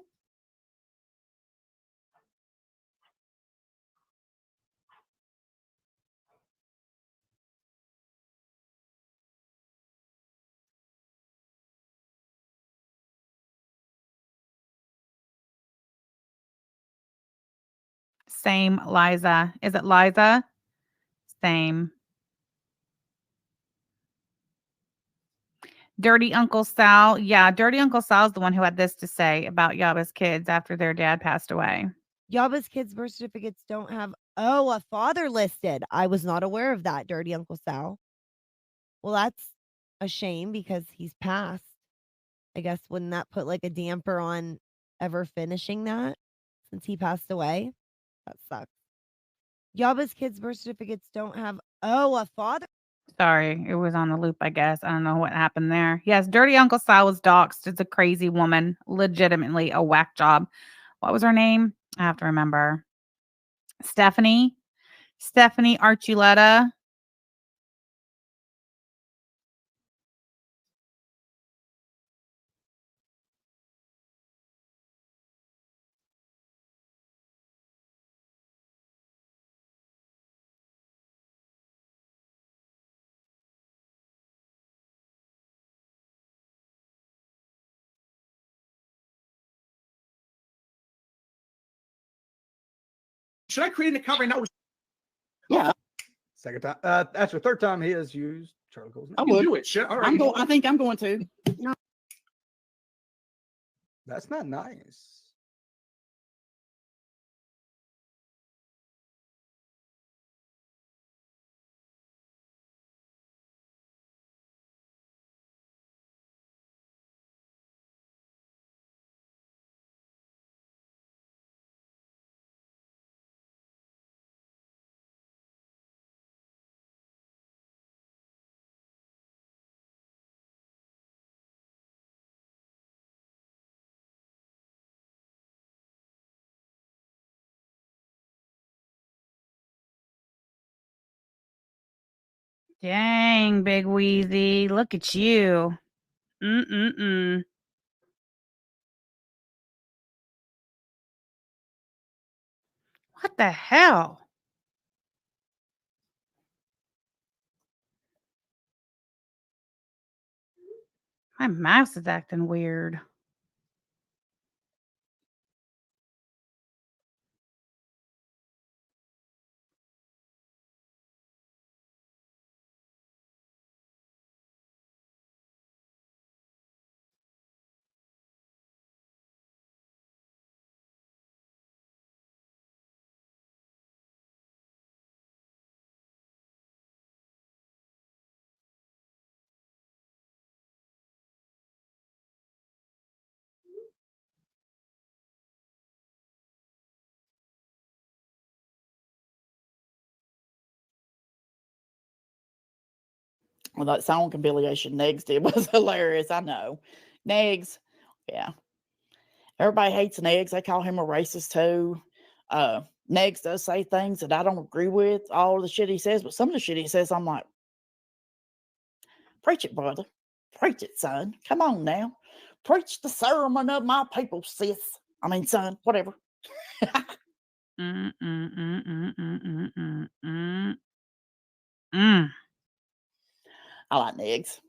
Same, Liza. Is it Liza? Same. Dirty Uncle Sal. Yeah, Dirty Uncle Sal's the one who had this to say about Yaba's kids after their dad passed away. Yaba's kids' birth certificates don't have, a father listed. I was not aware of that, Dirty Uncle Sal. Well, that's a shame because he's passed. I guess wouldn't that put like a damper on ever finishing that since he passed away? That sucks. Yaba's kids' birth certificates don't have, a father. Sorry, it was on the loop, I guess. I don't know what happened there. Yes, Dirty Uncle Sal was doxxed. It's a crazy woman. Legitimately a whack job. What was her name? I have to remember. Stephanie Archuleta. Should I create an account right now? Yeah. Second time. That's the third time he has used Charlie Cole's name. I You would. do it. Shit. All right. I think I'm going to. That's not nice. Dang, Big Wheezy. Look at you. Mm-mm-mm. What the hell? My mouse is acting weird. Well, that song compilation Negs did was hilarious. I know. Negs. Yeah. Everybody hates Negs. They call him a racist too. Negs does say things that I don't agree with, all the shit he says, but some of the shit he says, I'm like, preach it, brother. Preach it, son. Come on now. Preach the sermon of my people, sis. I mean, son, whatever. Mm, mm, mm, mm, mm, mm, mm, mm. Mm. I like Negs.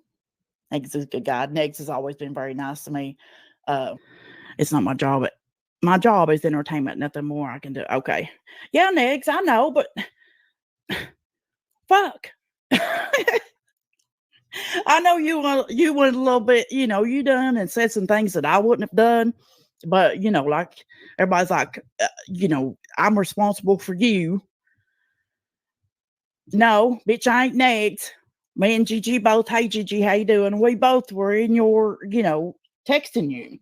Negs is a good guy. Negs has always been very nice to me. It's not my job. My job is entertainment. Nothing more I can do. Okay. Yeah, Negs, I know, but fuck. I know you went a little bit, you done and said some things that I wouldn't have done, but like everybody's like, I'm responsible for you. No, bitch, I ain't Negs. Me and Gigi both, hey Gigi, how you doing? We both were in your, texting you.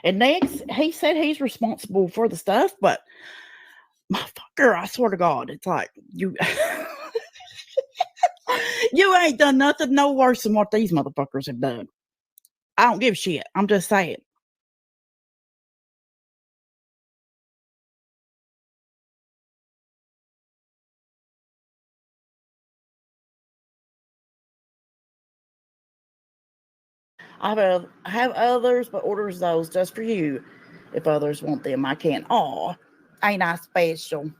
And Negs, he said he's responsible for the stuff, but motherfucker, I swear to God, it's like you you ain't done nothing no worse than what these motherfuckers have done. I don't give a shit. I'm just saying. I have others, but orders those just for you. If others want them, I can. Aw, ain't I special?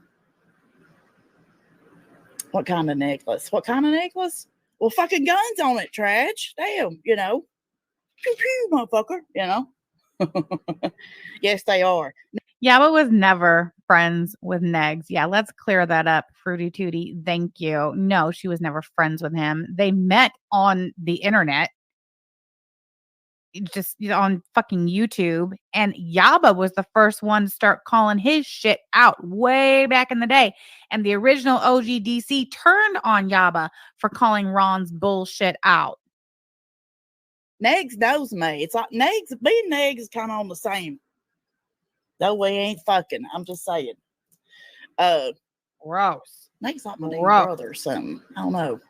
What kind of necklace? What kind of necklace? Well, fucking guns on it, trash. Damn, Pew pew, motherfucker, Yes, they are. Yaba was never friends with Negs. Yeah, let's clear that up, Fruity Tooty. Thank you. No, she was never friends with him. They met on the internet, just on fucking YouTube. And Yaba was the first one to start calling his shit out way back in the day. And the original OGDC turned on Yaba for calling Ron's bullshit out. Negs knows me. It's like me and Negs is kind of on the same. No, we ain't fucking. I'm just saying. Gross. Negs like my damn brother or something. I don't know.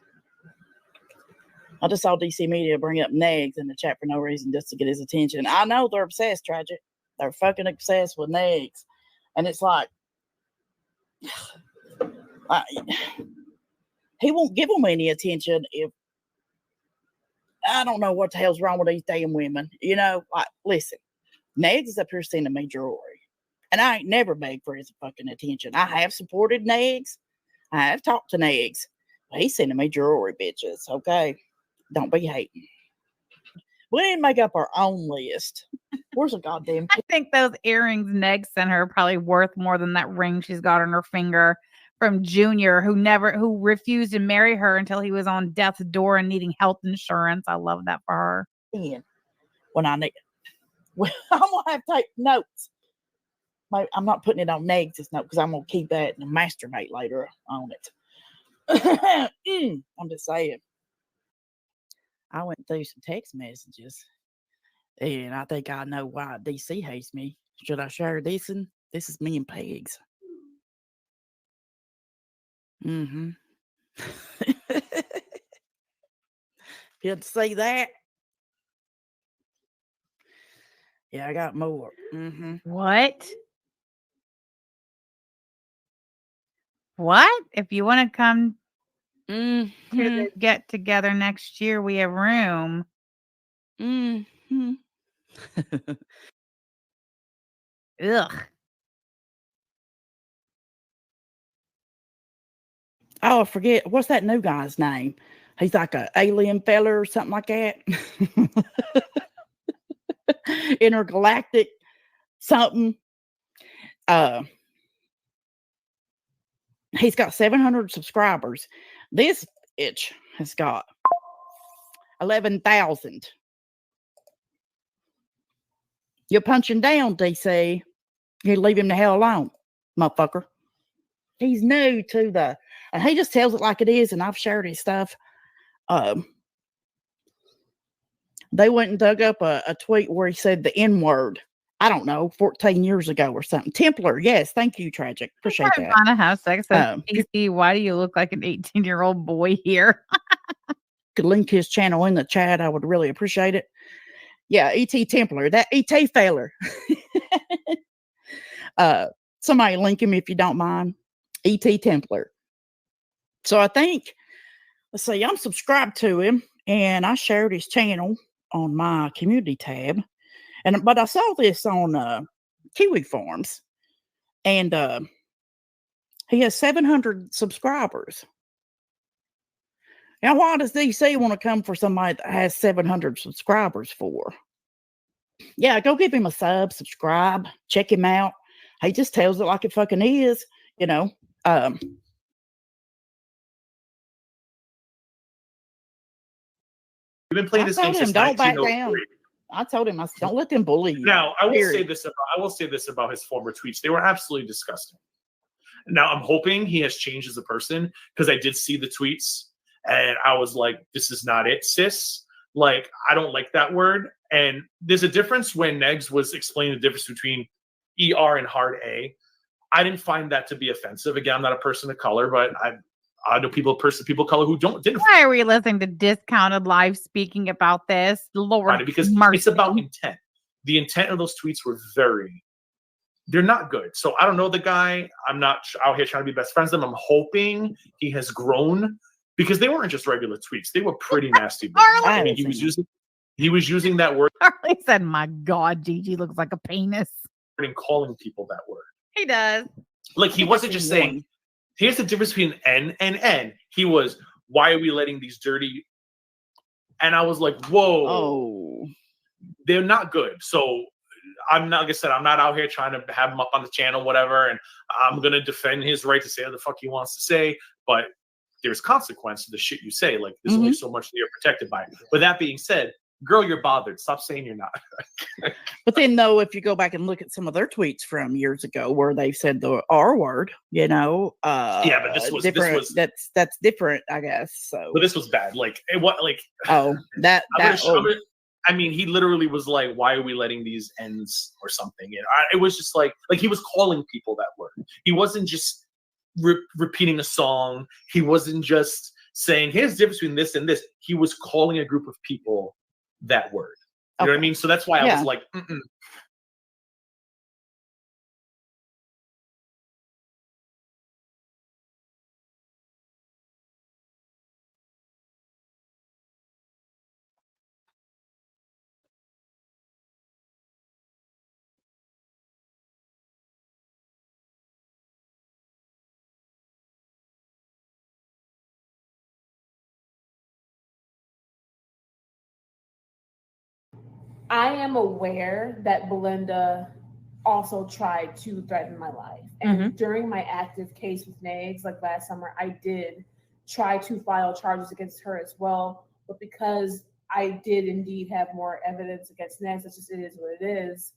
I just saw DC Media bring up Negs in the chat for no reason, just to get his attention. I know they're obsessed, Tragic. They're fucking obsessed with Negs. And it's like, he won't give them any attention if I don't know what the hell's wrong with these damn women. Like, listen, Negs is up here sending me jewelry. And I ain't never begged for his fucking attention. I have supported Negs. I have talked to Negs. But he's sending me jewelry, bitches. Okay? Don't be hating. We didn't make up our own list. Where's the goddamn... I think those earrings Negs sent her are probably worth more than that ring she's got on her finger from Junior, who refused to marry her until he was on death's door and needing health insurance. I love that for her. When I need... Well, I'm going to have to take notes. I'm not putting it on Negs' note because I'm going to keep that and masturbate later on it. I'm just saying. I went through some text messages and I think I know why DC hates me. Should I share this? This is me and Pegs. Mm-hmm. Good to see that. Yeah, I got more. Mm-hmm. What? If you want to come to the get together next year, we have room. Mm-hmm. Ugh. Oh, I forget. What's that new guy's name? He's like a alien fella or something like that. Intergalactic something. He's got 700 subscribers. This bitch has got 11,000. You're punching down, DC. You leave him the hell alone, motherfucker. He's new to the, and he just tells it like it is. And I've shared his stuff. They went and dug up a tweet where he said the N word. I don't know, 14 years ago or something. Templar, yes, thank you, Tragic. Appreciate that. Want to have sex with PC? Why do you look like an 18-year-old boy here? Could link his channel in the chat. I would really appreciate it. Yeah, E.T. Templar, that E.T. failer. Somebody link him if you don't mind. E.T. Templar. So I think, let's see, I'm subscribed to him and I shared his channel on my community tab. But I saw this on Kiwi Farms, and he has 700 subscribers. Now, why does DC want to come for somebody that has 700 subscribers for? Yeah, go give him a subscribe, check him out. He just tells it like it fucking is, you know. We've been playing this game since Don't back 1903. down. I told him, I said, don't let them bully you. Now, I will say Period. this about his former tweets. They were absolutely disgusting. Now, I'm hoping he has changed as a person because I did see the tweets and I was like, this is not it, sis. Like, I don't like that word. And there's a difference when Negs was explaining the difference between ER and hard A. I didn't find that to be offensive. Again, I'm not a person of color, but I know people of color who didn't. Why are we listening to Discounted Live speaking about this? Lord, because mercy. it's about intent. The intent of those tweets were they're not good. So I don't know the guy. I'm not out here trying to be best friends with him. I'm hoping he has grown because they weren't just regular tweets. They were pretty nasty. I mean, he was using that word. Harley said, my God, Gigi looks like a penis. And calling people that word. He does. Like, he wasn't just saying, here's the difference between N and N. He was, why are we letting these dirty? And I was like, whoa, they're not good. So I'm not, like I said, I'm not out here trying to have him up on the channel, whatever. And I'm going to defend his right to say what the fuck he wants to say. But there's consequence to the shit you say. Like, there's only so much that you're protected by. But that being said, girl, you're bothered. Stop saying you're not. But then, though, if you go back and look at some of their tweets from years ago where they said the R word, you know, yeah, but this was different. That's different, I guess. So, but this was bad. Like, I mean, he literally was like, "Why are we letting these ends or something?" You know, it was just like he was calling people that word. He wasn't just repeating a song. He wasn't just saying, "Here's the difference between this and this." He was calling a group of people that word. You know what I mean? So that's why I was like, mm-mm. I am aware that Belinda also tried to threaten my life. And during my active case with Nags, like last summer, I did try to file charges against her as well. But because I did indeed have more evidence against Nags, it's just, it is what it is.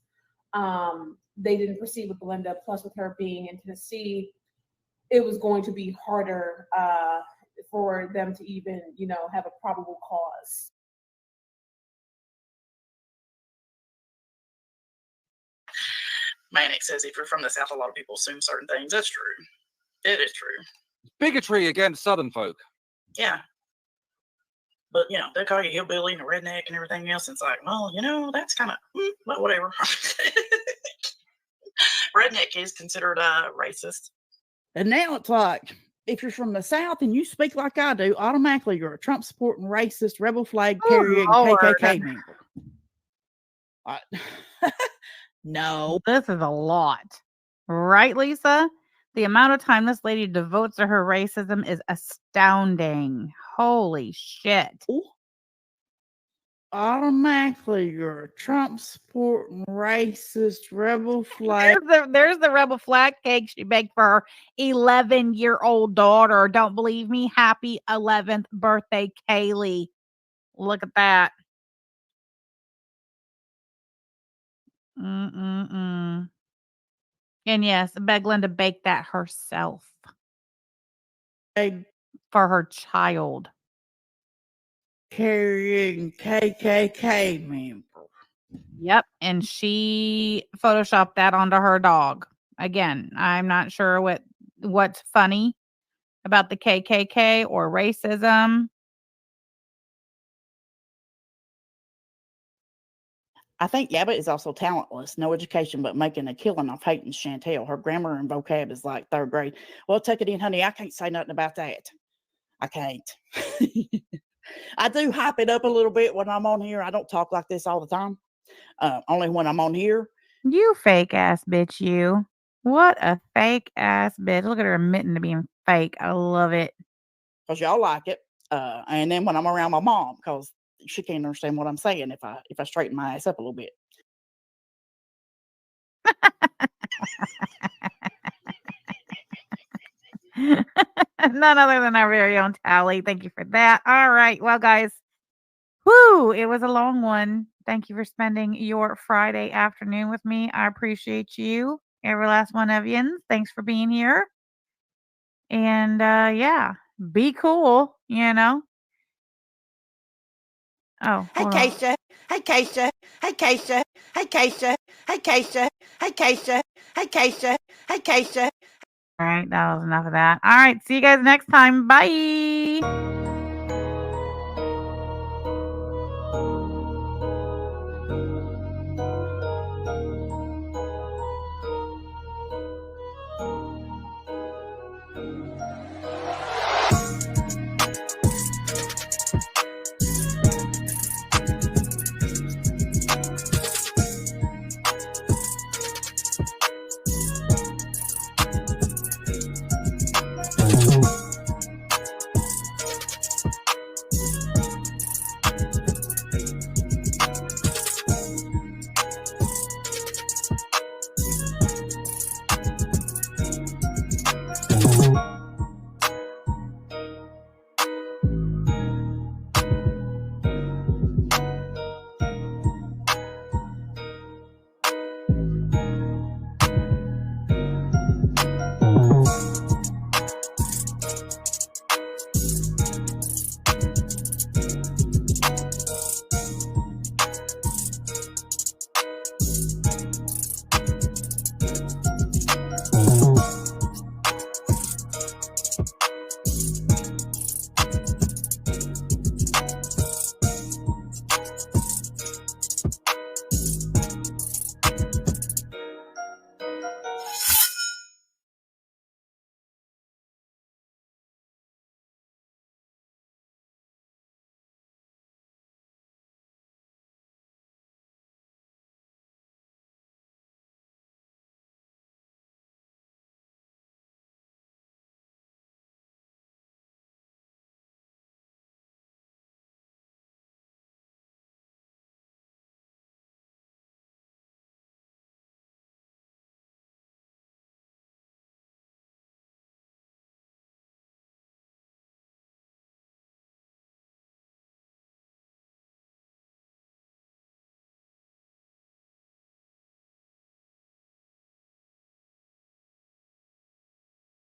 They didn't proceed with Belinda. Plus, with her being in Tennessee, it was going to be harder for them to even, you know, have a probable cause. Manic says if you're from the South, a lot of people assume certain things. That's true. It is true. Bigotry against Southern folk. Yeah. But, you know, they call you hillbilly and a redneck and everything else. It's like, well, you know, that's kind of, but whatever. Redneck is considered racist. And now it's like, if you're from the South and you speak like I do, automatically you're a Trump supporting racist, rebel flag carrying KKK member. No. This is a lot. Right, Lisa? The amount of time this lady devotes to her racism is astounding. Holy shit. Automatically, you're a Trump supporting racist rebel flag. There's the rebel flag cake she baked for her 11-year-old daughter. Don't believe me? Happy 11th birthday, Kaylee. Look at that. And yes, beg Linda baked that herself for her child. Carrying KKK member. Yep, and she photoshopped that onto her dog. Again, I'm not sure what's funny about the KKK or racism. I think Abbott is also talentless, no education, but making a killing off hating Chantel. Her grammar and vocab is like third grade. Well, take it in, honey. I can't say nothing about that. I can't. I do hype it up a little bit when I'm on here. I don't talk like this all the time. Only when I'm on here. You fake ass bitch, you. What a fake ass bitch. Look at her admitting to being fake. I love it. Because y'all like it. And then when I'm around my mom, because she can't understand what I'm saying if I straighten my ass up a little bit. None other than our very own Tally. Thank you for that. All right. Well, guys, whoo, it was a long one. Thank you for spending your Friday afternoon with me. I appreciate you. Every last one of you. Thanks for being here. And yeah, be cool, you know. Oh, Hey, hold on. Keisha. Hey, Keisha. Hey, Keisha. Hey, Keisha. Hey, Keisha. Hey, Keisha. Hey, Keisha. Hey, Keisha. All right, that was enough of that. All right, see you guys next time. Bye.